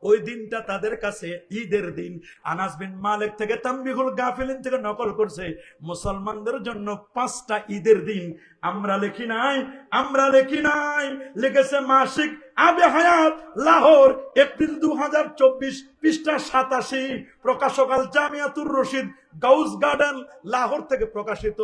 [SPEAKER 1] ওই দিনটা তাদের কাছে ঈদের দিন। আনাস বিন মালিক থেকে তানবিহুল গাফিলিন থেকে নকল করছে, মুসলমানদের জন্য 5টা ঈদের দিন। আমরা লিখি নাই, আমরা লিখি নাই, লিখেছে মাসিক আবে হায়াত, লাহোর, এপ্রিল 2024, পৃষ্ঠা 87, প্রকাশক আল জামিয়াতুর রশিদ, গাউস গার্ডেন, লাহোর থেকে প্রকাশিত।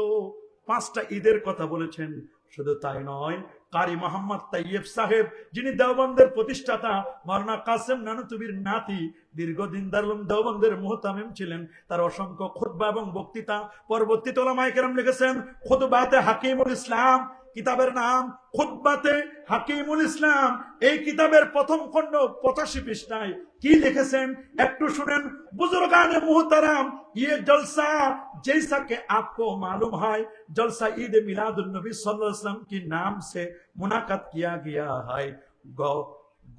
[SPEAKER 1] 5টা ঈদের কথা বলেছেন। শুধু তাই নয়, কারি মোহাম্মদ তাইয়েব সাহেব, যিনি দেওবন্দের প্রতিষ্ঠাতা, মাওলানা কাসেম নানুতুবির নাতি, দীর্ঘদিন দারুল দেওবন্দের মুহতামিম ছিলেন, তার অসংখ্য খুতবা এবং বক্তৃতা পরবর্তীতে উলামায়ে কেরাম লিখেছেন। খুতবাতে হাকিমুল ইসলাম, কিতাবের নাম খুতবাতে হাকিমুল ইসলাম। এই কিতাবের প্রথম খণ্ড 85 পৃষ্ঠায় কি লিখেছেন একটু শুনেন। বুजुर्गाने मुहतरम, ये जलसा जैसा कि आपको मालूम है, जलसा ईद मिलादुन नबी सल्लल्लाहु अलैहि वसल्लम के नाम से मुनाकाद किया गया है।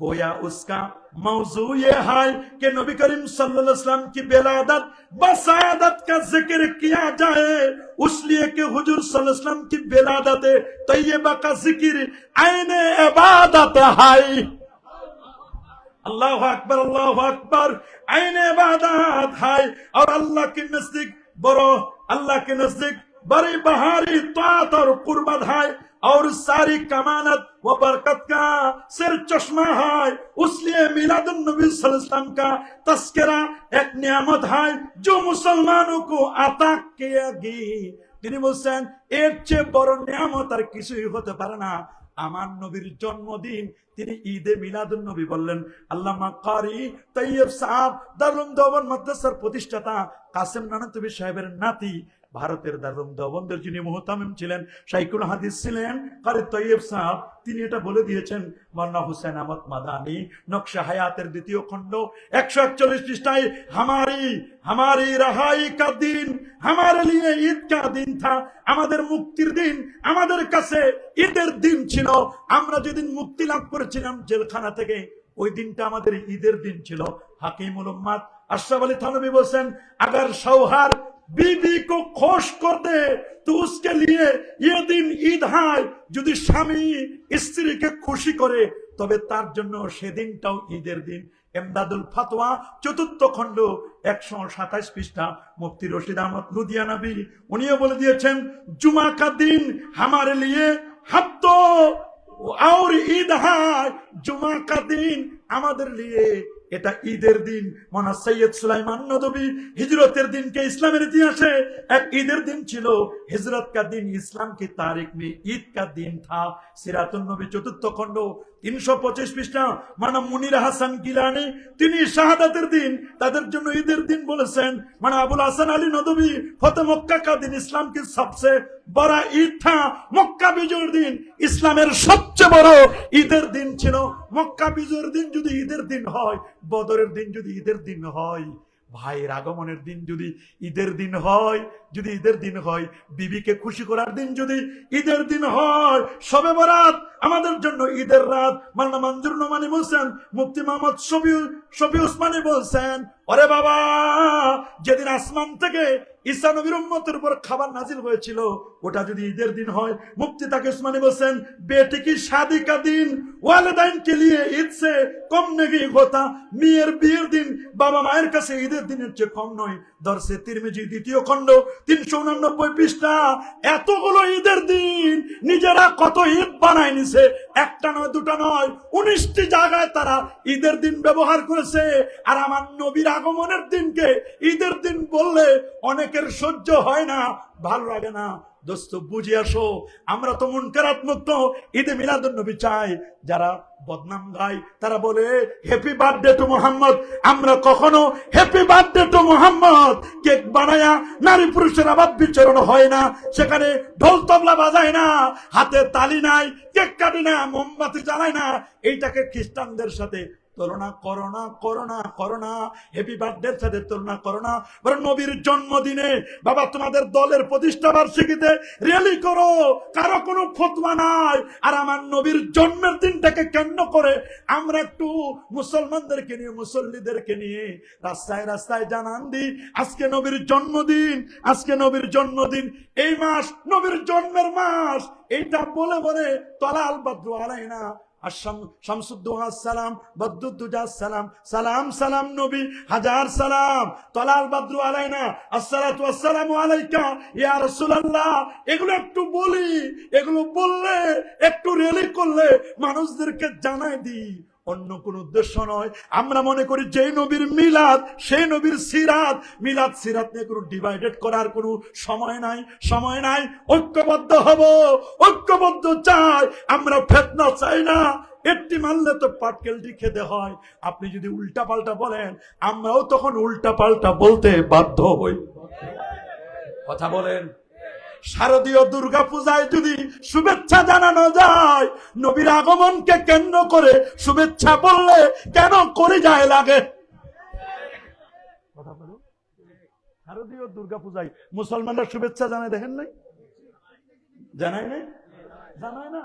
[SPEAKER 1] गोया उसका मौजू ये है कि नबी करीम सल्लल्लाहु अलैहि वसल्लम की बेलादत बसादत का जिक्र किया जाए, इसलिए कि हुजूर सल्लल्लाहु अलैहि वसल्लम की बेलादत तैयबा का जिक्र आईने इबादत है। अल्लाह अकबर, अल्लाह अकबर, आईने इबादत है। और अल्लाह के नजदीक बड़ो, अल्लाह के नजदीक बड़ी बहारी तात और कुर्बत है, और सारी कमानत व बरकत का सिर चश्मा है। इसलिए मिलादुन नबी सल्लल्लाहु अलैहि वसल्लम का तस्करा एक नियामत है जो मुसलमानों को अता किएगी। তিনি বলছেন, এর চেয়ে বড় নিয়ামত আর কিছুই হতে পারে না। আমার নবীর জন্মদিন তিনি ঈদে মিলাদুন নবী বললেন। আল্লামা কারি তাইয়েব সাহেব, দারুল দেওবন্দ মাদ্রাসার প্রতিষ্ঠাতা, কাসেম নানুতুবি সাহেবের নাতি, ভারতের দারুল দেওবন্দের যিনি মুহতামিম ছিলেন, শাইখুল হাদিস ছিলেন কারি তাইয়েব সাহেব, তিনি এটা বলে দিয়েছেন। মাওলানা হুসাইন আহমদ মাদানী, নকশা হায়াতের 2য় খণ্ড 141 পৃষ্ঠায়, हमारी रहाई का दिन हमारे लिए ईद का दिन था। আমাদের মুক্তির দিন আমাদের কাছে ঈদের দিন ছিল। আমরা যেদিন মুক্তি লাভ করেছিলাম জেলখানা থেকে, ওই দিনটা আমাদের ঈদের দিন ছিল। হাকিমুল উম্মাত আশরাফ আলী থানভী বলেন, अगर शौहर बीवी को खुश कर दे तो उसके लिए ये दिन ईद है। যদি স্বামী স্ত্রীকে খুশি করে তবে তার জন্য সেদিনটাও ঈদের দিন। এমদাদুল ফাতোয়া 4th খণ্ড 127 পৃষ্ঠা, মুফতি রশিদ আহমদ লুধিয়ানবী, উনিও বলে দিয়েছেন, জুমা কা দিন हमारे लिए हफ्तो और ईद है। জুমা কা দিন আমাদের लिए এটা ঈদের দিন। মাওলানা সৈয়দ সুলাইমান নদভী, হিজরতের দিনকে ইসলামের ইতিহাসে এক ঈদের দিন ছিল। হিজরত का दिन इस्लाम की तारीख में ईद का दिन था। সিরাতুন নবী 4th খণ্ড 325 পৃষ্ঠা মানা মুনির হাসান গিলানি তিনি শাহাদাতের দিন তাদের জন্য ঈদের দিন বলেছেন। মানে আবুল হাসান আলী নদভী ফতে মক্কা কা দিন ইসলাম কি সবসে বড় ঈদ থা। মক্কা বিজয়ের দিন ইসলামের সবচেয়ে বড় ঈদের দিন ছিল। মক্কা বিজয়ের দিন যদি ঈদের দিন হয়, বদরের দিন যদি ঈদের দিন হয়, ভাইয়ের আগমনের দিন যদি ঈদের দিন হয়, যদি ঈদের দিন হয়, বিবিকে খুশি করার দিন যদি ঈদের দিন হয়, শবে বরাত আমাদের জন্য ঈদের রাত। মাওলানা মঞ্জুর নোমানী বলছেন, মুফতি মোহাম্মদ শফি উসমানী বলছেন, ওরে বাবা, যেদিন আসমান থেকে ঈসা নবীর উম্মতের উপর খাবার নাজিল হয়েছিল, ওটা যদি ঈদের দিন হয়, মুফতি তাকে উসমানী বলছেন, বেটি কি শাদি কা দিন ওয়ালিদাইন কে লিয়ে ঈদ সে কম নেই হোতা। মেয়ের বিয়ের দিন বাবা মায়ের কাছে ঈদের দিনের চেয়ে কম নয়। দরসে তিরমিজি 2য় খণ্ড 389 পৃষ্ঠা। এতগুলো ঈদের দিন নিজেরা কত ঈদ বানায় নিছে, একটা নয় দুটা নয়, 19টি জায়গায় তারা ঈদের দিন ব্যবহার করেছে। আর আমার নবীর আগমনের দিনকে ঈদের দিন বললে অনেকের সহ্য হয় না, ভালো লাগে না। দোস্ত বুঝে আসো, আমরা তো মুনকারাত মুক্ত ঈদে মিলাদুন নবী চাই। যারা বদনাম গায় তারা বলে হ্যাপি বার্থডে টু মোহাম্মদ। আমরা কখনো happy birthday to Mohammad cake বানায়া নারী পুরুষের আবাদ বিচরণ হয় না, সেখানে ঢোল তবলা বাজায় না, হাতে তালি নাই, কেক কাটে না, মোমবাতি জ্বালায় না। এইটাকে খ্রিস্টানদের সাথে তুলনা করোনা হ্যাপি বার্থডের সাথে তুলনা করোনা। বরং নবীর জন্মদিনে বাবা তোমাদের দলের প্রতিষ্ঠা বার্ষিকীতে র্যালি করো, কারো কোনো ফতোয়া নাই। আর আমার নবীর জন্মের দিনটাকে কেন্দ্র করে আমরা একটু মুসলমানদেরকে নিয়ে, মুসল্লিদেরকে নিয়ে রাস্তায় রাস্তায় জানান দিই, আজকে নবীর জন্মদিন, আজকে নবীর জন্মদিন, এই মাস নবীর জন্মের মাস। এইটা বলে বলে তলাল বাদ্রু আলাইনা শামসুদ্দোহা সালাম, বদরুদ্দুজা সালাম, সালাম সালাম নবী হাজার সালাম, তলাল বাদ্রু আলাইনা আসসালাতু ওয়াসসালামু আলাইকা ইয়া রাসূলুল্লাহ। এগুলো একটু বলি, এগুলো বললে, একটু রেলি করলে মানুষদেরকে জানাই দিই, অন্য কোন উদ্দেশ্য নয়। আমরা মনে করি যে নবীর মিলাদ সেই নবীর সিরাত, মিলাদ সিরাত নিয়ে কোনো ডিভাইডেড করার কোনো সময় নাই, সময় নাই। ঐক্যবদ্ধ হব, ঐক্যবদ্ধ চাই আমরা, ফিতনা চাই না। একটি মানলে তো পাটকেলটি খেতে হয়। আপনি যদি উল্টা পাল্টা বলেন, আমরাও তখন উল্টা পাল্টা বলতে বাধ্য হই। কথা বলেন। শারদীয় দুর্গা পূজায় যদি শুভেচ্ছা জানানো যায়, নবীর আগমনকে কেন্দ্র করে শুভেচ্ছা বললে কেন করে যায় লাগে? কথা বলুন। শারদীয় দুর্গা পূজায় মুসলমানরা শুভেচ্ছা জানায়, দেখেন নাই? জানায় নাই? জানায় না?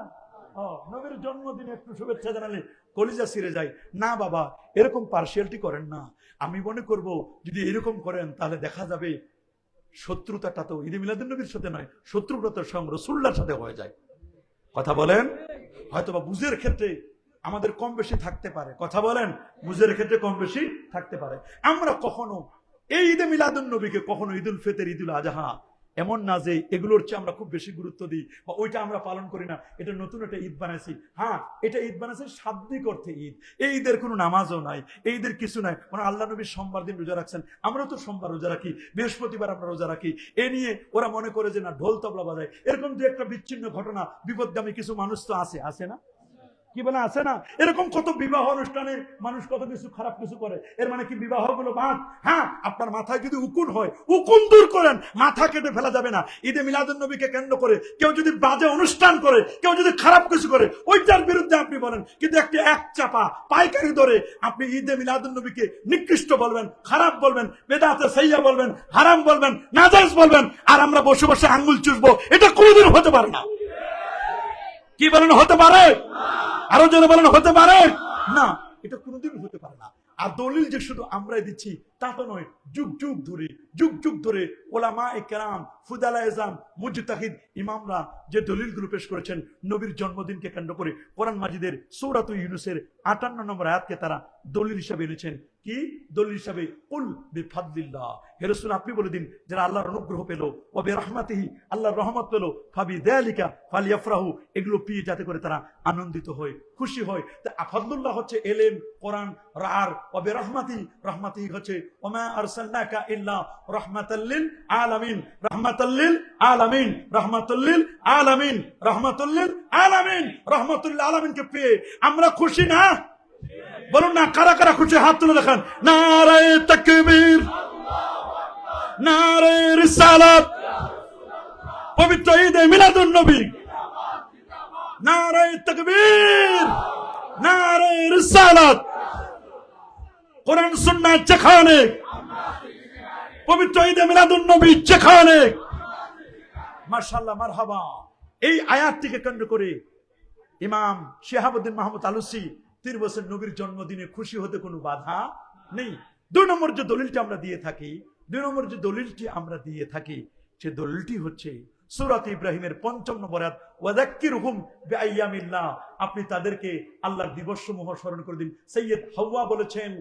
[SPEAKER 1] নবীর জন্মদিনে একটু শুভেচ্ছা জানালে কলিজা ছিঁড়ে যায়। না বাবা, এরকম পার্সিয়ালিটি করেন না। আমি মনে করব যদি এরকম করেন তাহলে দেখা যাবে শত্রুতাটা তো ঈদে মিলাদুন নবীর সাথে নয়, শত্রুতা তো স্বয়ং রাসূলুল্লাহর সাথে হয়ে যায়। কথা বলেন। হয়তোবা বুঝের ক্ষেত্রে আমাদের কম বেশি থাকতে পারে। কথা বলেন। বুঝের ক্ষেত্রে কম বেশি থাকতে পারে। আমরা কখনো এই ঈদে মিলাদুন নবীকে কখনো ঈদুল ফিতর, ঈদুল আজহা এমন না যে এগুলোর চেয়ে আমরা খুব বেশি গুরুত্ব দিই বা ওইটা আমরা পালন করি না, এটা নতুন একটা ঈদ বানাইছি। হ্যাঁ, এটা ঈদ বানাইছে শাব্দিক অর্থে ঈদ। এই ঈদের কোনো নামাজও নাই, এই ঈদের কিছু নাই। মানে আল্লাহ নবী সোমবার দিন রোজা রাখছেন, আমরাও তো সোমবার রোজা রাখি, বৃহস্পতিবার আমরা রোজা রাখি। এ নিয়ে ওরা মনে করে যে না ঢোল তবলা বাজায়। এরকম যে একটা বিচ্ছিন্ন ঘটনা, বিপদগামী কিছু মানুষ তো আছে না? কি বলে আছে না? এরকম কত বিবাহ অনুষ্ঠানে মানুষ কত কিছু খারাপ কিছু করে। এর মানে কি বিবাহ গুলো বাদ? হ্যাঁ, আপনার মাথায় যদি উকুন হয়, উকুন দূর করেন, মাথা কেটে ফেলা যাবে না। ঈদে মিলাদুন নবীকে কেন্দ্র করে কেউ যদি বাজে অনুষ্ঠান করে, কেউ যদি খারাপ কিছু করে, ওইটার বিরুদ্ধে আপনি বলেন। কিন্তু একটি এক চাপা পাইকারি ধরে আপনি ঈদে মিলাদুন নবীকে নিকৃষ্ট বলবেন, খারাপ বলবেন, বেদাতে সাইয়্যা বলবেন, হারাম বলবেন, নাজায়েজ বলবেন, আর আমরা বসে বসে আঙ্গুল চুষবো, এটা কোনোদিন হতে পারে না। কি বলেন? হতে পারে? আরো জনে বলেন হতে পারে না। এটা কোনোদিন হতে পারে না। আর দলিল যে শুধু আমরাই দিচ্ছি তা তো নয়, যুগ যুগ ধরে ওলামায়ে কেরাম, ফুদালা এজাম, মুজতাহিদ ইমামরা যে দলিলগুলো পেশ করেছেন নবীর জন্মদিনকে কেন্দ্র করে, কোরআন মাজিদের সূরাতুল ইউনূসের 58 নম্বর আয়াতকে তারা দলিল হিসাবে এনেছেন। কি দলিল হিসাবে? কুল বিফাদলিল্লাহ, হে রাসূল আপনি বলে দিন যারা আল্লাহর অনুগ্রহ পেল, ওয়া বিরহমাতিহি আল্লাহর রহমত পেল, ফাবিযালিকা ফালিয়াফরাহু, এগুলো পেয়ে যাতে করে তারা আনন্দিত হয়, খুশি হয়। তা ফাদলুল্লাহ হচ্ছে ইলম, কোরআন, আর ওয়া বিরহমাতিহি হচ্ছে ওমা আরসালনাকা ইল্লা রাহমাতাল লিল আলামিন, রাহমাতাল লিল আলামিন, রাহমাতাল লিল আলামিন, রহমাতুল্লিল আলামিন, রহমাতুল্লিল আলামিনকে পেয়ে আমরা খুশি না? বলুন না, কারা কারা খুশি? হাত তুলে দেখান। নারায়ে তাকবীর, নারায়ে রিসালাত, পবিত্র ঈদে মিলাদুন নবী, নারায়ে তাকবীর, নারায়ে রিসালাত। কোরআন সুন্নাহ যেখানে, পবিত্র ঈদে মিলাদুন নবী যেখানে। মাশাআল্লাহ, মারহাবা। এই আয়াতটিকে কেন্দ্র করে ইমাম শিহাবুদ্দিন মাহমুদ আলুসি 3 বছর নবীর জন্মদিনে খুশি হতে কোনো বাধা নেই। 2 নম্বর যে দলিলটি আমরা দিয়ে থাকি, সে দলিলটি হচ্ছে সূরা ইব্রাহিমের 5 নম্বর আয়াত, ওয়াযাক্কিরহুম বিআইয়ামিল্লাহ, আপনি তাদেরকে আল্লাহর দিবসসমূহ স্মরণ করে দিন। সৈয়দ হাওয়া বলেছেন,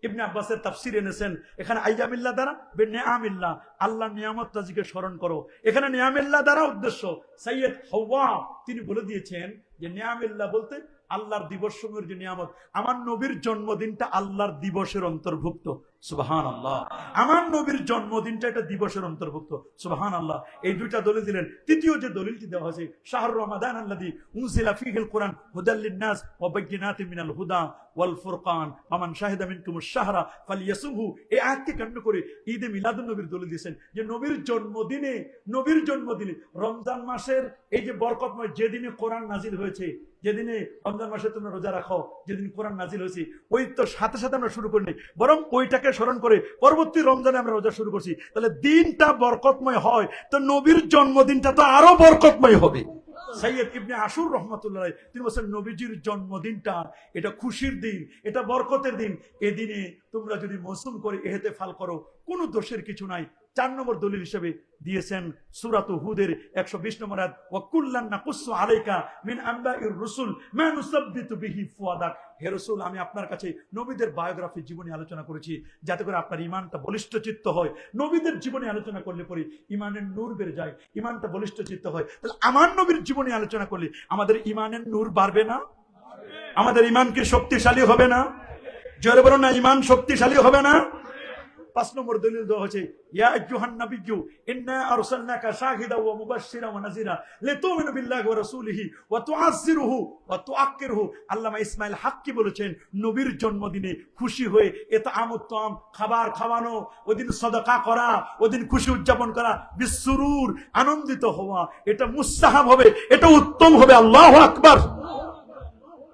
[SPEAKER 1] ইবনে আব্বাসের তাফসীর এনেছেন, এখানে আইয়ামিল্লাহ দ্বারা বিনিয়ামিল্লাহ, আল্লাহর নিয়ামত রাজিকে স্মরণ করো। এখানে নিয়ামিল্লাহ দ্বারা উদ্দেশ্য, সৈয়দ হাওয়া তিনি বলে দিয়েছেন যে নিয়ামিল্লাহ বলতে আল্লাহর দিবসসমূহের যে নিয়ামত। আমার নবীর জন্মদিনটা আল্লাহর দিবসের অন্তর্ভুক্ত, সুবহানাল্লাহ। আমার নবীর জন্মদিনটা এটা দিবসের অন্তর্ভুক্ত, সুবহানাল্লাহ। এই 2টা দলিল দিলেন। তৃতীয় যে দলিলটি দেওয়া হয়েছে, শাহরু রমাদান আল্লাযী উনজিলা ফীহিল কুরআন হুদাল লিন-নাস ওয়া বায়্যিনাতিন মিনাল হুদা ওয়াল ফুরকান ফামান শাহিদা মিনকুমুশ শাহরা ফালইয়াসুমহু। এই আয়াতকে কেন্দ্র করে ঈদে মিলাদুন নবীর দলিল দিয়েছেন যে নবীর জন্মদিনে রমজান মাসের এই যে বরকতময় যেদিনে কোরআন নাজিল হয়েছে, যেদিনে রমজান মাসে তোমরা রোজা রাখো, যেদিন কোরআন নাজিল হয়েছে, ওই তো সাথে সাথে আমরা শুরু করিনি, বরং ওইটাকে স্মরণ করে পরবর্তী রমজানে আমরা রোজা শুরু করছি। তাহলে দিনটা বরকতময় হয়, তো নবীর জন্মদিনটা তো আরো বরকতময় হবে। সৈয়দ ইবনে আশুর রহমাতুল্লাহ তিনি বলেন, নবীজির জন্মদিনটা এটা খুশির দিন, এটা বরকতের দিন। এদিনে তোমরা যদি মৌসুম করে ইহতেফাল করো, কোনো দোষের কিছু নাই। 4 নম্বর দলিল হিসেবে দিয়েছেন সূরা হুদের 120 নম্বর আয়াত, ওয়া কুল্লান নাকুসু আলাইকা মিন আনবাইর রাসূল মা নুসাব্বিতু বিহি ফুয়াদাক। হে রাসূল, আমি আপনার কাছে নবীদের বায়োগ্রাফি, জীবনী আলোচনা করেছি যাতে করে আপনার ঈমানটা বলিষ্ঠ চিত্ত হয়। নবীদের জীবনী আলোচনা করলে পরে ঈমানের নূর বেড়ে যায়, ঈমানটা বলিষ্ঠ চিত্ত হয়। তাহলে আমার নবীর জীবনী আলোচনা করলে আমাদের ঈমানের নূর বাড়বে না? আমাদের ঈমান কি শক্তিশালী হবে না? জোরে বলুন না, ঈমান শক্তিশালী হবে না? 5 নম্বর দলিল দেওয়া হয়েছে, ইয়া আইয়ুহান নাবিয়্যু ইন্না আরসালনাকা শাহিদাও ওয়া মুবাশশিরাও ওয়া নাযীরা লিতুমিনু বিল্লাহি ওয়া রাসূলিহি ওয়া তুআজ্জিরুহু ওয়া তুআক্কিরুহু। আল্লামা ইসমাইল হাক্কি বলেছেন, নবীর জন্মদিনে খুশি হয়ে ইতআমুত-তাআম, খাবার খাওয়ানো, ওদিন সাদাকা করা, ওদিন খুশি উদযাপন করা, বিসুরুর, আনন্দিত হওয়া, এটা মুস্তাহাব হবে, এটা উত্তম হবে। আল্লাহু আকবার,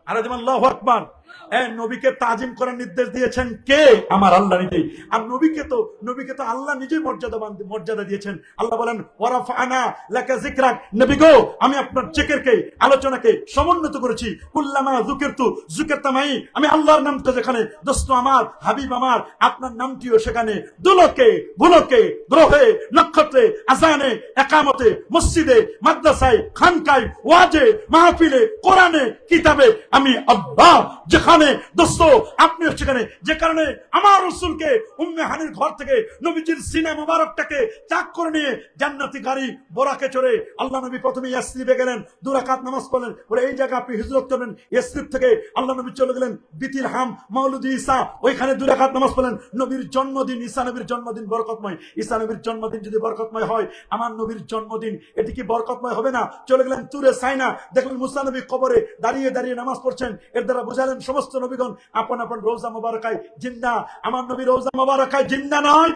[SPEAKER 1] আর যেমন আল্লাহু আকবার। নবীকে তাজিম করার নির্দেশ দিয়েছেন কে? আমার আল্লাহ নিজেই। আর নবীকে তো আল্লাহ নিজেই মর্যাদা দিয়েছেন। আল্লাহ বলেন, ওয়ারাফানা লাকা যিকরাক, নবী গো আমি আপনার জিকিরকে, আলোচনাকে সমুন্নত করেছি। কুল্লামা যুকিরতু মাই, আমি আল্লাহর নামটা যেখানে, দোস্ত আমার, হাবিব আমার, আপনার নামটিও সেখানে। দুলকে ভুলকে, গ্রহে নক্ষত্রে, আযানে, একামতে, মসজিদে, মাদ্রাসায়, খানকায়, ওয়াজে, মাহফিলে, কোরআনে, কিতাবে আমি আল্লাহ যেখানে, দোস্ত আপনিও সেখানে। যে কারণে আমার রাসূলকে উম্মে হানির ঘর থেকে নবীজির সিনা মুবারকটাকে চাক করে নিয়ে জান্নাতি গাড়ি বোরাকে চড়ে আল্লাহ নবী প্রথমে ইয়াসরিবে গেলেন, 2 রাকাত নামাজ পড়লেন, বলে এই জায়গা আপনি হিজরত করবেন। ইয়াসরিব থেকে আল্লাহ নবী চলে গেলেন বিতিলহাম, মাওলুদ ঈসা, ওইখানে 2 রাকাত নামাজ পড়লেন। নবীর জন্মদিন, ঈসা নবীর জন্মদিন বরকতময়। ঈসা নবীর জন্মদিন যদি বরকতময় হয়, আমার নবীর জন্মদিন এটি কি বরকতময় হবে না? চলে গেলেন তুরে সাইনা, দেখলেন মুসা নবী কবরে দাঁড়িয়ে দাঁড়িয়ে নামাজ পড়ছেন। এর দ্বারা বুঝালেন সমস্ত নবীগণ আপন আপন রওজা মুবারাকায় জিন্দা। আমার নবী রওজা মুবারাকায় জিন্দা নয়।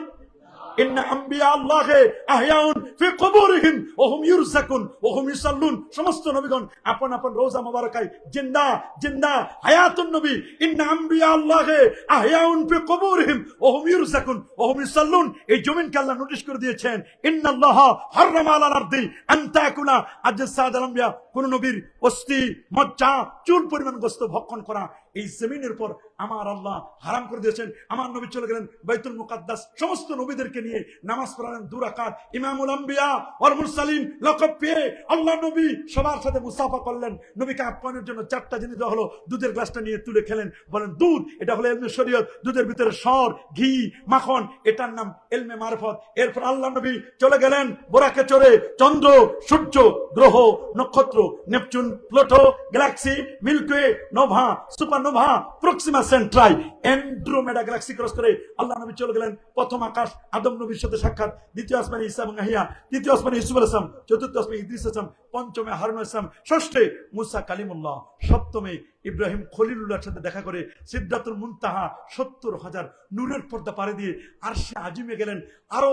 [SPEAKER 1] ইন্না আম্বিয়া আল্লাহে আহয়াউন ফি কুবুরিহিম ওয়া হুম ইউরযাকুন ওয়া হুম ইউসাল্লুন। সমস্ত নবীগণ আপন আপন রওজা মুবারাকায় জিন্দা হায়াতুন নবী। ইন্না আম্বিয়া আল্লাহে আহয়াউন ফি কুবুরিহিম ওয়া হুম ইউরযাকুন ওয়া হুম ইউসাল্লুন। এই জমিনকে আল্লাহ নোটিশ করে দিয়েছেন, ইন্নাল্লাহা হারামা আলাল আরদি আন তাকুলা আজসাদাল আম্বিয়া। কোন নবীর অস্থি, মজ্জা, চুল পরিমাণ গোশত ভক্ষণ করা এই জমিনের উপর আমার আল্লাহ হারাম করে দিয়েছেন। আমার নবী চলে গেলেন বাইতুল মুকাদ্দাস, সমস্ত নবীদেরকে নিয়ে নামাজ পড়ালেন 2 রাকাত। ইমামুল আম্বিয়া ওয়াল মুরসালিন লকব পেয়ে আল্লাহ নবী সবার সাথে মুসাফা করলেন। নবীকে আপ্যায়নের জন্য 4টা জিনিস দেওয়া হলো। দুধের গ্লাসটা নিয়ে তুলে খেলেন, বলেন দুধ, এটা হলো ইলমে শরীয়ত। দুধের ভিতরে সর, ঘি, মাখন, এটার নাম ইলমে মারফত। এরপর আল্লাহ নবী চলে গেলেন বোরাকে চড়ে চন্দ্র, সূর্য, গ্রহ, নক্ষত্র, Neptune, Pluto, galaxy, Milky Way, nova, supernova, Proxima 100% try. Andromeda galaxy cross করে আল্লাহ নবী চলে গেলেন প্রথম আকাশ, আদম নবীর সাথে সাক্ষাৎ, দ্বিতীয় আসমানে ঈসা এবং ইয়াহইয়া, তৃতীয় আসমানে ইউসুফ আলাইহিস সালাম, চতুর্থ আসমানে ইদ্রিস আলাইহিস সালাম, পঞ্চমে হারুন আলাইহিস সালাম, ষষ্ঠে মুসা কালিমুল্লাহ, সপ্তমে ইব্রাহিম খলিলুল্লাহর সাথে দেখা করে সিদরাতুল মুনতাহা 70,000 নূরের পর্দা পাড়ি দিয়ে আরশে আজিমে গেলেন। আরো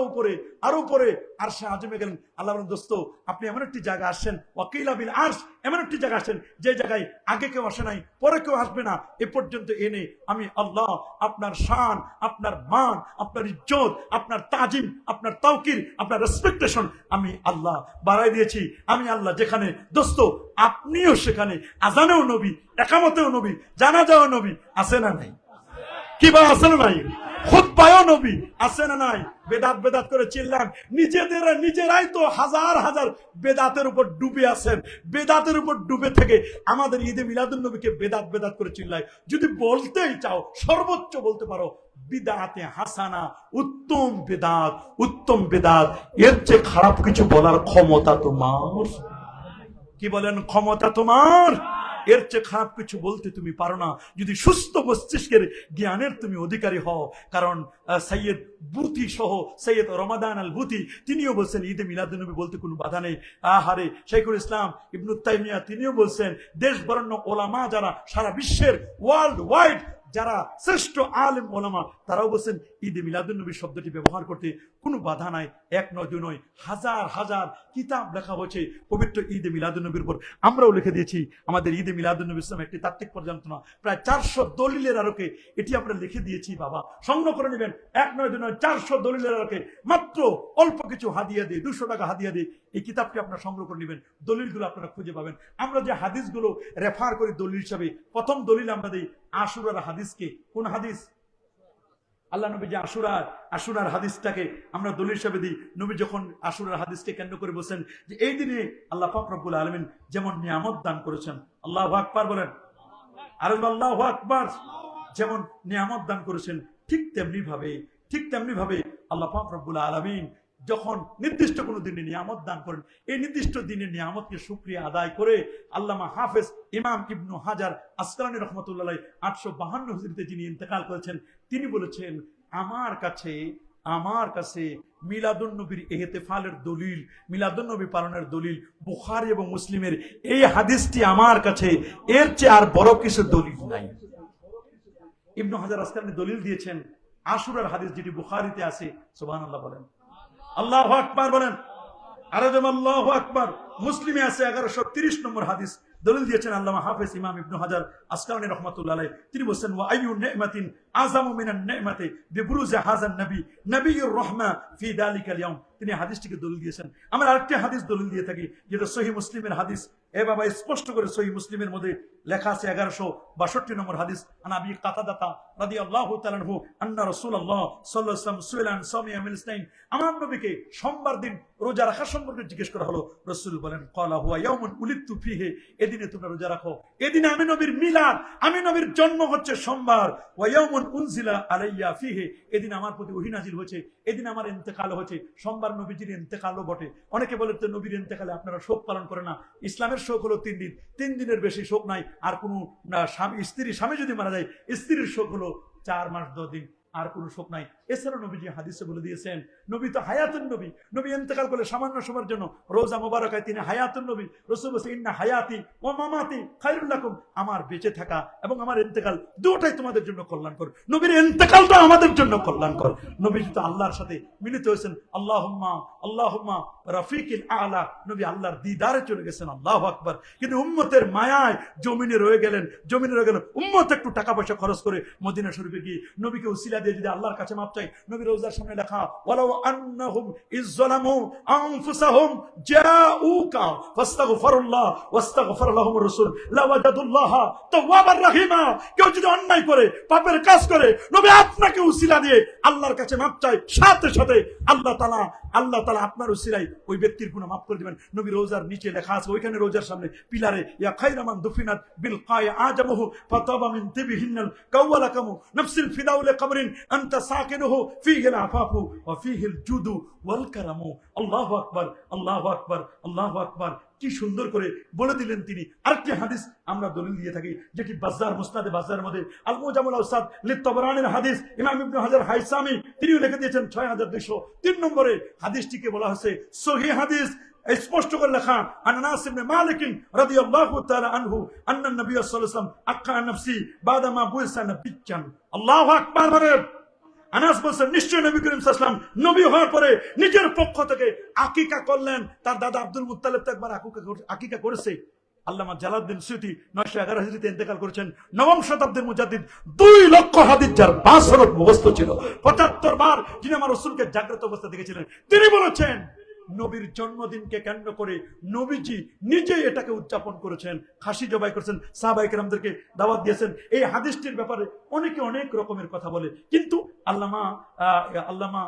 [SPEAKER 1] উপরে আরশে আজিমে গেলেন। আল্লাহ বলেন, দোস্ত আপনি এমন একটি জায়গা আসছেন, ওয়াকিলা বিল আরশ, এমন একটি জায়গা আসছেন যে জায়গায় আগে কেউ আসে নাই, পরে কেউ আসবে না, এ পর্যন্ত এনে আমি আল্লাহ আপনার শান, আপনার মান, আপনার ইজ্জত, আপনার তাজিম, আপনার তাওকির, আপনার রেসপেক্টেশন আমি আল্লাহ বাড়াই দিয়েছি। আমি আল্লাহ যেখানে, দোস্ত আপনিও সেখানে। আজানেও নবী, একামতেও নবী, জানাজাও নবী, আছে না নাই? কিবা আছে না নাই? খুতবায়ও নবী, আছে না নাই? বেদাত করে চিল্লান, নিজেরাই তো হাজার হাজার বেদাতের উপর ডুবে আছেন। বেদাতের উপর ডুবে থেকে আমাদের ঈদে মিলাদুন নবীকে বেদাত করে চিল্লায়। যদি বলতেই চাও, সর্বোচ্চ বলতে পারো বিদাতে হাসানা, উত্তম বেদাত। এর চেয়ে খারাপ কিছু বলার ক্ষমতা তোমার, কি বলেন, ক্ষমতা তোমার? এর চেয়ে খারাপ কিছু বলতে তুমি পারো না, যদি সুস্থ মস্তিষ্কের জ্ঞানের তুমি অধিকারী হও। কারণ সৈয়দ বুতি সহ সৈয়দ রমাদান আল বুতি তিনিও বলছেন ঈদে মিলাদুন নবী বলতে কোনো বাধা নেই। আহারে শাইখুল ইসলাম ইবনু তাইমিয়া তিনিও বলছেন, দেশ বরেণ্য ওলামা যারা সারা বিশ্বের ওয়ার্ল্ড ওয়াইড যারা শ্রেষ্ঠ আলেম ওলামা, তারাও বলছেন ঈদে মিলাদুন নবী শব্দটি ব্যবহার করতে কোনো বাধা নাই। এক নয়, দুই নয়, হাজার হাজার কিতাব লেখা হয়েছে পবিত্র ঈদে মিলাদুন নবীর উপর। আমরাও লিখে দিয়েছি আমাদের ঈদে মিলাদুন নবী ইসলাম একটি তাত্ত্বিক পর্যালোচনা, প্রায় 400 দলিলের আলোকে এটি আমরা লিখে দিয়েছি। বাবা সংগ্রহ করে নেবেন, এক নয়, দুই নয়, 400 দলিলের আলোকে মাত্র অল্প কিছু হাদিয়া দিয়ে, 200 টাকা হাদিয়া দিয়ে এই কিতাবটি আপনারা সংগ্রহ করে নেবেন। দলিলগুলো আপনারা খুঁজে পাবেন। আমরা যে হাদিসগুলো রেফার করি দলিল হিসাবে, প্রথম দলিল আমরা দিই আশুরার হাদিসকে। কোন হাদিস? আল্লাহ নবী যে আশুরার হাদিসটাকে আমরা দলিল হিসেবে দিই। নবী যখন আশুরার হাদিসকে কেন্দ্র করে বলছেন যে এই দিনে আল্লাহ পাক রব্বুল আলামিন যেমন নিয়ামত দান করেছেন, আল্লাহু আকবার বলেন, আর আল্লাহু আকবার, যেমন নিয়ামত দান করেছেন ঠিক তেমনি ভাবে আল্লাহ পাক রব্বুল আলামিন যখন নির্দিষ্ট কোনো দিনে নিয়ামত দান করেন, এই নির্দিষ্ট দিনের নিয়ামতকে শুকরিয়া আদায় করে আল্লামা হাফেজ ইমাম ইবনু হাজার আসকালানী রহমতুল্লাহ 852 হিজরিতে যিনি ইন্তেকাল করেছেন, তিনি বলেছেন, আমার কাছে মিলাদুন নবীর ইহতিফালের দলিল, মিলাদুন নবী পালনের দলিল বুখারী এবং মুসলিমের এই হাদিসটি আমার কাছে এর চেয়ে আর বড় কিছু দলিল নাই। ইবনু হাজার আসকালানী দলিল দিয়েছেন আশুরার হাদিস যেটি বুখারীতে আছে। সুবহানাল্লাহ বলেন, আল্লাহু আকবার বলেন, আরজম আল্লাহু আকবার। মুসলিমে আছে 1130 নম্বর হাদিস, দলিল দিয়েছেন আল্লামা হাফেজ ইমাম ইবনু হাজার আসকালানী রাহমাতুল্লাহ আলাইহি। তিনি বলেন, ওয়া আইয়ু নি'মাতিন আযামু মিনান নি'মাতি বিবুরুজি হাযান নবী নবিয়ুর রাহমা ফি যালিকাল ইয়াউম। তিনি হাদিসটিকে দলিল দিয়েছেন। আমরা আরেকটি হাদিস দলিল দিয়ে থাকি, যেটা সহিহ মুসলিমের হাদিস। এ বাবা স্পষ্ট করে সহিহ মুসলিমের মধ্যে লেখা আছে 1162 নম্বর হাদিস, আন আবি কাতাদাতা রাদিয়াল্লাহু তাআলা আনহু আন্না রাসূলুল্লাহ সাল্লাল্লাহু আলাইহি ওয়াসাল্লাম সুইলান সাওমি ইয়াউমিল ইসনাইন। আমার নবীকে সোমবার দিন রোজা রাখা সম্পর্কে জিজ্ঞেস করা হলো। রাসূল বলেন, ক্বালা হুয়া ইয়াউমুন উলিদতু ফিহি, এদিনে তোমরা রোজা রাখো, এদিনে আমি নবীর মিলাদ, আমি নবীর জন্ম হচ্ছে সোমবার। ওয়া ইয়াউমুন উনজিলা আলাইয়া ফিহি, এদিন আমার প্রতি ওহী নাযিল হয়েছে, এদিন আমার ইন্তেকাল হয়েছে। সোমবার নবীজির ইন্তেকালও বটে। অনেকে বলে তো নবীর ইন্তেকালে আপনারা শোক পালন করে না। ইসলামের শোক হলো 3 দিন, 3 দিনের বেশি শোক নাই। আর কোন স্বামী যদি মারা যায়, স্ত্রীর শোক হলো 4 মাস 10 দিন, আর কোন শোক নাই। এছাড়া নবীজি হাদিসে বলে দিয়েছেন, নবী তো হায়াতুন নবী, নবী ইন্তেকাল করলে সামান্য সময়ের জন্য রোজা মোবারকায় তিনি হায়াতুন নবী। রাসূল বলেছেন, ইন্না হায়াতি ওয়া মামাতি খায়রুল লাকুম, আমার বেঁচে থাকা এবং আমার ইন্তেকাল দুটোই তোমাদের জন্য কল্যাণকর। নবীর ইন্তেকালটা আমাদের জন্য কল্যাণকর। নবীজি তো আল্লাহর সাথে মিলিত হয়েছেন, আল্লাহুম্মা রাফিকিল আলা, নবী আল্লাহর দিদারে চলে গেছেন। আল্লাহু আকবার। কিন্তু উম্মতের মায়ায় জমিনে রয়ে গেলেন। উম্মত একটু টাকা পয়সা খরচ করে মদিনা শরীফে গিয়ে নবীকে উসিলা দিয়ে যদি আল্লাহর কাছে মাপ চাই, নবী রওজার সামনে লেখা, ওয়ালাউ আন্নাহুম ইযলামু আনফুসাহুম জাউকা ফাস্তাগফিরুল্লাহ ওয়াস্তাগফার লাহুমুর রাসূল লাওয়াজাদুল্লাহা তাওয়াবার রহিমা। কেউ যদি অন্যায় করে, পাপের কাজ করে, নবী আপনাকে উসিলা দিয়ে আল্লাহর কাছে মাপ চাই, সাথে সাথে আল্লাহ তাআলা আপনার উসিলায় ওই ব্যক্তির গুনাহ মাফ করে দিবেন। নবী রওজার নিচে লেখা আছে, ওইখানে রওজার সামনে পিলারে, ইয়া খায়রামান দুফিনাত বিল কায় আজামহু ফাতাবা মিন তিবিহিন্নাল কাওয়ালাকামু নাফসিল ফিদাউ লিকবরিন আনতা সাকিনুহু ফীহিল আফাফু ওয়া ফীহিল জুদু ওয়াল কারামু। আল্লাহু আকবার, আল্লাহু আকবার, আল্লাহু আকবার। কি সুন্দর করে বলে দিলেন তিনি। আরেকটি হাদিস আমরা দলিল দিয়ে থাকি, যেটি বাজ্জার মুসনাদে বাজ্জারের মধ্যে আল মুজামুল আওসাদ লিত-তাবরানির হাদিস। ইমাম ইবনে হাজার হাইসামি তিনিও লিখে দিয়েছেন 6203 নম্বরে। হাদিসটিকে বলা হয়েছে সহিহ হাদিস। স্পষ্ট করে লেখা, আনাস ইবনে মালিক রাদিয়াল্লাহু তাআলা আনহু আন্না নবী সাল্লাল্লাহু আলাইহি ওয়াসাল্লাম আক্কা নাফসি বাদামা বুইসা নবিয়্যান। আল্লাহু আকবার বলেন। আনাস বলেন নিশ্চয় নবী করিম সাল্লাল্লাহু আলাইহি ওয়াসাল্লাম নবী হওয়ার পরে নিজের পক্ষ থেকে আকীকা করলেন। তার দাদা আব্দুল মুত্তালিব তো একবার আকীকা করেছে। আল্লামা জালালউদ্দিন সুয়ুতী 911 হিজরিতে ইন্তেকাল করেছেন। নবম শতাব্দীর মুজাদ্দিদ, 2 লক্ষ হাদিস যার 5 হরফ মুখস্থ ছিল, 75 বার যিনি আমার রাসূলকে জাগ্রত অবস্থা দেখেছিলেন, তিনি বলেছেন নবীর জন্মদিনকে কেন্দ্র করে নবীজি নিজে এটাকে উদযাপন করেছেন, খাসি জবাই করেছেন, সাহাবায়ে কেরামদেরকে দাওয়াত দিয়েছেন। এই হাদিসটির ব্যাপারে অনেকে অনেক রকমের কথা বলে, কিন্তু আল্লামা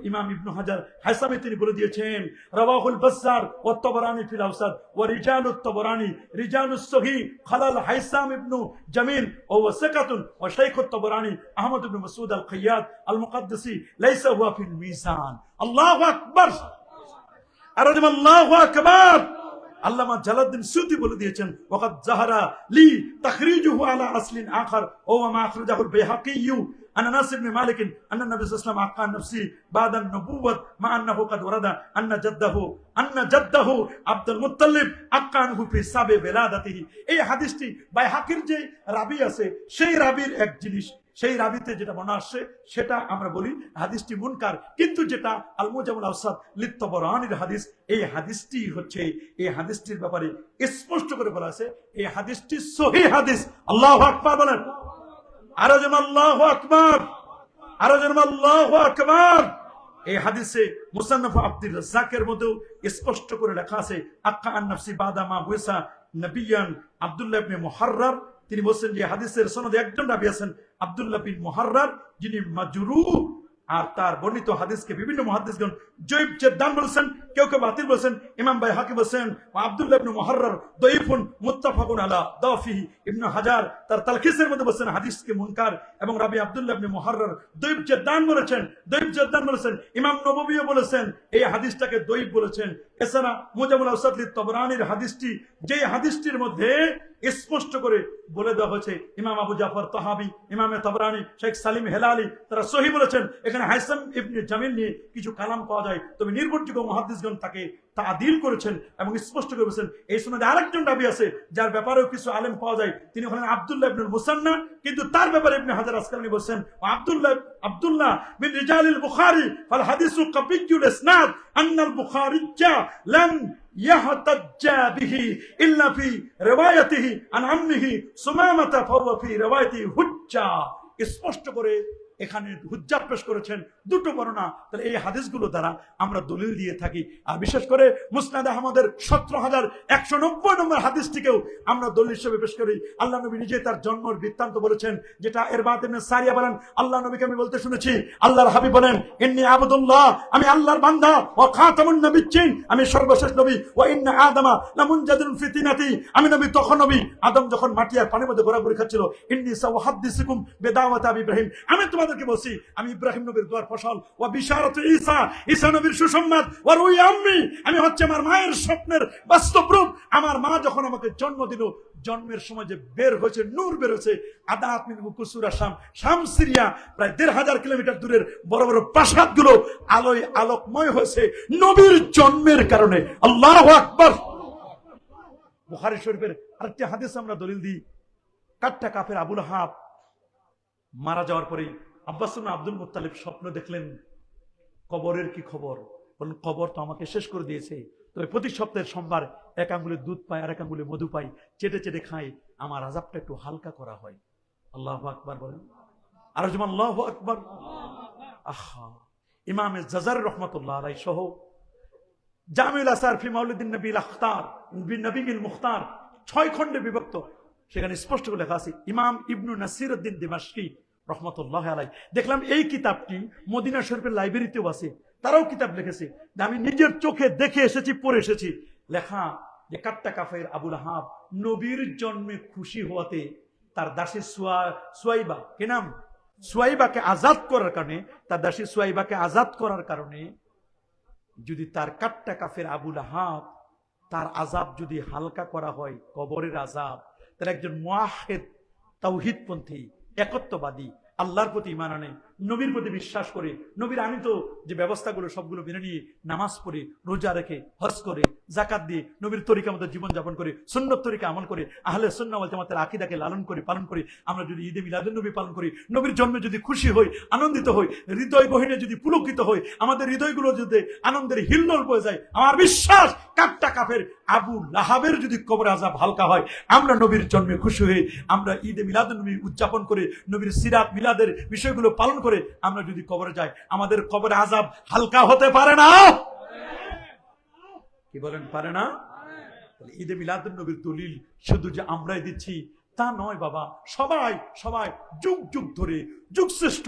[SPEAKER 1] ইমাম ইবনু হাজার হাইসামি তিনি বলে দিয়েছেন, রাওয়াহুল বাজ্জার ওয়া তাবরানি ফিল আওসাদ ওয়া রিজালুত তাবরানি রিজালুস সহিহ খালাল হাইসাম ইবনু জামিল ওয়া সাকাতুন ওয়া শাইখুত তাবরানি আহমদ ইবনে মাসউদ আল খাইয়াত আল মুকাদ্দাসি লাইসা হুয়া ফিল মিজান। আল্লাহু আকবার, আল্লাহু আকবার। আল্লামা জালালউদ্দিন সুয়ুতী বলে দিয়েছেন, ওয়াকাদ জাহারা লি তাখরিজুহু আলা আসলিন আখার ওয়া মা আখরাজাহুল বাইহাকিয়্যু আন আনাস ইবনে মালিক আন্না নবী সাল্লাল্লাহু আলাইহি ওয়াসাল্লাম আক্কা নাফসি বাদা নবুওয়াত মা আন্নাহু কাদ ওয়ারাদা আন্না জাদ্দাহু আব্দুল মুত্তালিব আক্কা আনহু ফি সাবে বিলাদাতিহি। এই হাদিসটি বাইহাকির যে রাবি আছে, সেই রাবির এক জিনিস, সেই রাবিতে যেটা মনে আসছে সেটা আমরা বলি হাদিসটি মুনকার, কিন্তু যেটা আল মুজামুল আওসাদ লিত-তাবরানির হাদিস, এই হাদিসটি হচ্ছে, এই হাদিসটির ব্যাপারে স্পষ্ট করে বলা আছে এই হাদিসটি সহিহ হাদিস। আল্লাহু আকবার বলেন, আরো যেন আল্লাহু আকবার, আরো যেন আল্লাহু আকবার। এই হাদিসে মুসান্নাফ আব্দুর রাজ্জাকের মধ্যেও স্পষ্ট করে লেখা আছে, আক্কা আন নাফসি বাদা মা বুইসা নবিয়ান আব্দুল্লাহ ইবনে মুহাররার। তিনি বলছেন যে হাদিসের সনদে একজন রাবী আছেন আব্দুল্লাহ বিন মুহাররার, যিনি মাজরুহ, আর তার বর্ণিত হাদিসকে বিভিন্ন মুহাদ্দিসগণ জয়ীফ জিদ্দান বলেছেন, কেউ কেউ বাতিল বলেছেন। ইমাম বাইহাকি বলেছেন আব্দুল্লাহ ইবনে মুহাররার দাঈফুন মুত্তাফাকুন আলা দাফিহি। ইবনে হাজার তার তালখিসের মধ্যে বলেছেন হাদিসকে মুনকার, এবং রাবী আব্দুল্লাহ ইবনে মুহাররার দঈফ জিদ্দান বলেছেন। ইমাম নববীও বলেছেন এই হাদিসটাকে দঈফ বলেছেন। এছাড়া মুজামুল আওসাদ লিত-তাবরানির হাদিসটি, যে হাদিসটির মধ্যে স্পষ্ট করে বলে দেওয়া হয়েছে, ইমাম আবু জাফর তাহাবি, ইমামে তাবরানি, শেখ সালিম হেলালি তারা সহিহ বলেছেন। এখানে হাইসাম ইবনে জামিল নিয়ে কিছু কালাম পাওয়া যায়, তবে নির্ভরযোগ্য মুহাদ্দিসগণ তাকে তাদিল করেছেন এবং স্পষ্ট করে বলেছেন। এই সনদে আরেকজন রাবী আছে যার ব্যাপারেও কিছু আলেম পাওয়া যায়, তিনি হলেন আব্দুল্লাহ ইবনুল মুসান্না, কিন্তু তার ব্যাপারে ইবনে হাজার আসকালানি বলেছেন আব্দুল্লাহ বিন রিজালিল বুখারী ফাল হাদিসু কাবিয়্যুল ইসনাদ আন্নাল বুখারিয়্যা লাম ইয়াহতাজ্জা বিহি ইল্লা ফি রিওয়ায়াতিহি আন আম্মিহি সুমামাতা ফাওয়া ফি রিওয়ায়াতিহি হুজ্জা। স্পষ্ট করে এখানে হুজ্জাত পেশ করেছেন দুটো বর্ণনা। তাহলে এই হাদিসগুলো দ্বারা আমরা দলিল দিয়ে থাকি। আর বিশেষ করে মুসনাদ আহমদের 17190 নম্বর হাদিসটিকেও আমরা দলিল হিসেবে পেশ করি। আল্লাহ নবী নিজে তার জন্মের বৃত্তান্ত বলেছেন, যেটা ইরবাদ ইবনে সারিয়া বলেন, আল্লাহ নবীকে আমি বলতে শুনেছি, আল্লাহর হাবিব বলেন, ইন্নী আবদুল্লাহ, আমি আল্লাহর বান্দা, ওয়া খাতামুন নবিয়্যিন, আমি সর্বশেষ নবী, ওয়া ইন্না আদামা লামুনজাদিলুন ফি তিনাতি, আমি নবী তখন নবী, আদম যখন মাটি আর পানির মধ্যে ঘোরাঘুরি খাচ্ছিল, ইন্নী সাউহাদ্দিসুকুম বিদাওয়াতি আবি ইব্রাহিম, আমি তোমাদেরকে বলছি আমি ইব্রাহিম নবীর দোয়ার ফসল, ওয়া বিশারাতু ঈসা, ঈসা নবীর সুসংবাদ, ওয়া রুইয়া আম্মি, আমি হচ্ছে আমার মায়ের স্বপ্নের বাস্তব রূপ। আমার মা যখন আমাকে জন্ম দিল, জন্মের সময় যে বের হয়েছে নূর বের হয়েছে, আদাত মিন কুসুরা শাম সিরিয়া, প্রায় 1500 কিলোমিটার দূরের বড় বড় প্রাসাদগুলো আলোয় আলোকময় হয়েছে নবীর জন্মের কারণে। আল্লাহু আকবার। বুখারী শরীফের আরেকটি হাদিস আমরা দলিল দিই, কাট্টা কাফের আবু লাহাব মারা যাওয়ার পরে আব্বাস ইবনে আব্দুল মুত্তালিব স্বপ্ন দেখলেন, কবরের কি খবর? বলেন, কবর তো আমাকে শেষ করে দিয়েছে, তবে প্রতি সপ্তাহের সোমবার এক আঙ্গুলে দুধ পাই আর এক আঙ্গুলে মধু পাই, চেটে চেটে খাই, আমার আযাবটা একটু হালকা করা হয়। আল্লাহু আকবার বলেন, আর যেমন আল্লাহু আকবার। আহা, ইমামে জাজারি রাহমাতুল্লাহ আলাইহি সহ জামিউল আসার ফি মাউলিদিন নবীল আখতার নবীল মুখতার 6 খণ্ডে বিভক্ত, সেখানে স্পষ্ট করে লেখা আছে। ইমাম ইবনু নাসিরউদ্দিন দিমাশকি রহমতুল্লাহ আলাইহি, দেখলাম এই কিতাবটি মদিনা শরীফের লাইব্রেরিতেও আছে, তারাও কিতাব লিখেছে, আমি নিজের চোখে দেখে এসেছি, পড়ে এসেছি। লেখা যে কাট্টা কাফের আবু লাহাব নবীর জন্মে খুশি হওয়াতে তার দাসী সুয়াইবা, কি নাম, সুয়াইবাকে আজাদ করার কারণে, তার দাসী সুয়াইবাকে আজাদ করার কারণে যদি তার কাট্টা কাফের আবু লাহাব তার আজাব যদি হালকা করা হয়, কবরের আজাব, তার একজন মুআহিদ তাওহীদপন্থী একত্ববাদী আল্লাহর প্রতি ঈমান আনে, নবীর প্রতি বিশ্বাস করে, নবীর আনিত যে ব্যবস্থাগুলো সবগুলো মেনে নিয়ে নামাজ পড়ে, রোজা রেখে, হজ করে, যাকাত দিয়ে, নবীর তরিকা মতো জীবন যাপন করে, সুন্নত তরিকা আমল করে, আহলে সুন্নাহ ওয়াল জামাতের আকীদাকে লালন করে পালন করে আমরা যদি ঈদে মিলাদুন নবী পালন করি, নবীর জন্মে যদি খুশি হই, আনন্দিত হই, হৃদয় গহীনে যদি পুলকিত হই, আমাদের হৃদয়গুলো যদি আনন্দের হিল্লোল বয়ে যায়, আমার বিশ্বাস কাট্টা কাফের আবু লাহাবের যদি কবর আযাব হালকা হয়, আমরা নবীর জন্মে খুশি হয়ে আমরা ঈদে মিলাদুন নবী উদযাপন করে, নবীর সিরাত মিলাদের বিষয়গুলো পালন করে আমরা যদি কবরে যাই, আমাদের কবরে আযাব হালকা হতে পারে না? কি বলেন, পারে না? ঈদে মিলাদুন নবীর দলিল শুধু যে আমরাই দিচ্ছি তা নয় বাবা, সবাই সবাই যুগ যুগ ধরে যুগশ্রেষ্ঠ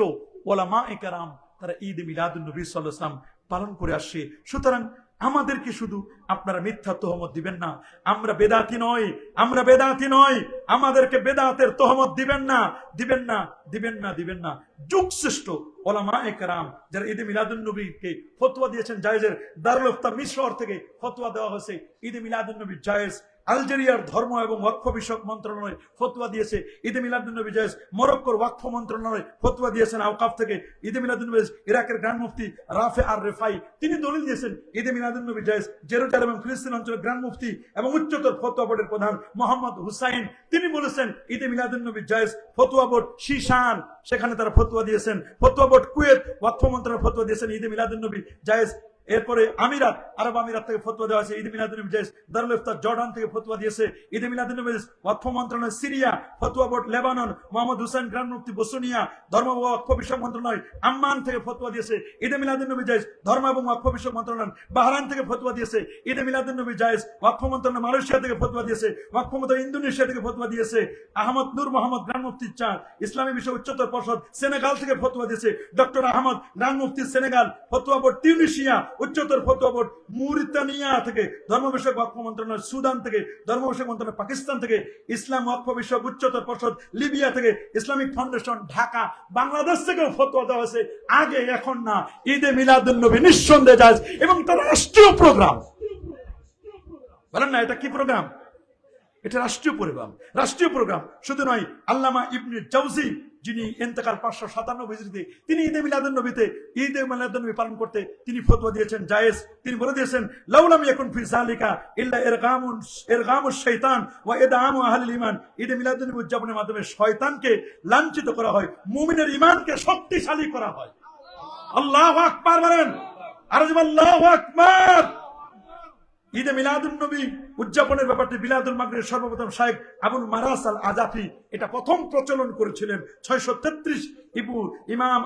[SPEAKER 1] ওলামায়ে কেরাম তারা ঈদে মিলাদুন নবী সাল্লাল্লাহু আলাইহি ওয়াসাল্লাম পালন করে আসছে। সুতরাং আমাদেরকে শুধু আপনারা মিথ্যা তহমত দিবেন না, আমরা বেদাতি নই, আমরা বেদাতি নই, আমাদেরকে বেদাতের তহমত দিবেন না, দিবেন না, দিবেন না, দিবেন না। যুগশ্রেষ্ঠ ওলামায়ে কেরাম যারা ঈদে মিলাদুন নবীকে ফতোয়া দিয়েছেন জায়েজের, দারুল ইফতা মিশর থেকে ফতোয়া দেওয়া হয়েছে ঈদে মিলাদুন নবী জায়েজ, আলজেরিয়ার ধর্ম এবং ওয়াকফ বিষয়ক মন্ত্রণালয় ফতোয়া দিয়েছে ঈদে মিলাদুন নবী জায়েজ, মরক্কোর ওয়াকফ মন্ত্রণালয় ফতোয়া দিয়েছেন আওকাফ থেকে ঈদে মিলাদুন নবী জায়েজ, ইরাকের গ্র্যান্ড মুফতি রাফে আর রেফাই তিনি দলিল দিয়েছেন ঈদে মিলাদুন নবী জায়েজ, জেরুজালেম এবং ফিলিস্তিন অঞ্চলের গ্র্যান্ড মুফতি এবং উচ্চতর ফতোয়া বোর্ডের প্রধান মোহাম্মদ হুসাইন তিনি বলেছেন ঈদে মিলাদুন নবী জায়েজ। ফতোয়া বোর্ড শিশান সেখানে তারা ফতোয়া দিয়েছেন, ফতোয়া বোর্ড কুয়েত ওয়াকফ মন্ত্রণালয় ফতোয়া দিয়েছেন ঈদে মিলাদুন নবী জায়েজ। এরপরে আমিরাত আরব আমিরাত থেকে ফতোয়া দেওয়া হয়েছে ঈদে মিলাদুন নবী জায়েজ, দারুল ইফতা জর্ডান থেকে ফতোয়া দিয়েছে ঈদে মিলাদুন নবী জায়েজ, ওয়াকফ মন্ত্রণালয় সিরিয়া, ফতোয়া board Lebanon, Mohammad Hussein grand মুফতি বসনিয়া, ধর্ম ও ওয়াকফ বিষয়ক মন্ত্রণালয় আম্মান থেকে ফতোয়া দিয়েছে ঈদে মিলাদুন নবী জায়েজ, ধর্ম এবং ওয়াকফ বিষয়ক মন্ত্রণালয় বাহরাইন থেকে ফতোয়া দিয়েছে ঈদে মিলাদুন নবী জায়েজ, ওয়াকফ মন্ত্রণালয় মালয়েশিয়া থেকে ফতোয়া দিয়েছে, ওয়াকফ মন্ত্রণালয় ইন্দোনেশিয়া থেকে ফতোয়া দিয়েছে, আহমদ নূর মোহাম্মদ গ্র্যান্ড মুফতি চার ইসলামী বিষয় উচ্চতর পরিষদ সেনেগাল থেকে ফতোয়া দিয়েছে, ডক্টর আহমদ গ্র্যান্ড মুফতি সেনেগাল, ফতোয়া বোর্ড তিউনিসিয়া, উচ্চতর ফতোয়া বোর্ড মুরিতানিয়া থেকে, ধর্ম বিষয়ক ওয়াকফ মন্ত্রণালয় সুদান থেকে, ধর্ম বিষয়ক মন্ত্রণালয় পাকিস্তান থেকে, ইসলাম ওয়াকফ বিষয়ক উচ্চতর পরিষদ লিবিয়া থেকে, ইসলামিক ফাউন্ডেশন ঢাকা বাংলাদেশ থেকেও ফতোয়া দেওয়া হয়েছে। আগে এখন না, ঈদে মিলাদুন নবী নিঃসন্দেহে জায়েজ এবং তার রাষ্ট্রীয় প্রোগ্রাম। বলেন না এটা কি প্রোগ্রাম? এটা রাষ্ট্রীয় প্রোগ্রাম, রাষ্ট্রীয় প্রোগ্রাম। শুধু নয়, আল্লামা ইবনে জাওজি যিনি ইন্তেকাল 597 হিজরিতে, তিনি ঈদে মিলাদুন নবীতে ঈদে মিলাদুন নবী পালন করতে তিনি ফতোয়া দিয়েছেন জায়েজ। তিনি বলে দিয়েছেন লাউলাম ইয়াকুন ফি যালিকা ইল্লা ইরগামুশ শাইতান ওয়া ইদআমু আহলিল ঈমান, ঈদে মিলাদুন নবী উদযাপনের মাধ্যমে শয়তানকে লাঞ্ছিত করা হয়, মুমিনের ঈমানকে শক্তিশালী করা হয়। আল্লাহু আকবার বলেন, আর আল্লাহু আকবার। ঈদে মিলাদুন নবী উদযাপনের ব্যাপারটি বিলাদুল মাগরিবের সর্বপ্রথম শাইখ আবুল মারাস আল আজাফি এটা প্রথম প্রচলন করেছিলেন। 633 ইমাম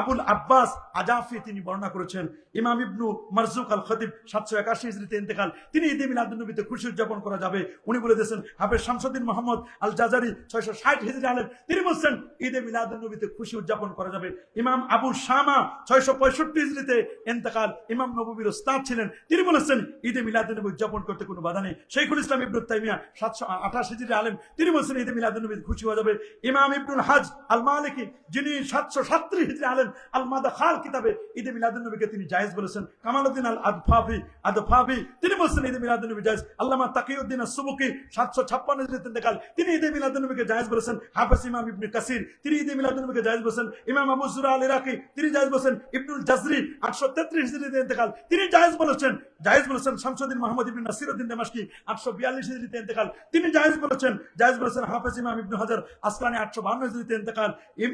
[SPEAKER 1] আবুল আব্বাস আজাফি তিনি বর্ণনা করেছেন। ইমাম ইবনু মারজুক আল খতিব 781 হিজরিতে ইন্তেকাল, তিনি ঈদে মিলাদুন নবীতে খুশি উদযাপন করা যাবে উনি বলে দিয়েছেন। হাফেজ শামসুদ্দিন মোহাম্মদ আল জাজারি 660 হিজরি আলেম, তিনি বলছেন ঈদে মিলাদুন নবীতে খুশি উদযাপন করা যাবে। ইমাম আবু শামা 665 হিজরিতে ইন্তেকাল, ইমাম নববীর উস্তাদ ছিলেন, তিনি বলেছেন ঈদে মিলাদুন নবী উদযাপন করতে কোনো বাধা নেই। শাইখুল ইসলাম ইবনে তাইমিয়া 728 হিজরি আলেম, তিনি বলেছেন ঈদে মিলাদুন নবীতে খুশি হওয়া যাবে। ইমাম ইবনুল হজ আল মালিকি যিনি 737 হিজরি আলেম, আল মাদাখাল কিতাবে ঈদে মিলাদুন নবীকে তিনি জায়েজ বলেছেন। কামালউদ্দিন আল আদফাভি তিনি বলেছেন ঈদে মিলাদুন নবী জায়েজ। আল্লামা তাকিউদ্দিন আস-সুবুকি 756 হিজরিতে ইন্তেকাল, তিনি ঈদে মিলাদুন নবীকে জায়েজ বলেছেন। হাফেজ ইমাম ইবনে কাসির তিনি ঈদে মিলাদুন নবীকে জায়েজ বলেছেন। ইমাম আবু যুরা আল ইরাকি তিনি জায়েজ বলেছেন। ইবনুল জাজরি 833 হিজরিতে ইন্তেকাল, তিনি জায়েজ বলেছেন। শামসুদ্দিন মুহাম্মদ ইবনে নাসিরউদ্দিন দামেশকি 842 হিজরিতে ইন্তেকাল, তিনি জায়েজ বলেছেন। হাফেজ ইমাম ইবনে হাজার আসকালানি 852 হিজরিতে ইন্তেকাল,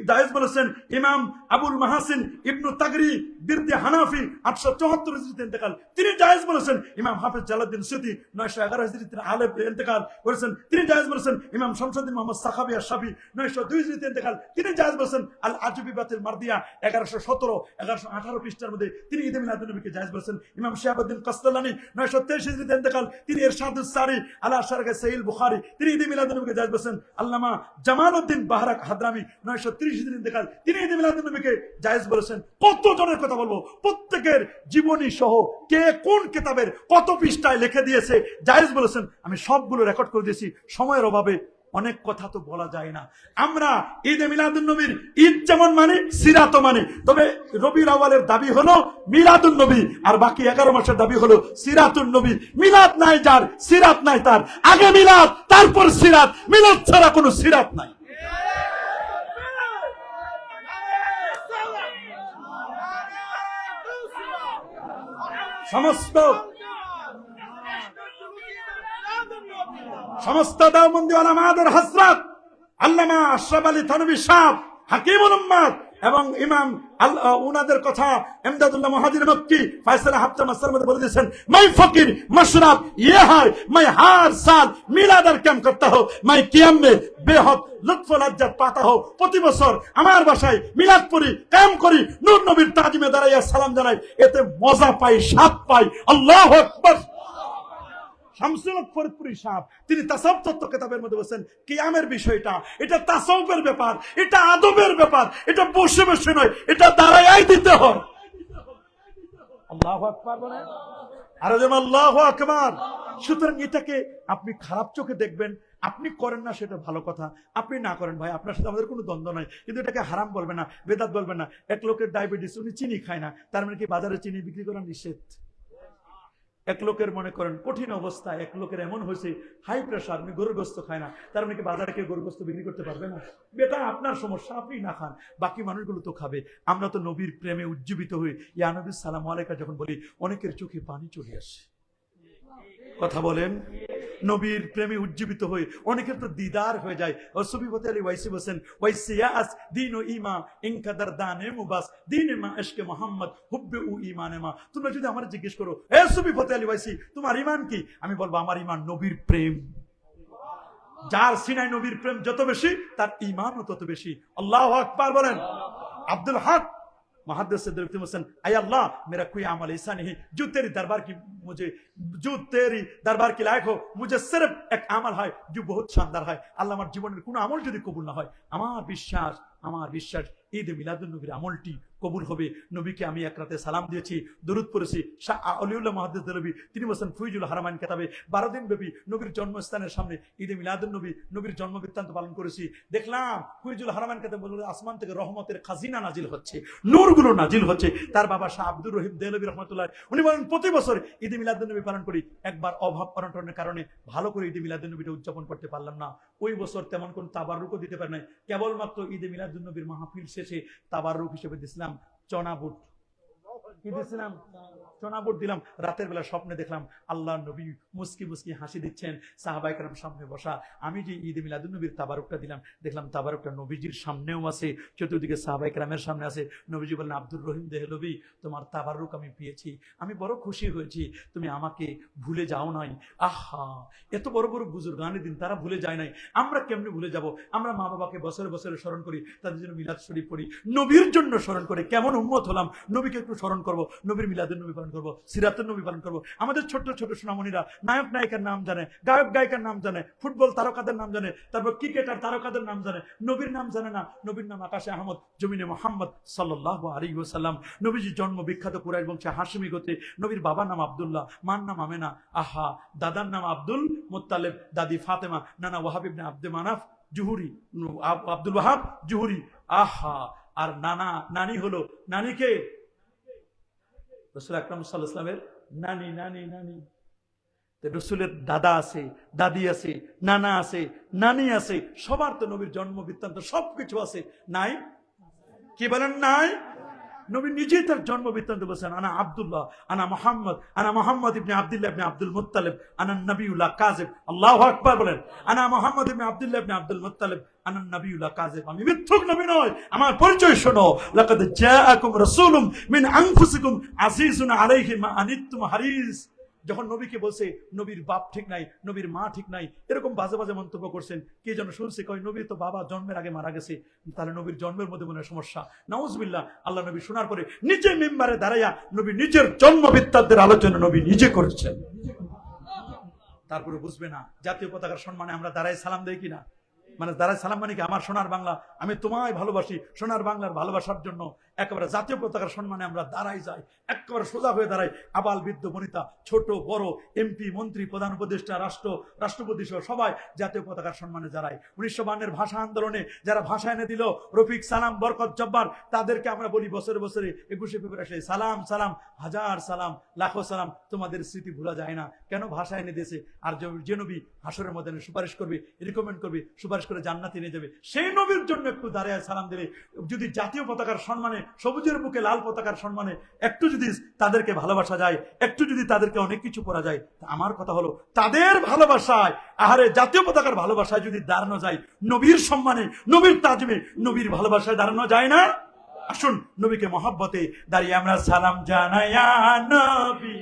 [SPEAKER 1] জায়েজ বলেছেন। ইমাম আবুল মাহাসিন ইবনু তাগরি বিরদি হানাফি 874 হিজরিতে ইন্তেকাল, তিনি জায়েজ বলেছেন। ইমাম হাফেজ জালালউদ্দিন সুয়ুতি 911 হিজরিতে আলেপ ইন্তেকাল করেছেন, তিনি জায়েজ বলেছেন। ইমাম শামসুদ্দিন মুহাম্মদ সাখাবী আশ-শাফি 902 হিজরিতে ইন্তেকাল, তিনি জায়েজ বলেছেন। আল আজুবিবাতুল মারদিয়া 1117 1118 পৃষ্ঠার মধ্যে তিনি ঈদে মিলাদুন নবীকে জায়েজ বলেছেন। ইমাম শিহাবুদ্দিন কাসতালানি 923 হিজরিতে ইন্তেকাল, তিনি ইরশাদুস সারি আলা শারহে সহিহ বুখারী তিনি ঈদে মিলাদুন নবীকে জায়েজ বলেছেন। আল্লামা জামালউদ্দিন বাহরাক হাদরামি 930 হিজরি ইন্তেকাল, তিনি ঈদে মিলাদুন নবীকে জায়েজ বলেছেন। কত জনের কথা বলবো, প্রত্যেকের জীবনী সহ কে কোন কিতাবের কত পৃষ্ঠায় লিখে দিয়েছে জায়েজ বলেছেন, আমি সবগুলো রেকর্ড করে দিয়েছি। সময়ের অভাবে অনেক কথা তো বলা যায় না। আমরা ঈদে মিলাদুন নবীর ঈদ যেমন মানে সিরাতও মানে, তবে রবিউল আউয়ালের দাবি হলো মিলাদুন নবী, আর বাকি 11 মাসের দাবি হলো সিরাতুন নবী। মিলাদ নাই যার, সিরাত নাই তার। আগে মিলাদ, তারপর সিরাত। মিলাদ ছাড়া কোনো সিরাত নাই। সমস্ত দেওবন্দি উলামাদের হযরত আল্লামা আশরাফ আলী থানভী সাহেব, হাকিমুল উম্মাত, এবং ইমাম উনাদের কথা ইমদাদুল্লাহ মুহাজির মক্কি ফয়সালা হাফতা মাসলার মধ্যে বলে দিয়েছেন, मैं फकीर मशरब ये है, मैं हर साल मिलाद और कैम करता हूं, मैं कियाम में बेहद লুৎফ লজ্জাত পাতা হও। প্রতি বছর আমার বাসায় মিলাদ পড়ি, কায়েম করি, নূর নবীর তাজিমে দাঁড়াইয়া সালাম জানাই, এতে মজা পাই, স্বাদ পাই। আল্লাহু আকবার। শামসুল হক ফরিদপুরি সাহেব তিনি তাসাউফ তত্ত্ব কিতাবের মধ্যে বলেছেন, কিয়ামের বিষয়টা এটা তাসাউফের ব্যাপার, এটা আদবের ব্যাপার, এটা বসে বসে নয়, এটা দাঁড়ায় দিতে হয়। আল্লাহু আকবার বলেন, আর যেমন আল্লাহু আকবার। সুতরাং এটাকে আপনি খারাপ চোখে দেখবেন, আপনি করেন না সেটা ভালো কথা, আপনি না করেন ভাই আপনার সাথে আমাদের কোনো দ্বন্দ্ব নাই, কিন্তু এটাকে হারাম বলবেন না, বেদাত বলবেন না। এক লোকের ডায়াবেটিস, উনি চিনি খায় না, তার মানে কি বাজারে চিনি বিক্রি করা নিষেধ? এক লোকের মনে করেন কঠিন অবস্থা, এক লোকের এমন হয়েছে হাই প্রেশার, উনি গরুর গোস্ত খায় না, তার মানে কি বাজারে কেউ গরুর গোস্ত বিক্রি করতে পারবে না? বেটা আপনার সমস্যা, আপনি না খান, বাকি মানুষগুলো তো খাবে। আমরা তো নবীর প্রেমে উজ্জীবিত হই, ইয়া নবী সালাম আলাইকা যখন বলি অনেকের চোখে পানি চলে আসে। কথা বলেন, নবীর প্রেমে উজ্জীবিত হয়ে অনেকের তো দিদার হয়ে যায়। সুফি ফতে আলী ওয়াইসি বলেন, ওয়াইসিয়াস দিন ও ইমা ইনকাদার দানে মুবাস দিনে মা ইশকে মোহাম্মদ হুব্বে উ ঈমানে মা। তোমরা যদি আমার জিজ্ঞেস করো, এ সুফি ফতে আলী ওয়াইসি তোমার ঈমান কি, আমি বলবো আমার ঈমান নবীর প্রেম। যার সিনায় নবীর প্রেম যত বেশি, তার ঈমানও তত বেশি। আল্লাহু আকবার বলেন। আব্দুল হক मुहद्दिस से दिलते मुसन, ऐ अल्लाह मेरा कोई अमल ऐसा नहीं जो तेरी दरबार की मुझे जो तेरी दरबार की लायक हो, मुझे सिर्फ एक अमल है जो बहुत शानदार है। আল্লাহ আমার জীবনের কোনো আমল যদি কবুল না হয়, আমার বিশ্বাস ঈদে মিলাদুন নবীর আমলটি কবুল হবে। নবীকে আমি এক রাতে সালাম দিয়েছি, দরুদ পড়েছি। শাহ অলিউল্লাহ মুহাদ্দিস দেহলভী তিনি বলেন, ফুইজুল হারামাইন কিতাবে 12 দিন ব্যাপী নবীর জন্মস্থানের সামনে ঈদে মিলাদুন নবীর জন্ম বৃত্তান্ত পালন করেছি। দেখলাম ফুইজুল হারামাইন কিতাবে বলে আসমান থেকে রহমতের খাজিনা নাজিল হচ্ছে, নূরগুলো নাজিল হচ্ছে। তার বাবা শাহ আব্দুর রহিম দেহলভী রাহমাতুল্লাহ উনি বলেন, প্রতি বছর ঈদে মিলাদুন নবী পালন করি, একবার অভাব অনটনের কারণে ভালো করে ঈদে মিলাদুন নবীটা উদযাপন করতে পারলাম না। ওই বছর তেমন কোন তাবাররুকও দিতে পারি নাই, কেবলমাত্র ঈদে মিলাদুন নবীর মাহফিল শেষে তাবাররুক হিসেবে দিছিলাম চনা বুট। কি দিয়েছিলাম? চনা বুট দিলাম। রাতের বেলা স্বপ্নে দেখলাম আল্লাহ নবী মুস্কি মুস্কি হাসি দিচ্ছেন, সাহাবায়ে কেরাম সামনে বসা। আমি যে ঈদে মিলাদুন নবীর তাবারুকটা দিলাম, দেখলাম তাবারুকটা নবীজির সামনেও আছে, চতুর্দিকে সাহাবায়ে কেরামের সামনে আছে। নবীজি বললেন, আব্দুর রহিম দেহলভী তোমার তাবারুক আমি পেয়েছি, আমি বড় খুশি হয়েছি, তুমি আমাকে ভুলে যাও নাই। আহা, এত বড় বড় বুজুর্গানের দিন তারা ভুলে যায় নাই, আমরা কেমনে ভুলে যাব? আমরা মা বাবাকে বছরে বছরে স্মরণ করি, তাদের জন্য মিলাদ শরীফ পড়ি, নবীর জন্য স্মরণ করে কেমন উম্মত হলাম। নবীকে একটু স্মরণ করবো, নবীর মিলাদুন নবী পালন করবো, সিরাতুন নবী পালন করবো। আমাদের ছোট ছোট সোনামণিরা নায়ক নায়িকার নাম জানে, গায়ক গায়িকার নাম জানে, ফুটবল তারকাদের নাম জানে, তারপর ক্রিকেটার তারকাদের নাম জানে, নবীর নাম জানে না। নবীর নাম আকাশে আহমদ, জমিনে মুহাম্মদ সাল্লাল্লাহু আলাইহি ওয়াসাল্লাম। নবীজির জন্ম বিখ্যাত কুরাইশ বংশে হাশিমি গোত্রে। নবীর বাবার নাম আব্দুল্লাহ, মার নাম আমেনা। আহা, দাদার নাম আব্দুল মুত্তালিব, দাদি ফাতেমা, নানা ওয়াহাব ইবনে আব্দে মানাফ জুহুরি, আব্দুল ওয়াহাব জুহুরি। আহা, আর নানি হলো, নানিকে রাসূল আকরাম সাল্লাল্লাহু আলাইহি ওয়াসাল্লামের নানি। রসুলের দাদা আছে, দাদি আছে, নানা আছে, নানি আছে, সবার তো নবীর জন্ম বৃত্তান্ত সবকিছু আছে। নাই? কি বলেন নাই? নবী নিজেই তার জন্ম বৃত্তান্ত বলেছেন, আনা আব্দুল্লাহ আনা মোহাম্মদ ইবনে আব্দুল্লাহ ইবনে আব্দুল মুত্তালিব আনা নবিউল্লাহ কাযিব। আল্লাহু আকবার বলেন। আনা মোহাম্মদ ইবনে আব্দুল্লাহ ইবনে আব্দুল মুত্তালিব আনা নবিউল্লাহ কাযিব। আমি মিথ্যুক নবী নয়, আমার পরিচয় শোনো। লাকাদ জাআকুম রাসূলুম মিন আনফুসিকুম আজিজুন আলাইহি মা আনিতুম হারিস। যখন নবীকে বলছে নবীর বাপ ঠিক নাই, নবীর মা ঠিক নাই, এরকম বাজে বাজে মন্তব্য করছেন, কে যেন শুনছে, কয় নবীর তো বাবা জন্মের আগে মারা গেছে, তাহলে নবীর জন্মের মধ্যে মনে সমস্যা। নাউজুবিল্লাহ। আল্লাহ নবী শোনার পরে নিজে মিম্বারে দাঁড়াইয়া নবী নিজের জন্ম বৃত্তান্তের আলোচনা নবী নিজে করেছেন। তারপরে বুঝবে না জাতীয় পতাকার সম্মানে আমরা দাঁড়াই সালাম দেই কিনা। মানে দাঁড়ায় সালাম মানে কি, আমার সোনার বাংলা, আমি তোমায় ভালোবাসি। সোনার বাংলার ভালোবাসার জন্য একেবারে জাতীয় পতাকার সম্মানে আমরা দাঁড়াই যাই, একেবারে সোজা হয়ে দাঁড়াই, আবাল বৃদ্ধ বনিতা, ছোট বড়, এমপি মন্ত্রী, প্রধান উপদেষ্টা, রাষ্ট্রপতি সহ সবাই জাতীয় পতাকার সম্মানে দাঁড়াই। 1952 ভাষা আন্দোলনে যারা ভাষা এনে দিল, রফিক, সালাম, বরকত, জব্বার, তাদেরকে আমরা বলি বছরে বছরে 21শে ফেব্রুয়ারি, সালাম সালাম, হাজার সালাম, লাখো সালাম, তোমাদের স্মৃতি ভোলা যায় না। কেন? ভাষা এনে দিয়েছে। আর যে নবী হাসরের মধ্যে সুপারিশ করবে, রিকমেন্ড করবে, সুপারিশ করে জান্নাতে নিয়ে যাবে, সেই নবীর জন্য একটু দাঁড়িয়ে সালাম দিলে, যদি জাতীয় পতাকার সম্মানে, সবুজের বুকে লাল পতাকার সম্মানে একটু যদি তাদেরকে ভালোবাসা যায়, একটু যদি তাদেরকে অনেক কিছু করা যায়, আমার কথা হলো তাদের ভালোবাসায়, আহারে জাতীয় পতাকার ভালোবাসায় যদি দাঁড়ানো যায়, নবীর সম্মানে, নবীর তাজমে, নবীর ভালোবাসায় দাঁড়ানো যায় না? আসুন নবীকে মহব্বতে দাঁড়িয়ে আমরা সালাম জানাইয়া নবী।